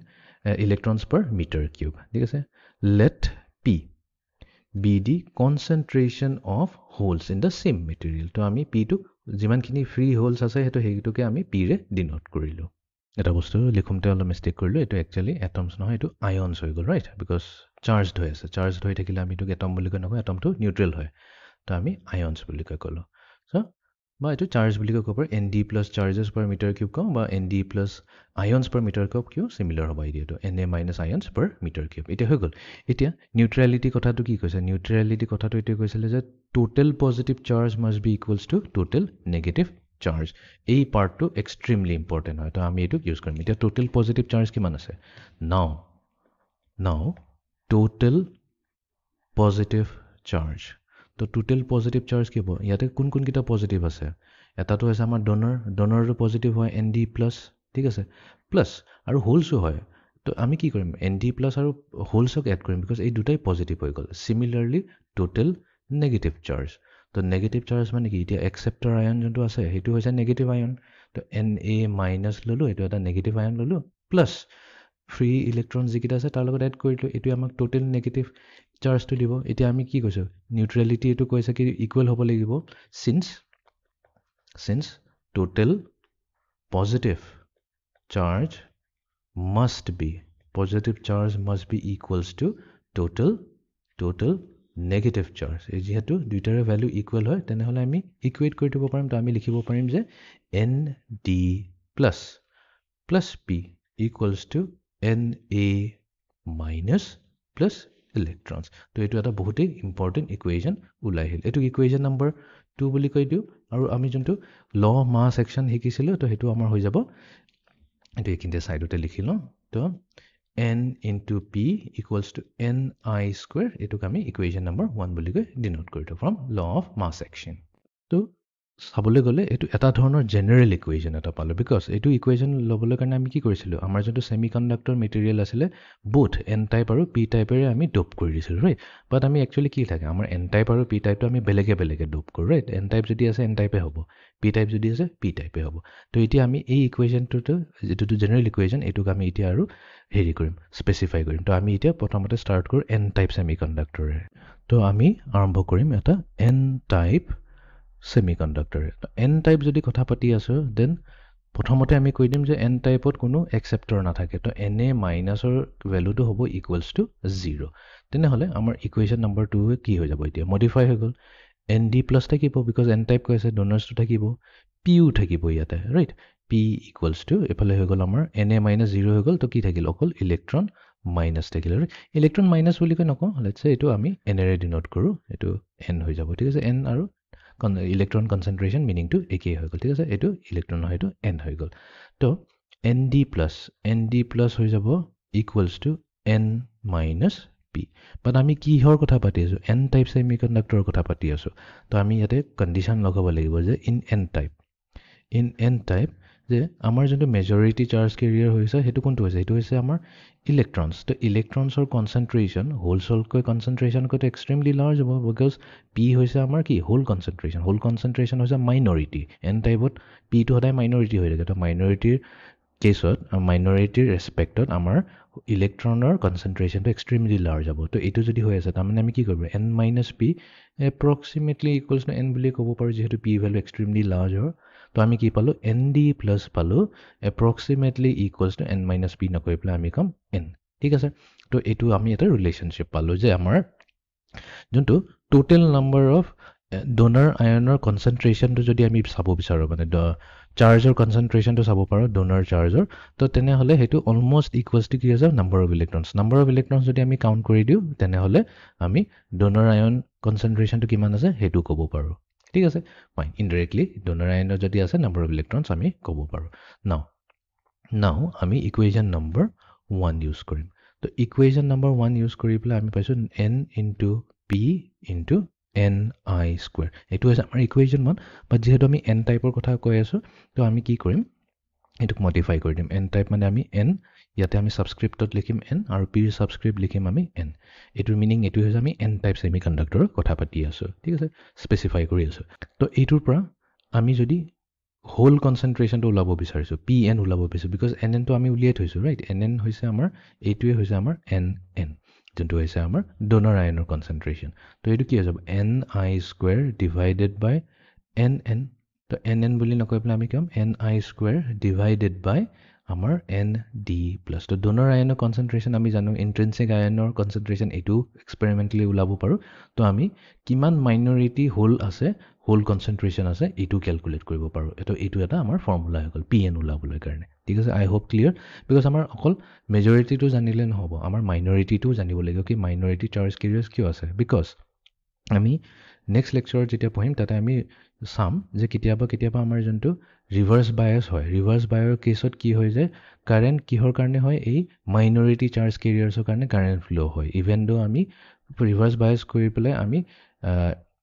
electrons per meter cube ঠিক আছে let p be the concentration of holes in the same material তো আমি p টো যিমানখিনি free holes আছে হেতু হেতুকে আমি p ৰে ডিনোট কৰিলো এটা বস্তু লিখুমতে অলপ মিস্টেক কৰিলো এটো একচুয়ালি atoms নহয় এটো ions হৈ গল ৰাইট বিকজ চাৰ্জড হৈ আছে চাৰ্জড হৈ থাকিলে আমি এটো এটম বুলি কয় এটমটো নিউট্ৰেল হয় তো আমি ions বুলি কলো সো বা এটো চাৰ্জ বুলি কয় পাৰ nd plus charges per meter cube কম বা nd plus ions per meter cube q similar হ'ব ইটো na minus ions per meter cube এটা হৈ গল এতিয়া নিউট্ৰেলিটি কথাটো কি কৈছে নিউট্ৰেলিটি কথাটো এটো কৈছিল যে total positive charge must be equals to total negative charge এই পার্টটো এক্সট্রিমলি ইম্পর্টেন্ট হয় তো আমি এটো ইউজ কৰিম এটা টোটাল পজিটিভ চার্জ কিমান আছে নাও টোটাল পজিটিভ চার্জ তো টোটাল পজিটিভ চার্জ কি হ'ব ইয়াতে কোন কোন কিটা পজিটিভ আছে এটাটো আছে আমাৰ ডোনৰটো পজিটিভ হয় nd প্লাস ঠিক আছে প্লাস আৰু হোলসও হয় তো আমি কি কৰিম nd প্লাস আৰু হোলসক এড কৰিম বিকজ এই দুটাই পজিটিভ হৈ গল সিমিলাৰলি টোটাল নেগেটিভ চাৰ্জ তো নেগেটিভ চাৰ্জ মানে কি এতিয়া একসেপ্টৰ আয়ন যোনটো আছে হেতু হৈছে নেগেটিভ আয়ন তো Na মাইনাস ললো এটো এটা নেগেটিভ আয়ন ললো প্লাস ফ্রি ইলেক্ট্ৰন যিকিটা আছে তাৰ লগত এড কৰিলো এটো আমাক টোটাল নেগেটিভ চাৰ্জটো দিব এতিয়া আমি কি কৈছো নিউট্ৰেলিটি এটো কৈছে কি ইকুৱেল হ'ব লাগিব since total positive charge must be equals to total negative charge এই যেহেতু দুইটাৰ ভ্যালু ইকুৱেল হয় তেনে হলে আমি ইকুৱেট কৰি দিব পাৰিম তো আমি লিখিব পাৰিম যে nd plus p equals to na minus plus electrons তো এটো এটা বহুতই ইম্পৰ্টেন্ট ইকুৱেচন উলাই আহিল এটো ইকুৱেচন নম্বৰ 2 বুলি কৈ দিও আৰু আমি যোনটো ল অফ মাস সেকশন শিকিছিলো তো হেতু আমাৰ হৈ যাব এটো একিনতে সাইডতে লিখিলো তো n into p equals to ni square এটুক আমি ইকুৱেচন নম্বৰ 1 বুলি কৈ ডিনোট কৰিলো from law of mass action তো সাবলে গলে এটু এটা ধৰণৰ জেনাৰেল ইকুৱেচন এটা পালো বিকজ এটু ইকুৱেচন লবলৈ কাৰণে আমি কি কৰিছিলো আমাৰ যোনটো সেমিকন্ডাক্টৰ মেটেৰিয়েল আছিলে both n type আৰু p type এৰে আমি ডোপ কৰি দিছিলো ৰাইট বাট আমি একচুয়ালি কি থাকে আমাৰ n type আৰু p type টো আমি বেলেগে ডোপ কৰো ৰাইট n type যদি আছে n type এ হ'ব p type যদি আছে p type এ হ'ব তো এতিয়া আমি এই ইকুৱেচনটো যেটো জেনাৰেল ইকুৱেচন এটুক আমি এতিয়া আৰু হেৰি কৰিম স্পেসিফাই কৰিম তো আমি এতিয়া প্ৰথমতে স্টাৰ্ট কৰো n type সেমিকন্ডাক্টৰে তো আমি আৰম্ভ কৰিম এটা n type semiconductor n type যদি কথা পাতি আছো দেন প্ৰথমতে আমি কৈ দিম যে n টাইপত কোনো এক্সেপ্টৰ নাথাকে তো na মাইনাসৰ ভ্যালুটো হ'ব ইকুৱেলস টু 0 তেনে হলে আমাৰ ইকুৱেচন নম্বৰ 2 কি হৈ যাব এতিয়া মডিফাই হৈ গল nd প্লাস থাকিব বিকজ n টাইপ কৈছে ডোনাৰ্স টো থাকিব pu থাকিব ইয়াতে ৰাইট p ইকুৱেলস টু এফালে হৈ গল আমাৰ na মাইনাস 0 হৈ গল তো কি থাকিল অকল ইলেক্ট্ৰন মাইনাস থাকিল ইলেক্ট্ৰন মাইনাস বুলি কৈ নকওঁ লেটস সে এটো আমি n ৰে ডিনোট কৰো এটো n হৈ যাব ঠিক আছে n আৰু electron concentration meaning to একে হৈ গল ঠিক আছে এটো ইলেক্ট্ৰন হয়তো n হৈ গল তো nd plus হৈ যাব equals to n minus p বাট আমি কি হৰ কথা পাতি আছো n টাইপ সেমিকন্ডাক্টৰ কথা পাতি আছো তো আমি ইয়াতে কন্ডিশন লগাব লাগিব যে in n টাইপ যে আমাৰ যোনটো মেজৰিটি চাৰ্জ কেৰিয়াৰ হৈছে হেতু কোনটো হৈছে হেতু হৈছে আমাৰ ইলেক্ট্ৰনস তো ইলেক্ট্ৰনসৰ কনসেন্ট্ৰেশন হোলসলকৈ কনসেন্ট্ৰেশন কত এক্সট্ৰিমলি লাৰ্জ হ'ব বিকজ p হৈছে আমাৰ কি হোল কনসেন্ট্ৰেশন হৈছে মাইনৰিটি n টাইপত p টো সদায় মাইনৰিটি হৈ থাকে তো মাইনৰিটিৰ কেছত মাইনৰিটিৰ ৰেসপেক্টত আমাৰ ইলেক্ট্ৰনৰ কনসেন্ট্ৰেশনটো এক্সট্ৰিমলি লাৰ্জ হ'ব তো এটো যদি হৈ আছে তাৰমানে আমি কি কৰিব n - p approximately equals to n বুলি ক'ব পাৰো যেহেতু p ভ্যালু এক্সট্ৰিমলি লাৰ্জ হয় তো আমি কি পালো nd plus পালো approximately equals to n minus p নকৈ পেলাই আমি কম n ঠিক আছে তো এটো আমি এটা ৰিলেশনশিপ পালো যে আমাৰ যোনটো টোটাল নাম্বাৰ অফ ডোনাৰ আয়নৰ কনসেন্ট্ৰেশনটো যদি আমি চাব বিচাৰো মানে চাৰ্জৰ কনসেন্ট্ৰেশনটো চাব পাৰো ডোনাৰ চাৰ্জৰ তো তেনে হলে হেতু অলমোস্ট ইকুৱেলস টু কি আছে নাম্বাৰ অফ ইলেক্ট্ৰনস যদি আমি কাউন্ট কৰি দিও তেনে হলে আমি ডোনাৰ আয়ন কনসেন্ট্ৰেশনটো কিমান আছে হেতু ক'ব পাৰো ঠিক আছে ফাইন ইনডাইৰেক্টলি ডোনাৰ আয়নৰ যদি আছে নাম্বাৰ অফ ইলেক্ট্ৰনস আমি ক'ব পাৰো নাও আমি ইকুৱেচন নম্বৰ 1 ইউজ কৰিম তো ইকুৱেচন নম্বৰ 1 ইউজ কৰি পেলাই আমি পাইছো n into p into ni square এটো আছে আমাৰ ইকুৱেচন 1 বাট যেহেতু আমি n টাইপৰ কথা কৈ আছো তো আমি কি কৰিম এটোক মডিফাই কৰি দিম n টাইপ মানে আমি n ইয়াতে আমি সাবস্ক্ৰিপ্টত লিখিম n আৰু p সাবস্ক্ৰিপ্ট লিখিম আমি n এটোৰ মিনিং এটো হৈছে আমি n টাইপ সেমিকন্ডাক্টৰৰ কথা পাতি আছো ঠিক আছে স্পেসিফাই কৰি আছো তো এইটোৰ পৰা আমি যদি হোল কনসেন্ট্ৰেশনটো ওলাব বিচাৰিছো pn ওলাব বিচাৰিছো বিকজ nn তো আমি উলিয়াই থৈছো ৰাইট nn হৈছে আমাৰ এইটোৱে হৈছে আমাৰ nn যোনটো হৈছে আমাৰ ডোনাৰ আয়নৰ কনসেন্ট্ৰেশন তো এইটো কি হৈ যাব ni² ডিভাইডেড বাই nn তো nn বুলি নকৈ পেলাই আমি কম ni² ডিভাইডেড বাই আমাৰ nd প্লাস তো ডোনাৰ আয়নৰ কনসেন্ট্ৰেশন আমি জানো ইন্ট্ৰিনসিক আয়নৰ কনসেন্ট্ৰেশন এটো এক্সপেৰিমেন্টালি ওলাব পাৰো তো আমি কিমান মাইনৰিটি হোল আছে হোল কনসেন্ট্ৰেশন আছে এটো ক্যালকুলেট কৰিব পাৰো এটো এটা আমাৰ ফৰ্মুলা হৈ গল pn ওলাবলৈ কাৰণে ঠিক আছে আই হোপ ক্লিয়াৰ বিকজ আমাৰ অকল মেজৰিটিটো জানিলে নহব আমাৰ মাইনৰিটিটো জানিব লাগিব কি মাইনৰিটি চাৰ্জ কেৰিয়াৰ্স কিয় আছে বিকজ আমি নেক্সট লেকচাৰত যেতিয়া পঢ়িম তাতে আমি সাম যে কেতিয়াবা আমাৰ যোনটো ৰিভাৰ্স বায়াস হয় ৰিভাৰ্স বায়াৰ কেছত কি হৈ যায় কাৰেন্ট কিহৰ কাৰণে হয় এই মাইনৰিটি চাৰ্জ কেৰিয়াৰ্সৰ কাৰণে কাৰেন্ট ফ্লো হয় ইভেন দো আমি ৰিভাৰ্স বায়াস কৰি পেলাই আমি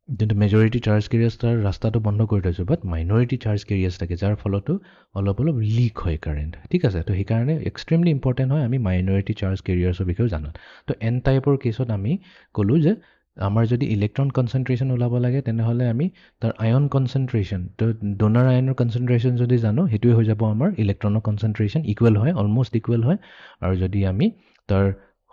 যোনটো মেজৰিটি চাৰ্জ কেৰিয়াৰ্স তাৰ ৰাস্তাটো বন্ধ কৰি থৈছো বাট মাইনৰিটি চাৰ্জ কেৰিয়াৰ্স থাকে যাৰ ফলতো অলপ লিক হয় কাৰেন্ট ঠিক আছে তো সেই কাৰণে এক্সট্ৰিমলি ইম্পৰ্টেন্ট হয় আমি মাইনৰিটি চাৰ্জ কেৰিয়াৰ্সৰ বিষয়ে জানো তো এন টাইপৰ কেছত আমি কলো যে আমাৰ যদি ইলেক্ট্ৰন কনসেন্ট্ৰেশন ওলাব লাগে তেনে হলে আমি তাৰ আয়ন কনসেন্ট্ৰেশন তো ডোনাৰ আয়নৰ কনসেন্ট্ৰেশন যদি জানো হেতুই হৈ যাব আমাৰ ইলেক্ট্ৰনৰ কনসেন্ট্ৰেশন ইকুৱেল হয় অলমোস্ট ইকুৱেল হয় আৰু যদি আমি তাৰ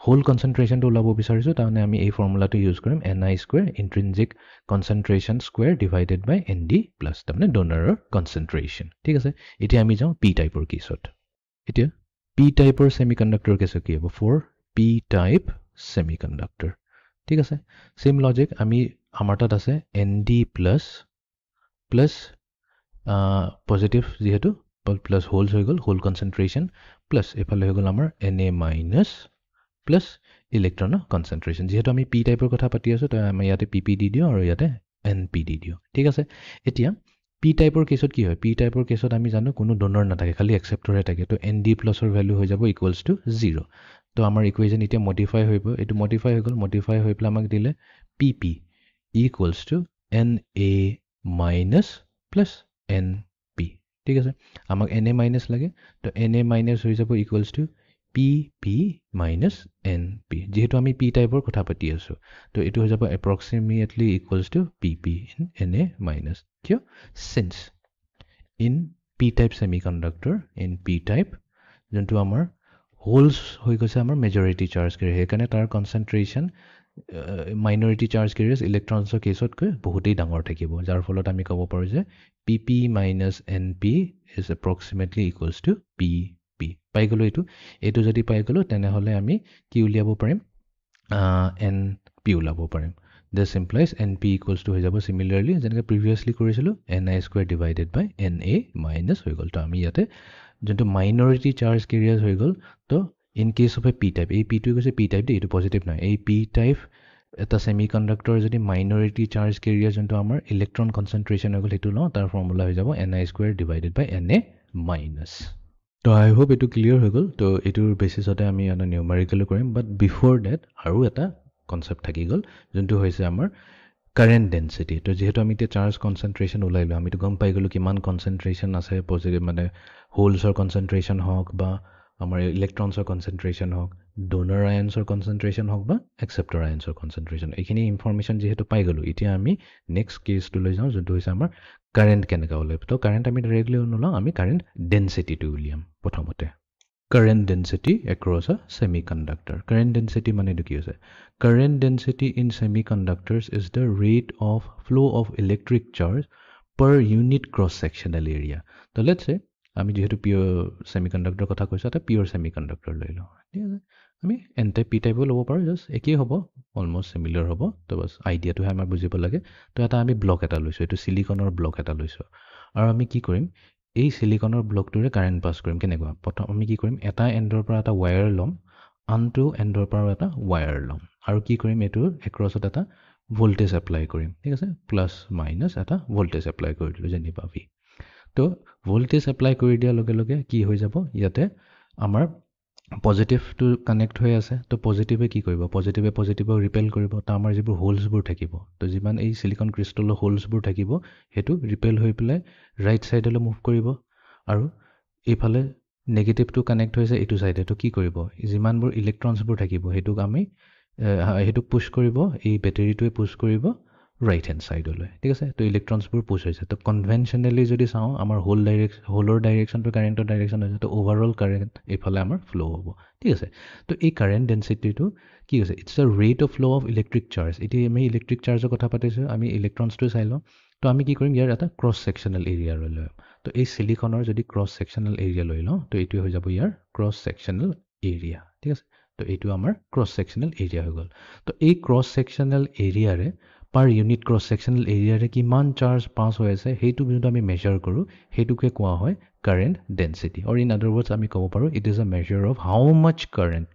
হোল কনসেন্ট্ৰেশনটো ওলাব বিচাৰিছো তাহলে আমি এই ফৰ্মুলাটো ইউজ কৰিম ni² ইন্ট্ৰিনসিক কনসেন্ট্ৰেশন স্কয়াৰ ডিভাইডেড বাই nd প্লাস তাৰমানে ডোনাৰৰ কনসেন্ট্ৰেশন ঠিক আছে এতিয়া আমি যাও p টাইপৰ কেছত এতিয়া p টাইপৰ সেমিকন্ডাক্টৰ কেছত কি হ'ব ফৰ p টাইপ সেমিকন্ডাক্টৰ ঠিক আছে সেম লজিক আমি আমাৰ তাত আছে nd প্লাস পজিটিভ যেহেতু প্লাস হোলস হৈ গল হোল কনসেন্ট্ৰেশন প্লাস এফালে হৈ গল আমাৰ na মাইনাস প্লাস ইলেক্ট্ৰনৰ কনসেন্ট্ৰেশন যেহেতু আমি p টাইপৰ কথা পাতি আছো তো আমি ইয়াতে pp দি দিও আৰু ইয়াতে np দি দিও ঠিক আছে এতিয়া p টাইপৰ কেছত কি হয় p টাইপৰ কেছত আমি জানো কোনো ডোনাৰ নাথাকে খালি একসেপ্টৰহে থাকে তো nd প্লাসৰ ভ্যালু হৈ যাব ইকুৱেলস টু 0 তো আমাৰ ইকুৱেশন এতিয়া মডিফাই হৈ গল এটো মডিফাই হৈ গল মডিফাই হৈ পেলা আমাক দিলে pp equals to na minus plus np ঠিক আছে আমাক na মাইনাস লাগে তো na মাইনাস হৈ যাব ইকুৱেলস টু pp minus np যেহেতু আমি p টাইপৰ কথা পাতি আছো তো এটো হৈ যাব approximately equals to pp in na minus কিয় since in p type semiconductor in p type যোনটো আমাৰ হোলস হৈ গৈছে আমাৰ মেজৰিটি চাৰ্জ কেৰিয়াৰ হেকানে তাৰ কনসেন্ট্ৰেশন মাইনৰিটি চাৰ্জ কেৰিয়াৰ্স ইলেক্ট্ৰনছৰ কেছত কৈ বহুতেই ডাঙৰ থাকিব যাৰ ফলত আমি ক'ব পাৰো যে pp minus np is approximately equals to p পাই গলো এটো যদি পাই গলো তেনে হলে আমি কি উলিয়াব পাৰিম np উলাব পাৰিম this implies np equals to হৈ যাব similarly যেনেকৈ previously কৰিছিলো ni² divided by na minus হৈ গল তো আমি ইয়াতে যোনটো মাইনৰিটি চাৰ্জ কেৰিয়াৰ্স হৈ গল তো in case of a p type এই p টো কৈছে p type এটো পজিটিভ নাই এই p type এটা সেমিকন্ডাক্টৰ যদি মাইনৰিটি চাৰ্জ কেৰিয়াৰ যোনটো আমাৰ ইলেক্ট্ৰন কনসেন্ট্ৰেশন হৈ গল হেতু লও তাৰ ফৰ্মুলা হৈ যাব ni² divided by na minus তো আই হোপ এটো ক্লিয়াৰ হৈ গল তো এটোৰ বেসিসতে আমি এটা নিউমেৰিকেল কৰিম বাট বিফোৰ দ্যাট আৰু এটা কনসেপ্ট থাকি গল যোনটো হৈছে আমাৰ কাৰেন্ট ডেন্সিটি তো যেহেতু আমি তে চাৰ্জ কনসেন্ট্ৰেশন উলাইলো আমি তো গম পাই গলো কিমান কনসেন্ট্ৰেশন আছে পজিটিভ মানে হোলছৰ কনসেন্ট্ৰেশন হওক বা আমাৰ ইলেক্ট্ৰনছৰ কনসেন্ট্ৰেশন হওক ডোনাৰ আয়নছৰ কনসেন্ট্ৰেশন হওক বা একসেপ্টৰ আয়নছৰ কনসেন্ট্ৰেশন এইখিনি ইনফৰমেশন যেহেতু পাই গলো এতিয়া আমি নেক্সট কেছটো লৈ যাও যোনটো হৈছে আমাৰ কাৰেন্ট কেনেকা ওলাই তো কাৰেন্ট আমি ডাইৰেক্টলি নলও আমি কাৰেন্ট ডেন্সিটিটো উলিয়াম প্ৰথমতে current density across a semiconductor current density মানে কি হৈছে current density in semiconductors is the rate of flow of electric charge per unit cross sectional area তো let's say আমি যেহেতু পিওর সেমিকন্ডাক্টর কথা কৈছো এটা পিওর সেমিকন্ডাক্টর লৈ লও ঠিক আছে আমি n টাইপ p টাইপও লব পাৰো জাস্ট একেই হ'ব অলমোস্ট সিমিলাৰ হ'ব তো বাস আইডিয়াটো আমাৰ বুজিব লাগে তো এটা আমি ব্লক এটা লৈছো এটো সিলিকনৰ ব্লক এটা লৈছো আৰু আমি কি কৰিম এই সিলিকনৰ ব্লকটোৰে কাৰেন্ট পাস কৰিম কেনেকুৱা প্ৰথম আমি কি কৰিম এটা এন্ডৰ পৰা এটা ওয়্যাৰ লম আনটো এন্ডৰ পৰা এটা ওয়্যাৰ লম আৰু কি কৰিম এটো এক্ৰছত এটা ভোল্টেজ এপ্লাই কৰিম ঠিক আছে প্লাস মাইনাস এটা ভোল্টেজ এপ্লাই কৰি দিলো যেনি পাবি তো ভোল্টেজ এপ্লাই কৰি দিয়া লগে লগে কি হৈ যাব ইয়াতে আমাৰ পজিটিভ টু কানেক্ট হৈ আছে তো পজিটিভে কি কৰিব পজিটিভে পজিটিভক ৰিপেল কৰিব তো আমাৰ যিবোৰ হোলছবোৰ থাকিব তো যিমান এই সিলিকন ক্ৰিষ্টেলৰ হোলছবোৰ থাকিব হেতু ৰিপেল হৈ পেলাই ৰাইট সাইডলৈ মুভ কৰিব আৰু এইফালে নেগেটিভটো কানেক্ট হৈছে এইটো চাইডে তো কি কৰিব যিমানবোৰ ইলেক্ট্ৰনছবোৰ থাকিব সেইটোক আমি সেইটোক পুশ কৰিব এই বেটাৰীটোৱে পুশ কৰিব ৰাইট হেণ্ড চাইডলৈ ঠিক আছে তো ইলেক্ট্ৰনছবোৰ পুশ হৈছে তো কনভেনশ্যনেলি যদি চাওঁ আমাৰ হোলৰ ডাইৰেকশ্যনটো কাৰেণ্টৰ ডাইৰেকশ্যন হৈছে তো অভাৰঅল কাৰেণ্ট এইফালে আমাৰ ফ্ল' হ'ব ঠিক আছে তো এই কাৰেণ্ট ডেনচিটিটো কি হৈছে ইটছ আ ৰেট অফ ফ্ল' অফ ইলেক্ট্ৰিক চাৰ্জ এতিয়া আমি ইলেক্ট্ৰিক চাৰ্জৰ কথা পাতিছোঁ আমি ইলেক্ট্ৰনছটো চাই লওঁ তো আমি কি কৰিম ইয়াৰ এটা ক্ৰছ ছেকশ্যনেল এৰিয়া লৈ ল'ম তো এই চিলিকনৰ যদি ক্ৰছ ছেকশ্যনেল এৰিয়া লৈ লওঁ তো এইটোৱে হৈ যাব ইয়াৰ ক্ৰছ ছেকশ্যনেল এৰিয়া ঠিক আছে তো এইটো আমাৰ ক্ৰছ ছেকশ্যনেল এৰিয়া হৈ গ'ল তো এই ক্ৰছ ছেকশ্যনেল এৰিয়াৰে পাৰ ইউনিট ক্ৰছ ছেকশ্যনেল এৰিয়াৰে কিমান চাৰ্জ পাছ হৈ আছে সেইটো যোনটো আমি মেজাৰ কৰোঁ সেইটোকে কোৱা হয় current density or in other words আমি ক'ব পাৰোঁ it is a measure of how much current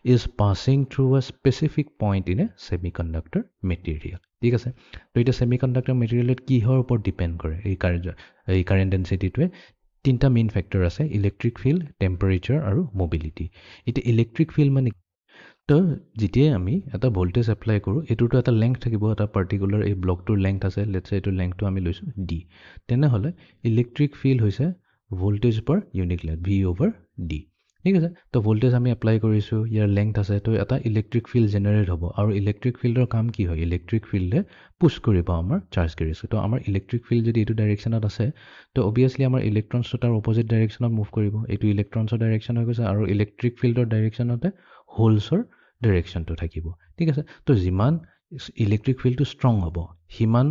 is passing through a specific point in a semiconductor material ঠিক আছে তো এটা semiconductor material কিহৰ ওপৰত ডিপেন্ড কৰে এই কাৰেণ্ট ডেনচিটিটোৱে তিনটা মেইন ফেক্টৰ আছে ইলেক্ট্ৰিক ফিল্ড টেম্পাৰেচাৰ আৰু মোবিলিটি এতিয়া ইলেক্ট্ৰিক ফিল্ড মানে তো যেতিয়াই আমি এটা ভোল্টেজ এপ্লাই কৰোঁ এইটোতো এটা লেংথ থাকিব এটা পাৰ্টিকুলাৰ এই ব্লকটোৰ লেংথ আছে লেটছে এইটো লেংথটো আমি লৈছোঁ ডি তেনেহ'লে ইলেক্ট্ৰিক ফিল্ড হৈছে voltage per unit length V over D ঠিক আছে তো ভোল্টেজ আমি এপ্লাই কৰিছোঁ ইয়াৰ লেংথ আছে তো এটা ইলেক্ট্ৰিক ফিল্ড জেনেৰেট হ'ব আৰু ইলেক্ট্ৰিক ফিল্ডৰ কাম কি হয় ইলেক্ট্ৰিক ফিল্ডে পুছ কৰিব আমাৰ চাৰ্জ কেৰিয়াৰটো তো আমাৰ ইলেক্ট্ৰিক ফিল্ড যদি এইটো ডাইৰেকশ্যনত আছে তো অবভিয়াছলি আমাৰ ইলেক্ট্ৰনছটো তাৰ অপজিট ডাইৰেকশ্যনত মুভ কৰিব এইটো ইলেক্ট্ৰনছৰ ডাইৰেকশ্যন হৈ গৈছে আৰু ইলেক্ট্ৰিক ফিল্ডৰ ডাইৰেকশ্যনতে হোলছৰ ডাইৰেকশ্যনটো থাকিব ঠিক আছে তো যিমান ইলেক্ট্ৰিক ফিল্ডটো ষ্ট্ৰং হ'ব সিমান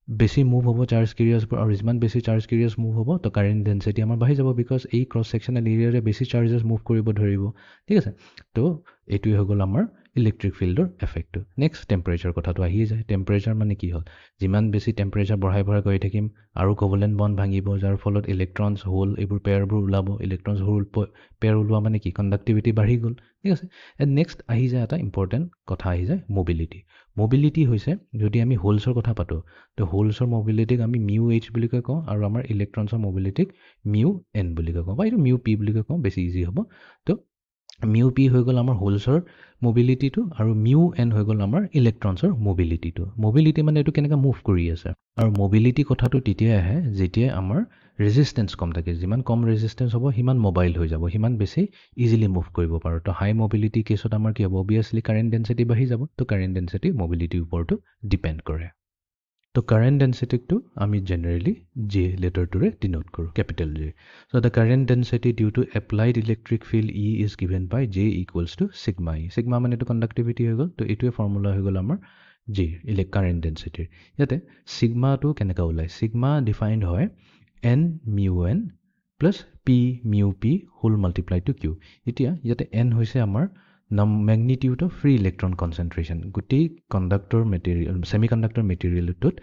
বেছি মুভ হ'ব চাৰ্জ কেৰিয়াৰ্ছবোৰ আৰু যিমান বেছি চাৰ্জ কেৰিয়াৰ্ছ মুভ হ'ব তো কাৰেণ্ট ডেনচিটি আমাৰ বাঢ়ি যাব বিকজ এই ক্ৰছ ছেকশ্যনেল এৰিয়াৰে বেছি চাৰ্জেছ মুভ কৰিব ধৰিব ঠিক আছে তো এইটোৱে হৈ গ'ল আমাৰ ইলেক্ট্ৰিক ফিল্ডৰ এফেক্টটো নেক্সট টেম্পাৰেচাৰ কথাটো আহিয়ে যায় টেম্পাৰেচাৰ মানে কি হ'ল যিমান বেছি টেম্পাৰেচাৰ বঢ়াই গৈ থাকিম আৰু কোভেলেণ্ট বণ্ড ভাঙিব যাৰ ফলত ইলেক্ট্ৰনছ হোল এইবোৰ পেয়াৰবোৰ ওলাব ইলেক্ট্ৰনছ হোল পেয়াৰ ওলোৱা মানে কি কণ্ডাক্টিভিটি বাঢ়ি গ'ল ঠিক আছে এণ্ড নেক্সট আহি যায় এটা ইম্পৰ্টেণ্ট কথা আহি যায় মোবিলিটি হৈছে যদি আমি হোলছৰ কথা পাতোঁ তো হোলছৰ মোবিলিটিক আমি মিউ এইচ বুলি কৈ কওঁ আৰু আমাৰ ইলেক্ট্ৰনছৰ মোবিলিটিক মিউ এন বুলি কৈ কওঁ বা এইটো মিউ পি বুলি কৈ কওঁ বেছি ইজি হ'ব তো মিউ পি হৈ গ'ল আমাৰ হোলছৰ মোবিলিটিটো আৰু মিউ এন হৈ গ'ল আমাৰ ইলেক্ট্ৰনছৰ মোবিলিটি মানে এইটো কেনেকৈ মুভ কৰি আছে আৰু মোবিলিটি কথাটো তেতিয়াই আহে যেতিয়াই আমাৰ ৰেজিষ্টেঞ্চ কম থাকে যিমান কম ৰেজিষ্টেঞ্চ হ'ব সিমান মোবাইল হৈ যাব সিমান বেছি ইজিলি মুভ কৰিব পাৰোঁ তো হাই মোবিলিটি কেছত আমাৰ কি হ'ব অবভিয়াছলি কাৰেণ্ট ডেনচিটি বাঢ়ি যাব তো কাৰেণ্ট ডেনচিটি মোবিলিটিৰ ওপৰতো ডিপেণ্ড কৰে তো কাৰেণ্ট ডেনচিটিটো আমি জেনেৰেলি জে লেটাৰটোৰে ডিনোট কৰোঁ capital J so' the current density due to applied electric field E is given by J equals to sigma sigma মানে এইটো কণ্ডাক্টিভিটি হৈ গ'ল তো এইটোৱে ফৰ্মুলা হৈ গ'ল আমাৰ জে কাৰেণ্ট ডেনচিটিৰ ইয়াতে ছিগমাটো কেনেকৈ ওলায় ছিগমা ডিফাইণ্ড হয় N mu N plus P mu P hole multiply to Q এতিয়া ইয়াতে এন হৈছে আমাৰ magnitude of free electron concentration গোটেই ছেমিকণ্ডাক্টৰ মেটেৰিয়েলটোত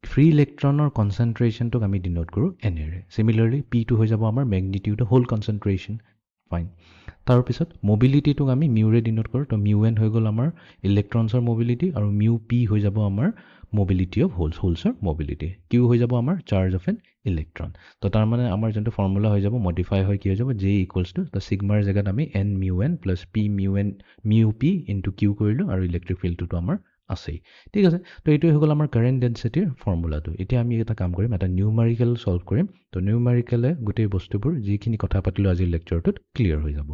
ফ্ৰী ইলেক্ট্ৰনৰ কনচেনট্ৰেশ্যনটোক আমি ডিনোট কৰোঁ এনেৰে চিমিলাৰলি পিটো হৈ যাব আমাৰ magnitude of hole concentration fine তাৰপিছত মোবিলিটিটোক আমি মিউৰে ডিনোট কৰোঁ তো মিউ এন হৈ গ'ল আমাৰ ইলেক্ট্ৰনছৰ মোবিলিটি আৰু মিউ পি হৈ যাব আমাৰ মোবিলিটি অফ হোলছৰ মোবিলিটি কিউ হৈ যাব আমাৰ চাৰ্জ অফ এন ইলেক্ট্ৰন তো তাৰমানে আমাৰ যোনটো ফৰ্মুলা হৈ যাব মডিফাই হৈ কি হৈ যাব জে ইকুৱেলছ টু দ্য ছিগমাৰ জেগাত আমি N mu N plus P mu P into Q কৰিলোঁ আৰু ইলেক্ট্ৰিক ফিল্ডটোতো আমাৰ আছেই ঠিক আছে তো এইটোৱে হৈ গ'ল আমাৰ কাৰেণ্ট ডেনচিটিৰ ফৰ্মুলাটো এতিয়া আমি এটা কাম কৰিম এটা নিউমাৰিকেল ছল্ভ কৰিম তো নিউমাৰিকেলে গোটেই বস্তুবোৰ যিখিনি কথা পাতিলোঁ আজিৰ লেকচাৰটোত ক্লিয়াৰ হৈ যাব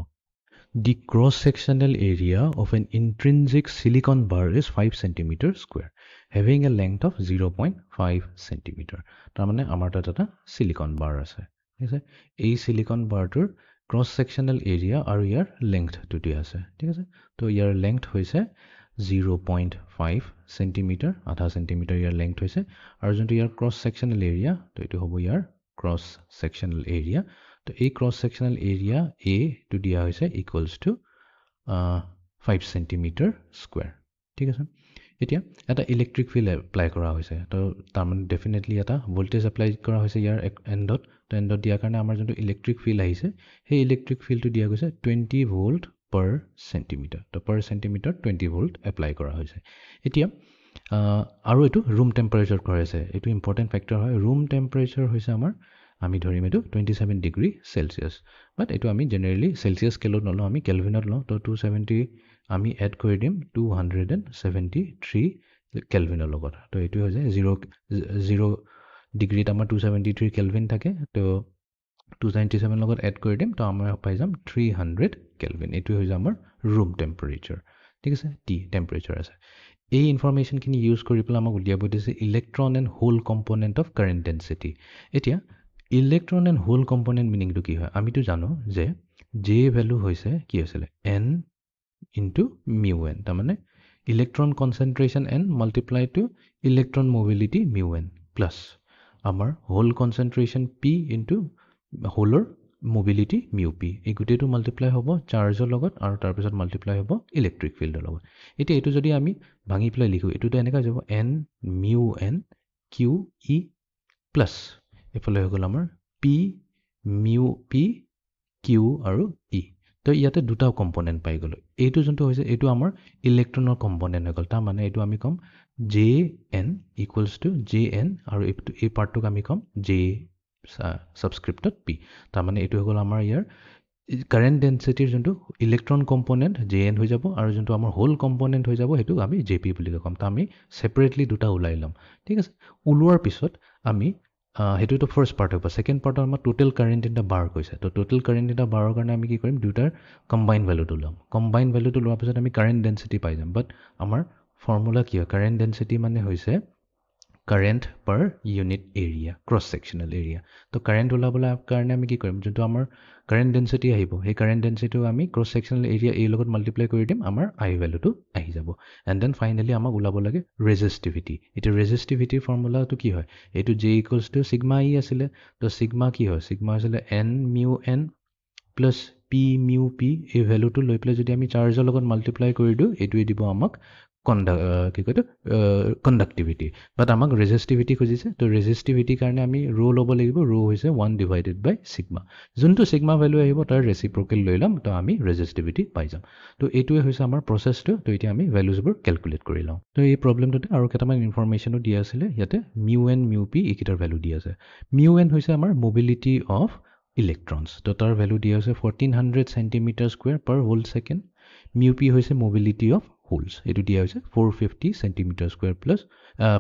The cross-sectional area of an intrinsic silicon bar is 5 cm square, having a length of 0.5 cm. তাৰমানে আমাৰ তাত এটা silicon bar আছে ঠিক আছে এই silicon barটোৰ cross-sectional area আৰু ইয়াৰ lengthটো দিয়া আছে ঠিক আছে তো ইয়াৰ length হৈছে 0.5 cm আধা চেণ্টিমিটাৰ ইয়াৰ length হৈছে আৰু যোনটো ইয়াৰ cross-sectional area তো এইটো হ'ব ইয়াৰ cross-sectional area তো এই ক্ৰছ ছেকশ্যনেল এৰিয়া এ টো দিয়া হৈছে ইকুৱেলছ টু 5 চেণ্টিমিটাৰ স্কুৱেৰ ঠিক আছে এতিয়া এটা ইলেক্ট্ৰিক ফিল্ড এপ্লাই কৰা হৈছে তো তাৰমানে ডেফিনেটলি এটা ভোল্টেজ এপ্লাই কৰা হৈছে ইয়াৰ এণ্ডত তো এণ্ডত দিয়াৰ কাৰণে আমাৰ যোনটো ইলেক্ট্ৰিক ফিল্ড আহিছে সেই ইলেক্ট্ৰিক ফিল্ডটো দিয়া গৈছে 20 ভোল্ট পাৰ চেণ্টিমিটাৰ তো পাৰ চেণ্টিমিটাৰ 20 ভোল্ট এপ্লাই কৰা হৈছে এতিয়া আৰু এইটো ৰুম টেম্পাৰেচাৰত কৰা হৈছে এইটো ইম্পৰ্টেণ্ট ফেক্টৰ হয় ৰুম টেম্পাৰেচাৰ হৈছে আমাৰ আমি ধৰিম এইটো 27 ডিগ্ৰী চেলচিয়াছ বাট এইটো আমি জেনেৰেলি চেলচিয়াছ স্কেলত নলওঁ আমি কেলভিনত লওঁ তো 270 আমি এড কৰি দিম 273 কেলভিনৰ লগত তো এইটো হৈ যায় 0 ডিগ্ৰীত আমাৰ 273 কেলভিন থাকে তো 297 লগত এড কৰি দিম তো আমাৰ পাই যাম 300 কেলভিন এইটো হৈ যায় আমাৰ ৰুম টেম্পাৰেচাৰ ঠিক আছে টি টেম্পাৰেচাৰ আছে এই ইনফৰমেশ্যনখিনি ইউজ কৰি পেলাই আমাক উলিয়াব দিছে electron and hole component of current density এতিয়া ইলেক্ট্ৰন এণ্ড হোল কম্পনেণ্ট মিনিংটো কি হয় আমিতো জানো যে জে ভেলু হৈছে কি হৈছিলে এন ইনটু মিউ এন তাৰমানে electron concentration n multiply to electron mobility mu N plus আমাৰ হোল কনচেন্ট্ৰেশ্যন পি ইনটু হোলৰ মোবিলিটি মিউ পি এই গোটেইটো মাল্টিপ্লাই হ'ব চাৰ্জৰ লগত আৰু তাৰপিছত মাল্টিপ্লাই হ'ব ইলেক্ট্ৰিক ফিল্ডৰ লগত এতিয়া এইটো যদি আমি ভাঙি পেলাই লিখোঁ এইটোতো এনেকৈ যাব N mu N Q E plus এইফালে হৈ গ'ল আমাৰ পি মিউ পি কিউ আৰু ই তো ইয়াতে দুটা কম্পনেণ্ট পাই গ'লোঁ এইটো যোনটো হৈছে এইটো আমাৰ ইলেক্ট্ৰনৰ কম্পনেণ্ট হৈ গ'ল তাৰমানে এইটো আমি ক'ম J N equals two J N আৰু এই পাৰ্টটোক আমি ক'ম জে ছাবস্ক্ৰিপ্টত পি তাৰমানে এইটো হৈ গ'ল আমাৰ ইয়াৰ কাৰেণ্ট ডেঞ্চিটিৰ যোনটো ইলেক্ট্ৰন কম্পনেণ্ট জে এন হৈ যাব আৰু যোনটো আমাৰ হোল কম্পনেণ্ট হৈ যাব সেইটো আমি জে পি বুলি ক'ম তো আমি ছেপাৰেটলি দুটা ওলাই ল'ম ঠিক আছে ওলোৱাৰ পিছত আমি সেইটোতো ফাৰ্ষ্ট পাৰ্ট হ'ব ছেকেণ্ড পাৰ্টত আমাৰ টোটেল কাৰেণ্ট ইন দ্য বাৰ কৈছে তো টোটেল কাৰেণ্ট ইন দ্য বাৰৰ কাৰণে আমি কি কৰিম দুটাৰ কম্বাইন ভেলুটো ল'ম কম্বাইন ভেলুটো লোৱাৰ পিছত আমি কাৰেণ্ট ডেঞ্চিটি পাই যাম বাট আমাৰ ফৰ্মুলা কি হয় কাৰেণ্ট ডেঞ্চিটি মানে হৈছে কাৰেণ্ট পাৰ ইউনিট এৰিয়া ক্ৰছ ছেকশ্যনেল এৰিয়া তো কাৰেণ্ট ওলাবলৈ কাৰণে আমি কি কৰিম যোনটো আমাৰ কাৰেণ্ট ডেঞ্চিটি আহিব সেই কাৰেণ্ট ডেঞ্চিটিটো আমি ক্ৰছ ছেকশ্যনেল এৰিয়া এই লগত মাল্টিপ্লাই কৰি দিম আমাৰ আই ভেলুটো আহি যাব এণ্ড দেন ফাইনেলি আমাক ওলাব লাগে ৰেজিষ্টিভিটি এতিয়া ৰেজিষ্টিভিটিৰ ফৰ্মুলাটো কি হয় এইটো জে ইকুৱেলছ টু ছিগমা ই আছিলে তো ছিগমা কি হয় ছিগমা আছিলে N mu N plus P mu p এই ভেলুটো লৈ পেলাই যদি আমি চাৰ্জৰ লগত মাল্টিপ্লাই কৰি দিওঁ এইটোৱে দিব আমাক কি কয় কণ্ডাক্টিভিটি বাট আমাক ৰেজিষ্টিভিটি খুজিছে তো ৰেজিষ্টিভিটিৰ কাৰণে আমি ৰ' ল'ব লাগিব ৰ' হৈছে 1//ছিগমা যোনটো ছিগমা ভেলু আহিব তাৰ ৰেচিপ্ৰকেল লৈ ল'ম তো আমি ৰেজিষ্টিভিটি পাই যাম তো এইটোৱে হৈছে আমাৰ প্ৰচেছটো তো এতিয়া আমি ভেলুজবোৰ কেলকুলেট কৰি লওঁ তো এই প্ৰব্লেমটোতে আৰু কেইটামান ইনফৰমেশ্যনো দিয়া আছিলে ইয়াতে মিউ এন মিউ পি এইকেইটাৰ ভেলু দিয়া আছে মিউ এন হৈছে আমাৰ মোবিলিটি অফ ইলেক্ট্ৰনছ তো তাৰ ভেলু দিয়া হৈছে 1400 চেণ্টিমিটাৰ স্কুৱেৰ পাৰ হোল ছেকেণ্ড মিউ পি হৈছে মোবিলিটি অফ হোলছ এইটো দিয়া হৈছে 450 চেণ্টিমিটাৰ স্কুৱেৰ প্লাছ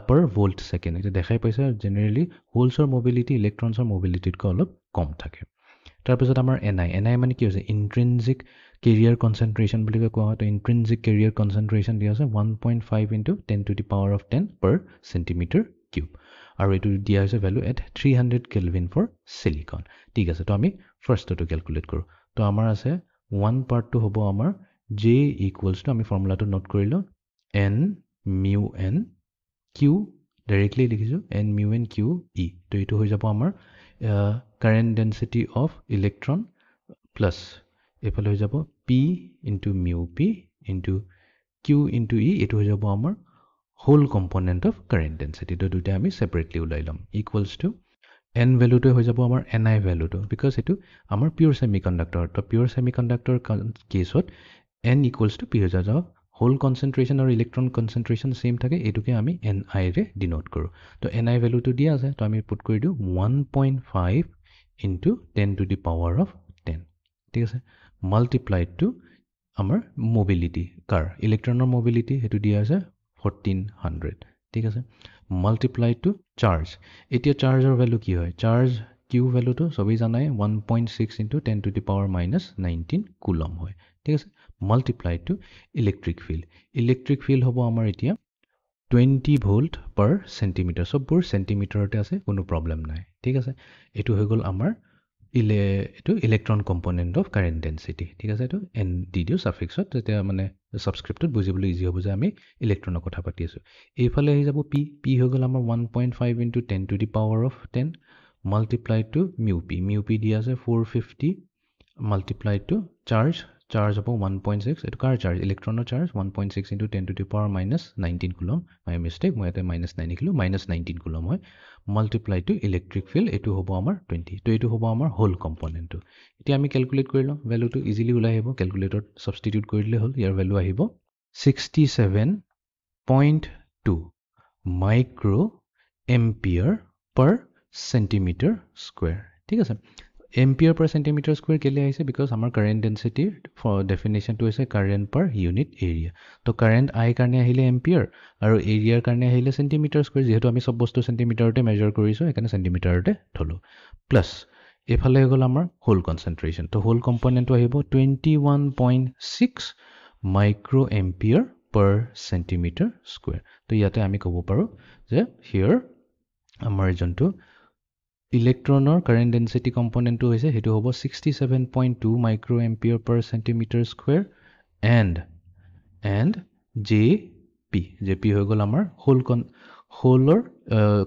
পাৰ ভোল্ট ছেকেণ্ড এতিয়া দেখাই পাইছে জেনেৰেলি হোলছৰ মোবিলিটি ইলেক্ট্ৰনছৰ মোবিলিটিতকৈ অলপ কম থাকে তাৰপিছত আমাৰ এন আই মানে কি হৈছে ইণ্ট্ৰিনজিক কেৰিয়াৰ কনচেন্ট্ৰেশ্যন বুলি কোৱা হয় তো ইণ্ট্ৰিনজিক কেৰিয়াৰ কনচেন্ট্ৰেশ্যন দিয়া আছে 1.5 ইনটু 10⁻10 পাৰ চেণ্টিমিটাৰ কিউব আৰু এইটো দিয়া হৈছে value at 300 kelvin for silicon ঠিক আছে তো আমি ফাৰ্ষ্টটো কেলকুলেট কৰোঁ তো আমাৰ আছে ওৱান পাৰ্টটো হ'ব আমাৰ J ইকুৱেলছ টু আমি ফৰ্মুলাটো নোট কৰিলোঁ n mu N q directly লিখিছোঁ n mu N Q e তো এইটো হৈ যাব আমাৰ current density of electron plus এইফালে হৈ যাব p into mu P into q into e এইটো হৈ যাব আমাৰ hole component of current density তো দুটা আমি ছেপাৰেটলি ওলাই ল'ম ইকুৱেলছ টু এন ভেলুটোৱে হৈ যাব আমাৰ এন আই ভেলুটো বিকজ এইটো আমাৰ পিয়'ৰ ছেমি কণ্ডাক্টৰ তো পিয়'ৰ ছেমি কণ্ডাক্টৰ কেছত এন ইকুৱেলছ টু পি হৈ যাব হোল কনচেন্ট্ৰেশ্যন আৰু ইলেক্ট্ৰন কনচেন্ট্ৰেশ্যন ছেইম থাকে এইটোকে আমি এন আইৰে ডিনোট কৰোঁ তো এন আই ভেলুটো দিয়া আছে তো আমি পুট কৰি দিওঁ 1.5 ইনটু 10⁻10 ঠিক আছে মাল্টিপ্লাইড টু আমাৰ মোবিলিটি কাৰ ইলেক্ট্ৰনৰ মোবিলিটি সেইটো দিয়া আছে 1400 ঠিক আছে মাল্টিপ্লাইড টু চাৰ্জ এতিয়া চাৰ্জৰ ভেলু কি হয় চাৰ্জ কিউ ভেলুটো সবেই জানাই 1.6 ইনটু 10⁻19 কুলম হয় ঠিক আছে মাল্টিপ্লাইড টু ইলেক্ট্ৰিক ফিল্ড হ'ব আমাৰ এতিয়া 20 ভোল্ট পাৰ চেণ্টিমিটাৰ চববোৰ চেণ্টিমিটাৰতে আছে কোনো প্ৰব্লেম নাই ঠিক আছে এইটো হৈ গ'ল আমাৰ এইটো electron component of current density ঠিক আছে এইটো এন দি দিওঁ ছাফিক্সত তেতিয়া মানে ছাবস্ক্ৰিপ্টত বুজিবলৈ ইজি হ'ব যে আমি ইলেক্ট্ৰনৰ কথা পাতি আছোঁ এইফালে আহি যাব পি হৈ গ'ল আমাৰ 1.5 into 10⁻10 multiplied to mu P দিয়া আছে 450 মাল্টিপ্লাইড টু চাৰ্জ হ'ব 1.6 এইটো কাৰ চাৰ্জ ইলেক্ট্ৰনৰ চাৰ্জ 1.6 ইনটু 10⁻19 কুলম মাই মিষ্টেক মই ইয়াতে -9 লিখিলোঁ -19 কুলম হয় মাল্টিপ্লাই টু ইলেক্ট্ৰিক ফিল্ড এইটো হ'ব আমাৰ 20 তো এইটো হ'ব আমাৰ হোল কম্পনেণ্টটো এতিয়া আমি কেলকুলেট কৰি লওঁ ভেলুটো ইজিলি ওলাই আহিব কেলকুলেটৰত ছাবষ্টিটিউট কৰি দিলে হ'ল ইয়াৰ ভেলু আহিব 67.2 মাইক্ৰ' এম্পিয়াৰ পাৰ চেণ্টিমিটাৰ স্কুৱেৰ ঠিক আছে এম্পিয়াৰ পাৰ চেণ্টিমিটাৰ স্কুৱেৰ কেলৈ আহিছে বিকজ আমাৰ কাৰেণ্ট ডেঞ্চিটিৰ ডেফিনেশ্যনটো হৈছে কাৰেণ্ট পাৰ ইউনিট এৰিয়া তো কাৰেণ্ট আই কাৰণে আহিলে এম্পিয়াৰ আৰু এৰিয়াৰ কাৰণে আহিলে চেণ্টিমিটাৰ স্কুৱেৰ যিহেতু আমি চব বস্তু চেণ্টিমিটাৰতে মেজাৰ কৰিছোঁ সেইকাৰণে চেণ্টিমিটাৰতে থ'লোঁ প্লাছ এফালে হৈ গ'ল আমাৰ হোল কনচেন্ট্ৰেশ্যন তো হোল কম্পনেণ্টটো আহিব 21.6 micro' ampere per centimeter square তো ইয়াতে আমি ক'ব পাৰো যে here আমাৰ যোনটো ইলেক্ট্ৰনৰ কাৰেণ্ট ডেন্সিটি কম্পনেণ্টটো হৈছে হেতু হ'ব 67.2 micro' ampere per centimeter square and jp হৈ গ'ল আমাৰ হোলৰ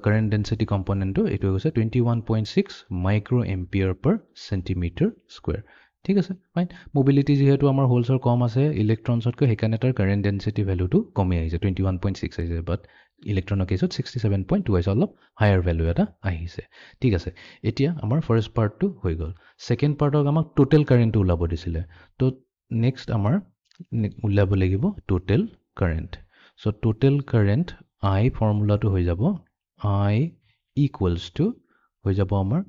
কাৰেণ্ট ডেন্সিটি কম্পনেণ্টটো এইটো হৈছে 21.6 micro' ampere per centimeter square ঠিক আছে ফাইন মোবিলিটি যেহেতু আমাৰ হোলছৰ কম আছে ইলেক্ট্ৰনছতকৈ সেইকাৰণে তাৰ কাৰেণ্ট ডেন্সিটি ভ্যালুটো কমি আহিছে 21.6 আহিছে বাট ইলেক্ট্ৰনৰ কেছত 67.2 আছে অলপ হায়াৰ ভ্যালু এটা আহিছে ঠিক আছে এতিয়া আমাৰ ফাৰ্স্ট পাৰ্টটো হৈ গ'ল সেকেন্ড পাৰ্টক আমাক টোটাল কাৰেণ্টটো ওলাব দিছিলে তো নেক্সট আমাৰ ওলাব লাগিব total current so total current I ফৰ্মুলাটো হৈ যাব I equals to হৈ যাব আমাৰ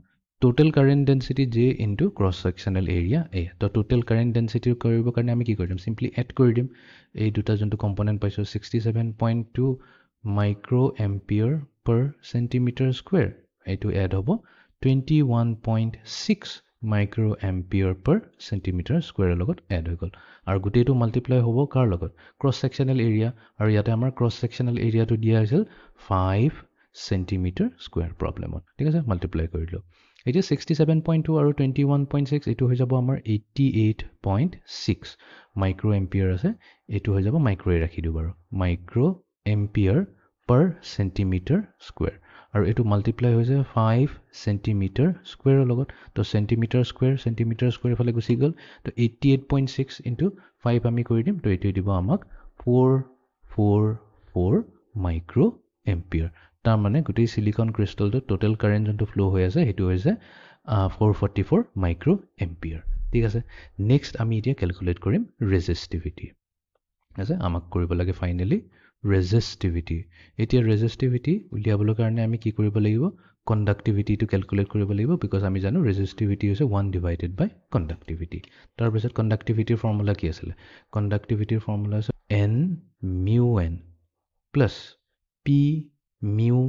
total current density J into cross sectional area A তো total current density কৰিব কাৰণে আমি কি কৰিম simply add কৰি দিম এই দুটা যোনটো কম্পোনেন্ট পাইছো 67.2 micro ampere per centimeter square এইটো এড হ'ব 21.6 micro ampere per centimeter square লগত এড হৈ গ'ল আৰু গুটেটো মাল্টিপ্লাই হ'ব কাৰ লগত ক্ৰছ সেকশনাল এৰিয়া আৰু ইয়াতে আমাৰ ক্ৰছ সেকশনাল এৰিয়াটো দিয়া আছিল 5 centimeter square প্ৰবলেমত ঠিক আছে মাল্টিপ্লাই কৰিলো এটা 67.2 আৰু 21.6 এটো হৈ যাব আমাৰ 88.6 মাইক্ৰ এম্পিয়াৰ আছে এটো হৈ যাব মাইক্ৰ ৰাখি দিও বাৰু micro ampere per centimeter square আৰু এটো মাল্টিপ্লাই হৈ যায় 5 centimeter square লগত তো centimeter square ফালে গুছি গল তো 88.6 into 5 আমি কৰি দিম তো এটো দিব আমাক 444 মাইক্ৰ এম্পিয়াৰ তাৰ মানে গুটেই সিলিকন ক্ৰিস্টালটো টোটাল কাৰেন্ট যোনটো ফ্লো হৈ আছে হেতু হৈছে 444 মাইক্ৰ এম্পিয়াৰ ঠিক আছে নেক্সট আমি এতিয়া ক্যালকুলেট কৰিম ৰেজিস্টিভিটি আছে আমাক কৰিব লাগে ফাইনালি ৰেজিস্টিভিটি এতিয়া ৰেজিস্টিভিটি উলিয়াবলৈ কাৰণে আমি কি কৰিব লাগিব কণ্ডাক্টিভিটি টু ক্যালকুলেট কৰিব লাগিব বিকজ আমি জানো ৰেজিস্টিভিটি হৈছে 1 ডিভাইডেড বাই কণ্ডাক্টিভিটি তাৰ পিছত কণ্ডাক্টিভিটিৰ ফৰ্মুলা কি আছিল কণ্ডাক্টিভিটিৰ ফৰ্মুলা আছে n mu n plus p mu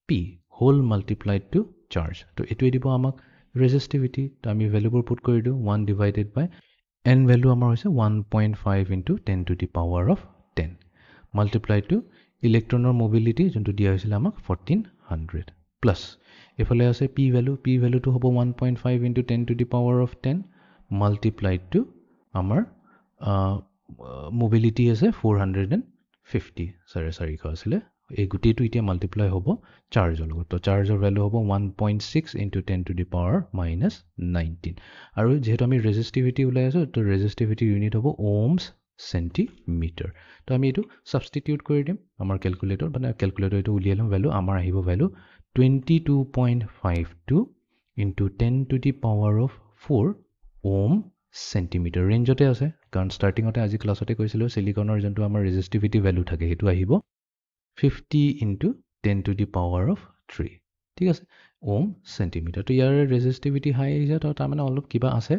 p whole multiplied to charge তো এটো দিব আমাক ৰেজিস্টিভিটি তো আমি ভ্যালুবোৰ পুট কৰি দিও 1 ডিভাইডেড বাই n ভ্যালু আমাৰ হৈছে 1.5 into 10 to the power of 10 multiplied to ইলেক্ট্ৰনৰ mobility যোনটো দিয়া হৈছিল আমাক 1400 প্লাস এফালে আছে p ভ্যালুটো হ'ব 1.5 into 10 to the power of 10 multiplied to আমাৰ মোবিলিটি আছে 450 সৰি আছিল এই গুটেটো এতিয়া মাল্টিপ্লাই হ'ব চাৰ্জৰ লগত তো চাৰ্জৰ ভ্যালু হ'ব 1.6 into 10 to the power minus 19 আৰু যেহেতু আমি ৰেজিস্টিভিটি উলাই আছো তো ৰেজিস্টিভিটি ইউনিট হ'ব ohms centimeter তো আমি এটো সাবস্টিটিউট কৰি দিম আমাৰ ক্যালকুলেটৰ মানে ক্যালকুলেটৰ এটো উলিয়ালম ভ্যালু আমাৰ আহিব value 22.52 into 10 to the power of 4 ohm centimeter ৰেঞ্জতে আছে কাৰণ ষ্টাৰ্টিংতে আজি ক্লাছতে কৈছিলো সিলিকনৰ যোনটো আমাৰ ৰেজিস্টিভিটি ভ্যালু থাকে হেতু আহিব 50 into 10 to the power of 3 ঠিক আছে ohm centimeter তো ইয়াৰ ৰেজিস্টিভিটি হাই আহিছে তো তাৰ মানে অলপ কিবা আছে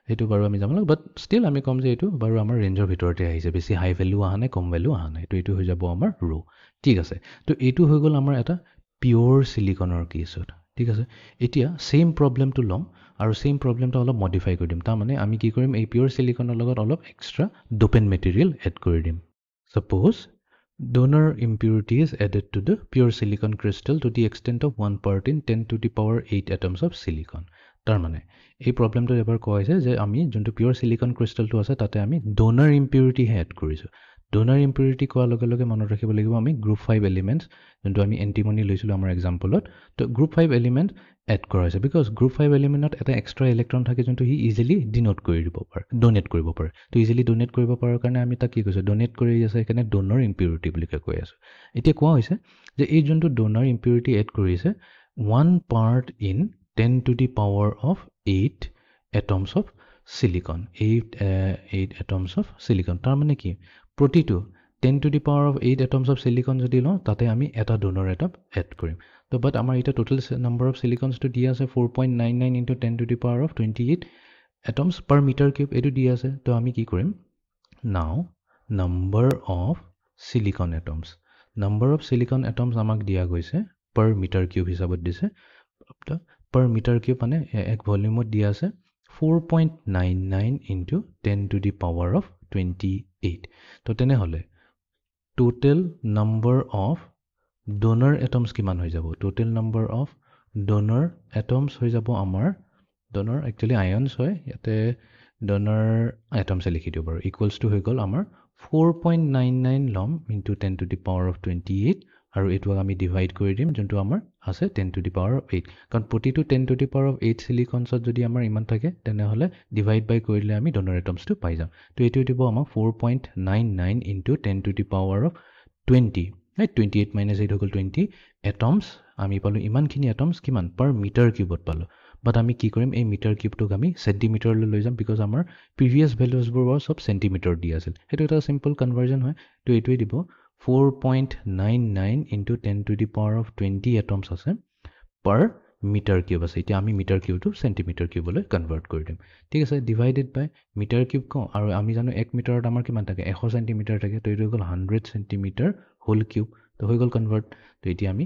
হেতু বাৰু আমি জানো বাট ষ্টিল আমি কম যে এটো বাৰু আমাৰ ৰেঞ্জৰ ভিতৰতে আহিছে বেছি হাই ভ্যালু আহা নাই কম ভ্যালু আহা নাই তো এটো হৈ যাব আমাৰ ৰো ঠিক আছে তো এটো হৈ গল আমাৰ এটা পিওৰ সিলিকনৰ কেছত ঠিক আছে এতিয়া সেম প্ৰবলেমটো লম আৰু সেম প্ৰবলেমটো অলপ মডিফাই কৰি দিম তাৰ মানে আমি কি কৰিম এই পিওৰ সিলিকনৰ লগত অলপ এক্সট্ৰা ডোপেন মেটেৰিয়েল এড কৰি দিম suppose donor impurity is added to the pure silicon crystal to the extent of 1 part in 10 to the power 8 atoms of silicon তাৰ মানে এই প্ৰবলেমটো এবাৰ কোৱা হৈছে যে আমি যোনটো পিওৰ সিলিকন ক্ৰিস্টালটো আছে তাতে আমি donor impurity এড কৰিছো donor impurity কোৱাৰ লগে লগে মনত ৰাখিব লাগিব আমি গ্ৰুপ 5 এলিমেন্টস যোনটো আমি এন্টিমনি লৈছিলো আমাৰ এক্সাম্পলত তো গ্ৰুপ 5 এলিমেন্ট এড কৰা হৈছে বিকজ গ্ৰুপ 5 এলিমেন্টত এটা এক্সট্ৰা ইলেক্ট্ৰন থাকে যোনটো হি ইজিলি ডিনোট কৰি দিব পাৰে ডোনেট কৰিব পাৰে তো ইজিলি ডোনেট কৰিব পাৰাৰ কাৰণে আমি তাক কি কৈছো ডোনেট কৰি আছে এখানে donor impurity বুলি কৈ আছো এতিয়া কোৱা হৈছে যে এই যোনটো donor impurity এড কৰিছে 1 part in 10 to the power of 8 atoms of silicon 8 atoms of silicon তাৰ মানে কি প্ৰতিটো 10 to the power of 8 atoms of silicon যদি লওঁ তাতে আমি এটা donor atom এড কৰিম তো বাট আমাৰ এটা টোটাল নাম্বাৰ অফ সিলিকনস তো দিয়া আছে 4.99 into 10 to the power of 28 atoms per meter cube এটো দিয়া আছে তো আমি কি কৰিম now number of silicon atoms আমাক দিয়া গৈছে per meter cube হিচাপত দিছে per meter cube মানে এক ভলিউমত দিয়া আছে 4.99 into 10 to the power of 28 তো তেনেহলে total number of donor atoms কিমান হৈ যাব total number of donor atoms হৈ যাব আমাৰ donor actually ions হয় ইয়াতে donor atoms লিখি দিও বাৰু equals to হৈ গল আমাৰ 4.99 লম into 10 to the power of 28 আৰু এটো আমি ডিভাইড কৰি দিম যোনটো আমাৰ আছে 10 to the power of 8 কাৰণ প্ৰতিটো 10 to the power of 8 সিলিকনছত যদি আমাৰ ইমান থাকে তেনেহলে ডিভাইড বাই কৰিলে আমি donor atoms টো পাই যাম তো এটো দিব আমাক 4.99 into 10 to the power of 20 right 28 minus 8 হৈ গল 20 atoms আমি পালো ইমানখিনি atoms কিমান per meter cube পালো বাট আমি কি কৰিম এই মিটাৰ কিউবটোক আমি সেন্টিমিটাৰলৈ লৈ যাম বিকজ আমাৰ প্ৰিভিয়াস ভ্যালুজ বোৰ সব সেন্টিমিটাৰ দি আছিল হেতু এটা সিম্পল কনভাৰ্জন হয় তো এটোই দিব 4.99 into 10 to the power of 20 atoms আছে per meter cube আছে এতিয়া আমি মিটাৰ কিউবটো সেন্টিমিটাৰ কিউবলৈ কনভাৰ্ট কৰি দিম ঠিক আছে ডিভাইডেড বাই মিটাৰ কিউব কও আৰু আমি জানো 1 মিটাৰত আমাৰ কিমান থাকে 100 সেন্টিমিটাৰ থাকে তো এটো হৈ গল 100 সেন্টিমিটাৰ হোল কিউব তো হৈ গল কনভাৰ্ট তো এতিয়া আমি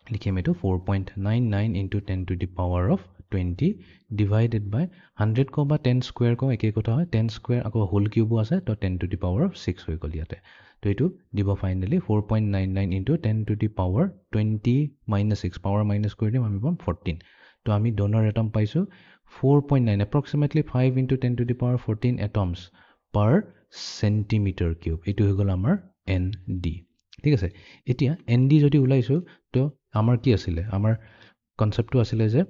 লিখিম এটো 4.99 into 10 to the power of 20 divided by 100 ko ba 10 square ko ekai kotha hoy 10 square ako whole cube ase to 10 to the power of 6 hoy gol yate to etu dibo finally 4.99 into 10 to the power 20 minus 6 power minus kori dim ami pam 14 to ami donor atom paisu 4.9 approximately 5 into 10 to the power 14 atoms per centimeter cube etu hoy gol amar nd ঠিক আছে এতিয়া nd যদি উলাইছো তো আমাৰ কি আছিল আমাৰ কনসেপ্টটো আছিল যে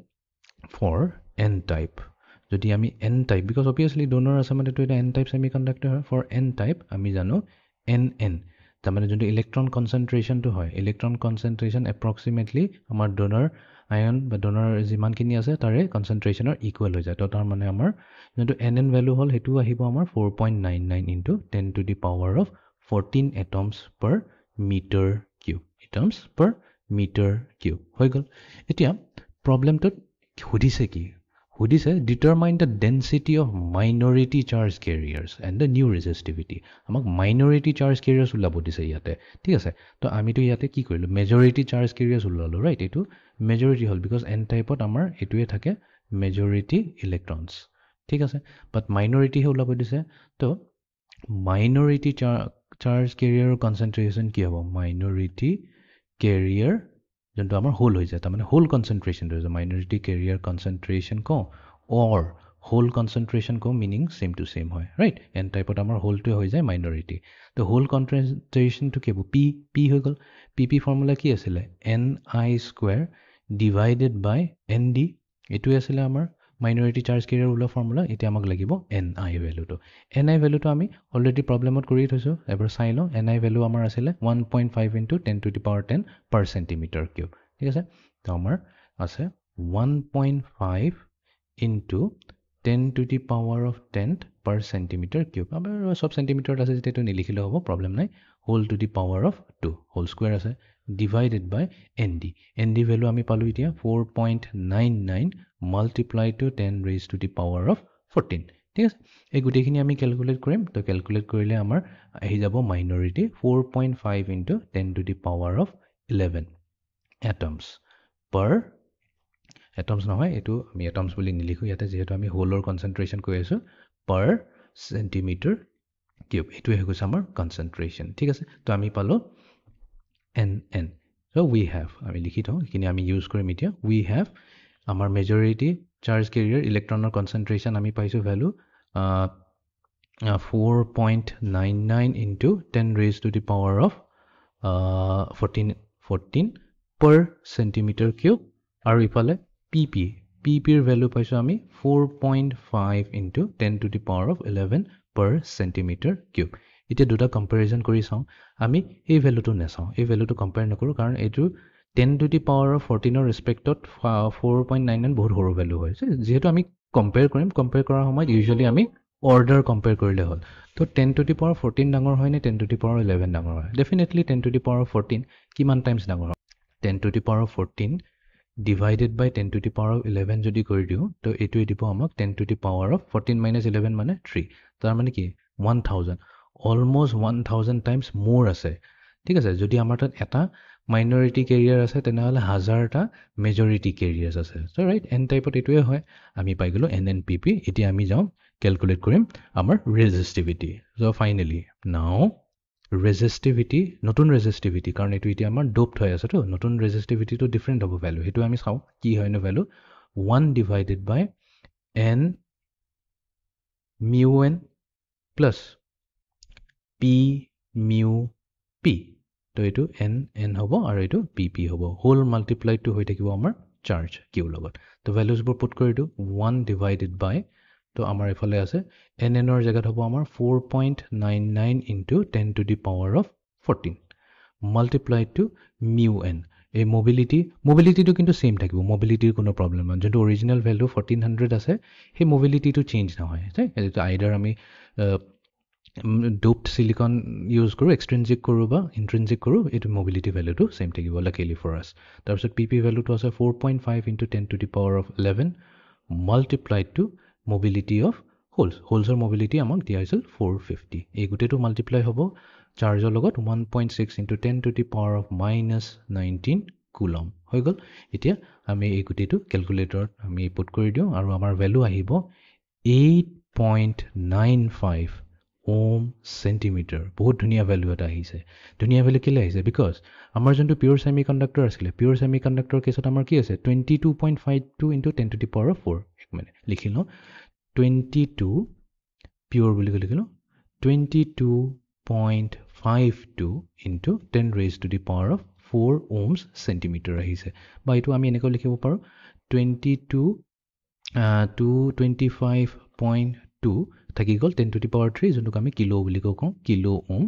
for n type যদি আমি n type because obviously donor আছে মানে তো এটা n type semiconductor হয় for n type আমি জানো nn তাৰ মানে যোনটো ইলেক্ট্ৰন কনসেন্ট্ৰেচন তো হয় ইলেক্ট্ৰন কনসেন্ট্ৰেচন approximately আমাৰ donor ion বা donor যিমানখিনি আছে তাৰে কনসেন্ট্ৰেচনৰ ইকুৱেল হৈ যায় তো তাৰ মানে আমাৰ যোনটো nn ভ্যালু হল হেতু আহিব আমাৰ 4.99 into 10 to the power of 14 atoms per meter cube atoms per meter cube হৈ গল এতিয়া প্ৰবলেমটো হুদিছে কি হুদিছে determine the density of minority charge carriers and the new resistivity আমাক minority charge carriers উলাব দিছে ইয়াতে ঠিক আছে তো আমি তো ইয়াতে কি কৰিলো majority charge carriers উলালো ৰাইট এটো majority hall because n type ত আমাৰ এটোৱে থাকে majority electrons ঠিক আছে but minority হে উলাব দিছে তো minority charge carrier concentration কি হ'ব minority carrier যোনটো আমাৰ হোল হৈ যায় তাৰ মানে হোল কনসেন্ট্ৰেচন হৈ যায় মাইনৰিটি কেৰিয়াৰ কনসেন্ট্ৰেচন কো অৰ হোল কনসেন্ট্ৰেচন কো মিনিং সেম টু সেম হয় ৰাইট এন টাইপত আমাৰ হোলটো হৈ যায় মাইনৰিটি তো হোল কনসেন্ট্ৰেচন টু কি হ'ব পি পি হৈ গল পি ফৰ্মুলা কি আছিল এন আই স্কয়াৰ ডিভাইডেড বাই এন ডি এটো আছিল আমাৰ মাইনৰিটি চাৰ্জ কেৰিয়াৰ উলা ফৰ্মুলা এতিয়া আমাক লাগিব এন আই ভ্যালুটো এন আই ভ্যালুটো আমি অলৰেডি প্ৰবলেমত কৰি থৈছো এবাৰ চাই লও এন আই ভ্যালু আমাৰ আছিল 1.5 into 10 to the power 10 per centimeter cube ঠিক আছে তো আমাৰ আছে 1.5 into 10 to the power of 10 per centimeter cube আমাৰ সব সেন্টিমিটাৰ আছে যেতে তো নিলিখিলে হ'ব প্ৰবলেম নাই whole to the power of 2 whole square আছে divided by nd value আমি পালো এতিয়া 4.99 multiplied to 10 raised to the power of 14 ঠিক আছে এই গুটেখিনি আমি ক্যালকুলেট কৰিম তো ক্যালকুলেট কৰিলে আমাৰ আহি যাব minority 4.5 into 10 to the power of 11 atoms per atoms নহয় এটো আমি atoms বুলি নিলিখো ইয়াতে যেহেতু আমি হোলৰ কনসেন্ট্ৰেচন কৈ আছো per centimeter cube এটো হৈ গৈছে আমাৰ কনসেন্ট্ৰেচন ঠিক আছে তো আমি পালো nn so we have আমি লিখি থওঁ কিনি আমি ইউজ কৰিম এতিয়া we have আমাৰ majority charge carrier electronৰ concentration আমি পাইছো value 4.99 into 10 raised to the power of 14 per centimeter cube আৰু ইফালে pp ৰ value পাইছো আমি 4.5 into 10 to the power of 11 per centimeter cube এতিয়া দুটা কম্পাৰিজন কৰি চাও আমি এই ভ্যালুটো নেচাও এই ভ্যালুটো কম্পেয়াৰ নকৰো কাৰণ এটো 10 to the power of 14 ৰ ৰেসপেক্টত 4.99 বহুত সৰু ভ্যালু হয় যেহেতু আমি কম্পেয়াৰ কৰিম কম্পেয়াৰ কৰাৰ সময়ত ইউজুৱেলি আমি অৰ্ডাৰ কম্পেয়াৰ কৰিলে হ'ল তো 10 to the power 14 ডাঙৰ হয় নে 10 to the power 11 ডাঙৰ হয় ডেফিনেটলি 10 to the power 14 কিমান টাইমছ ডাঙৰ হয় 10 to the power 14 divided by 10 to the power 11 যদি কৰি দিও তো এটোই দিব আমাক 10 to the power of 14 minus 11 মানে 3 তাৰ মানে কি 1000 almost 1000 times more আছে ঠিক আছে যদি আমাৰ তাত এটা মাইনৰিটি কেৰিয়াৰ আছে তেনেহ'লে 1000টা মেজৰিটি কেৰিয়াৰ্ছ আছে চ' ৰাইট এন টাইপত এইটোৱে হয় আমি পাই গ'লোঁ NNPP এতিয়া আমি যাওঁ কেলকুলেট কৰিম আমাৰ ৰেজিষ্টিভিটি চ' ফাইনেলি নাও ৰেজিষ্টিভিটি নতুন ৰেজিষ্টিভিটি কাৰণ এইটো এতিয়া আমাৰ ডোপড হৈ আছেতো নতুন ৰেজিষ্টিভিটিটো ডিফাৰেণ্ট হ'ব ভেলু সেইটো আমি চাওঁ কি হয়নো ভেলু 1 ডিভাইডেড বাই n mu n plus p mu p তো এইটো n হ'ব আৰু এইটো pp হ'ব হোল মাল্টিপ্লাইড টু হৈ থাকিব আমাৰ চাৰ্জ কিউ লগত তো ভেলুজবোৰ পুট কৰি দিওঁ 1 ডিভাইডেড বাই তো আমাৰ এফালে আছে n ৰ জেগাত হ'ব আমাৰ 4.99 into 10 to the power of 14 multiplied to mu n এই মোবিলিটিটো কিন্তু সেম থাকিব মোবিলিটিৰ কোনো প্ৰবলেম নহয় যোনটো অৰিজিনেল ভেলু 1400 আছে সেই মোবিলিটিটো চেঞ্জ নহয় এইটো আইদাৰ আমি ডোপড সিলিকন ইউজ কৰোঁ এক্সট্ৰিনজিক কৰোঁ বা ইন্ট্ৰিনজিক কৰোঁ এইটো মোবিলিটি ভেলুটো সেম থাকিব লাকিলি ফৰ আছ তাৰপিছত পি পি ভেলুটো আছে 4.5 into 10 to the power of 11 multiplied to mobility of হোলছৰ মোবিলিটি আমাক দিয়া হৈছিল 450 এই গোটেইটো মাল্টিপ্লাই হ'ব চাৰ্জৰ লগত 1.6 into 10 to the power of -19 coulomb হৈ গ'ল এতিয়া আমি এই গোটেইটো কেলকুলেটৰত আমি পুট কৰি দিওঁ আৰু আমাৰ ভেলু আহিব 8.95 ওম চেণ্টিমিটাৰ বহুত ধুনীয়া ভেলু এটা আহিছে ধুনীয়া ভেলু কেলৈ আহিছে বিকজ আমাৰ যোনটো পিয়ৰ ছেমি কণ্ডাক্টৰ আছিলে পিয়ৰ ছেমি কণ্ডাক্টৰ কেছত আমাৰ কি আছে 22.52 into 10 to the power of 4 এক মিনিট লিখি লওঁ 22 পিয়ৰ বুলি লিখি লওঁ 22.52 into 10 raise two the power of 4 ohms centimetre আহিছে বা এইটো আমি এনেকৈ লিখিব পাৰোঁ 225.2 থাকি গ'ল 10 টু দি পাৱাৰ 3 যোনটোক আমি কিলো বুলি কওঁ কিলো ওম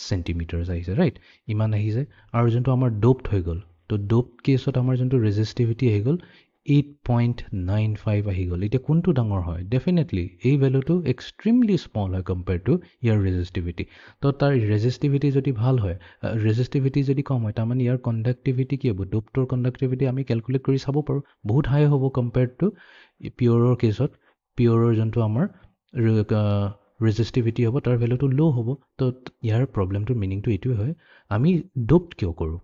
চেণ্টিমিটাৰ্ছ আহিছে ৰাইট ইমান আহিছে আৰু যোনটো আমাৰ ডোপড হৈ গ'ল তো ডোপড কেছত আমাৰ যোনটো ৰেজিষ্টিভিটি আহি গ'ল 8.95 আহি গ'ল এতিয়া কোনটো ডাঙৰ হয় ডেফিনেটলি এই ভেলুটো এক্সট্ৰিমলি স্মল হয় কম্পেয়াৰ টু ইয়াৰ ৰেজিষ্টিভিটি তো তাৰ ৰেজিষ্টিভিটি যদি ভাল হয় ৰেজিষ্টিভিটি যদি কম হয় তাৰমানে ইয়াৰ কণ্ডাক্টিভিটি কি হ'ব ডোপটোৰ কণ্ডাক্টিভিটি আমি কেলকুলেট কৰি চাব পাৰোঁ বহুত হাই হ'ব কম্পেয়াৰ টু পিয়ৰৰ কেছত পিয়ৰৰ যোনটো আমাৰ ৰেজিষ্টিভিটি হ'ব তাৰ ভেলুটো ল' হ'ব তো ইয়াৰ প্ৰব্লেমটোৰ মিনিংটো এইটোৱে হয় আমি ডোপড কিয় কৰোঁ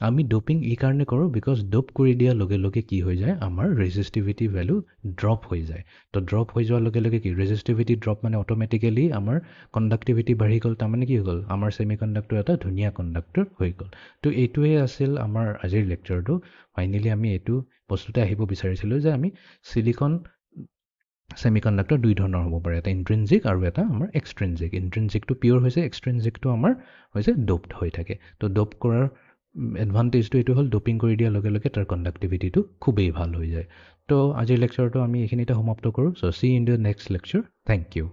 আমি ডোপিং এই কাৰণে কৰোঁ বিকজ ডোপ কৰি দিয়াৰ লগে লগে কি হৈ যায় আমাৰ ৰেজিষ্টিভিটি ভেলু ড্ৰপ হৈ যায় তো ড্ৰপ হৈ যোৱাৰ লগে লগে কি ৰেজিষ্টিভিটি ড্ৰপ মানে অট'মেটিকেলি আমাৰ কণ্ডাক্টিভিটি বাঢ়ি গ'ল তাৰমানে কি হৈ গ'ল আমাৰ ছেমি কণ্ডাক্টৰ এটা ধুনীয়া কণ্ডাক্টৰ হৈ গ'ল তো এইটোৱে আছিল আমাৰ আজিৰ লেকচাৰটো ফাইনেলি আমি এইটো বস্তুতে আহিব বিচাৰিছিলোঁ যে আমি সিলিকন ছেমি কণ্ডাক্টৰ দুই ধৰণৰ হ'ব পাৰে এটা ইন্ট্ৰিনজিক আৰু এটা আমাৰ এক্সট্ৰিনজিক ইন্ট্ৰিনজিকটো পিয়ৰ হৈছে এক্সট্ৰিনজিকটো আমাৰ হৈছে ডোপড হৈ থাকে তো ডোপ কৰাৰ এডভান্টেজটো এইটো হ'ল ডোপিং কৰি দিয়াৰ লগে লগে তাৰ কণ্ডাক্টিভিটিটো খুবেই ভাল হৈ যায় তো আজিৰ লেকচাৰটো আমি এইখিনিতে সমাপ্ত কৰোঁ so' see in the next lecture thank U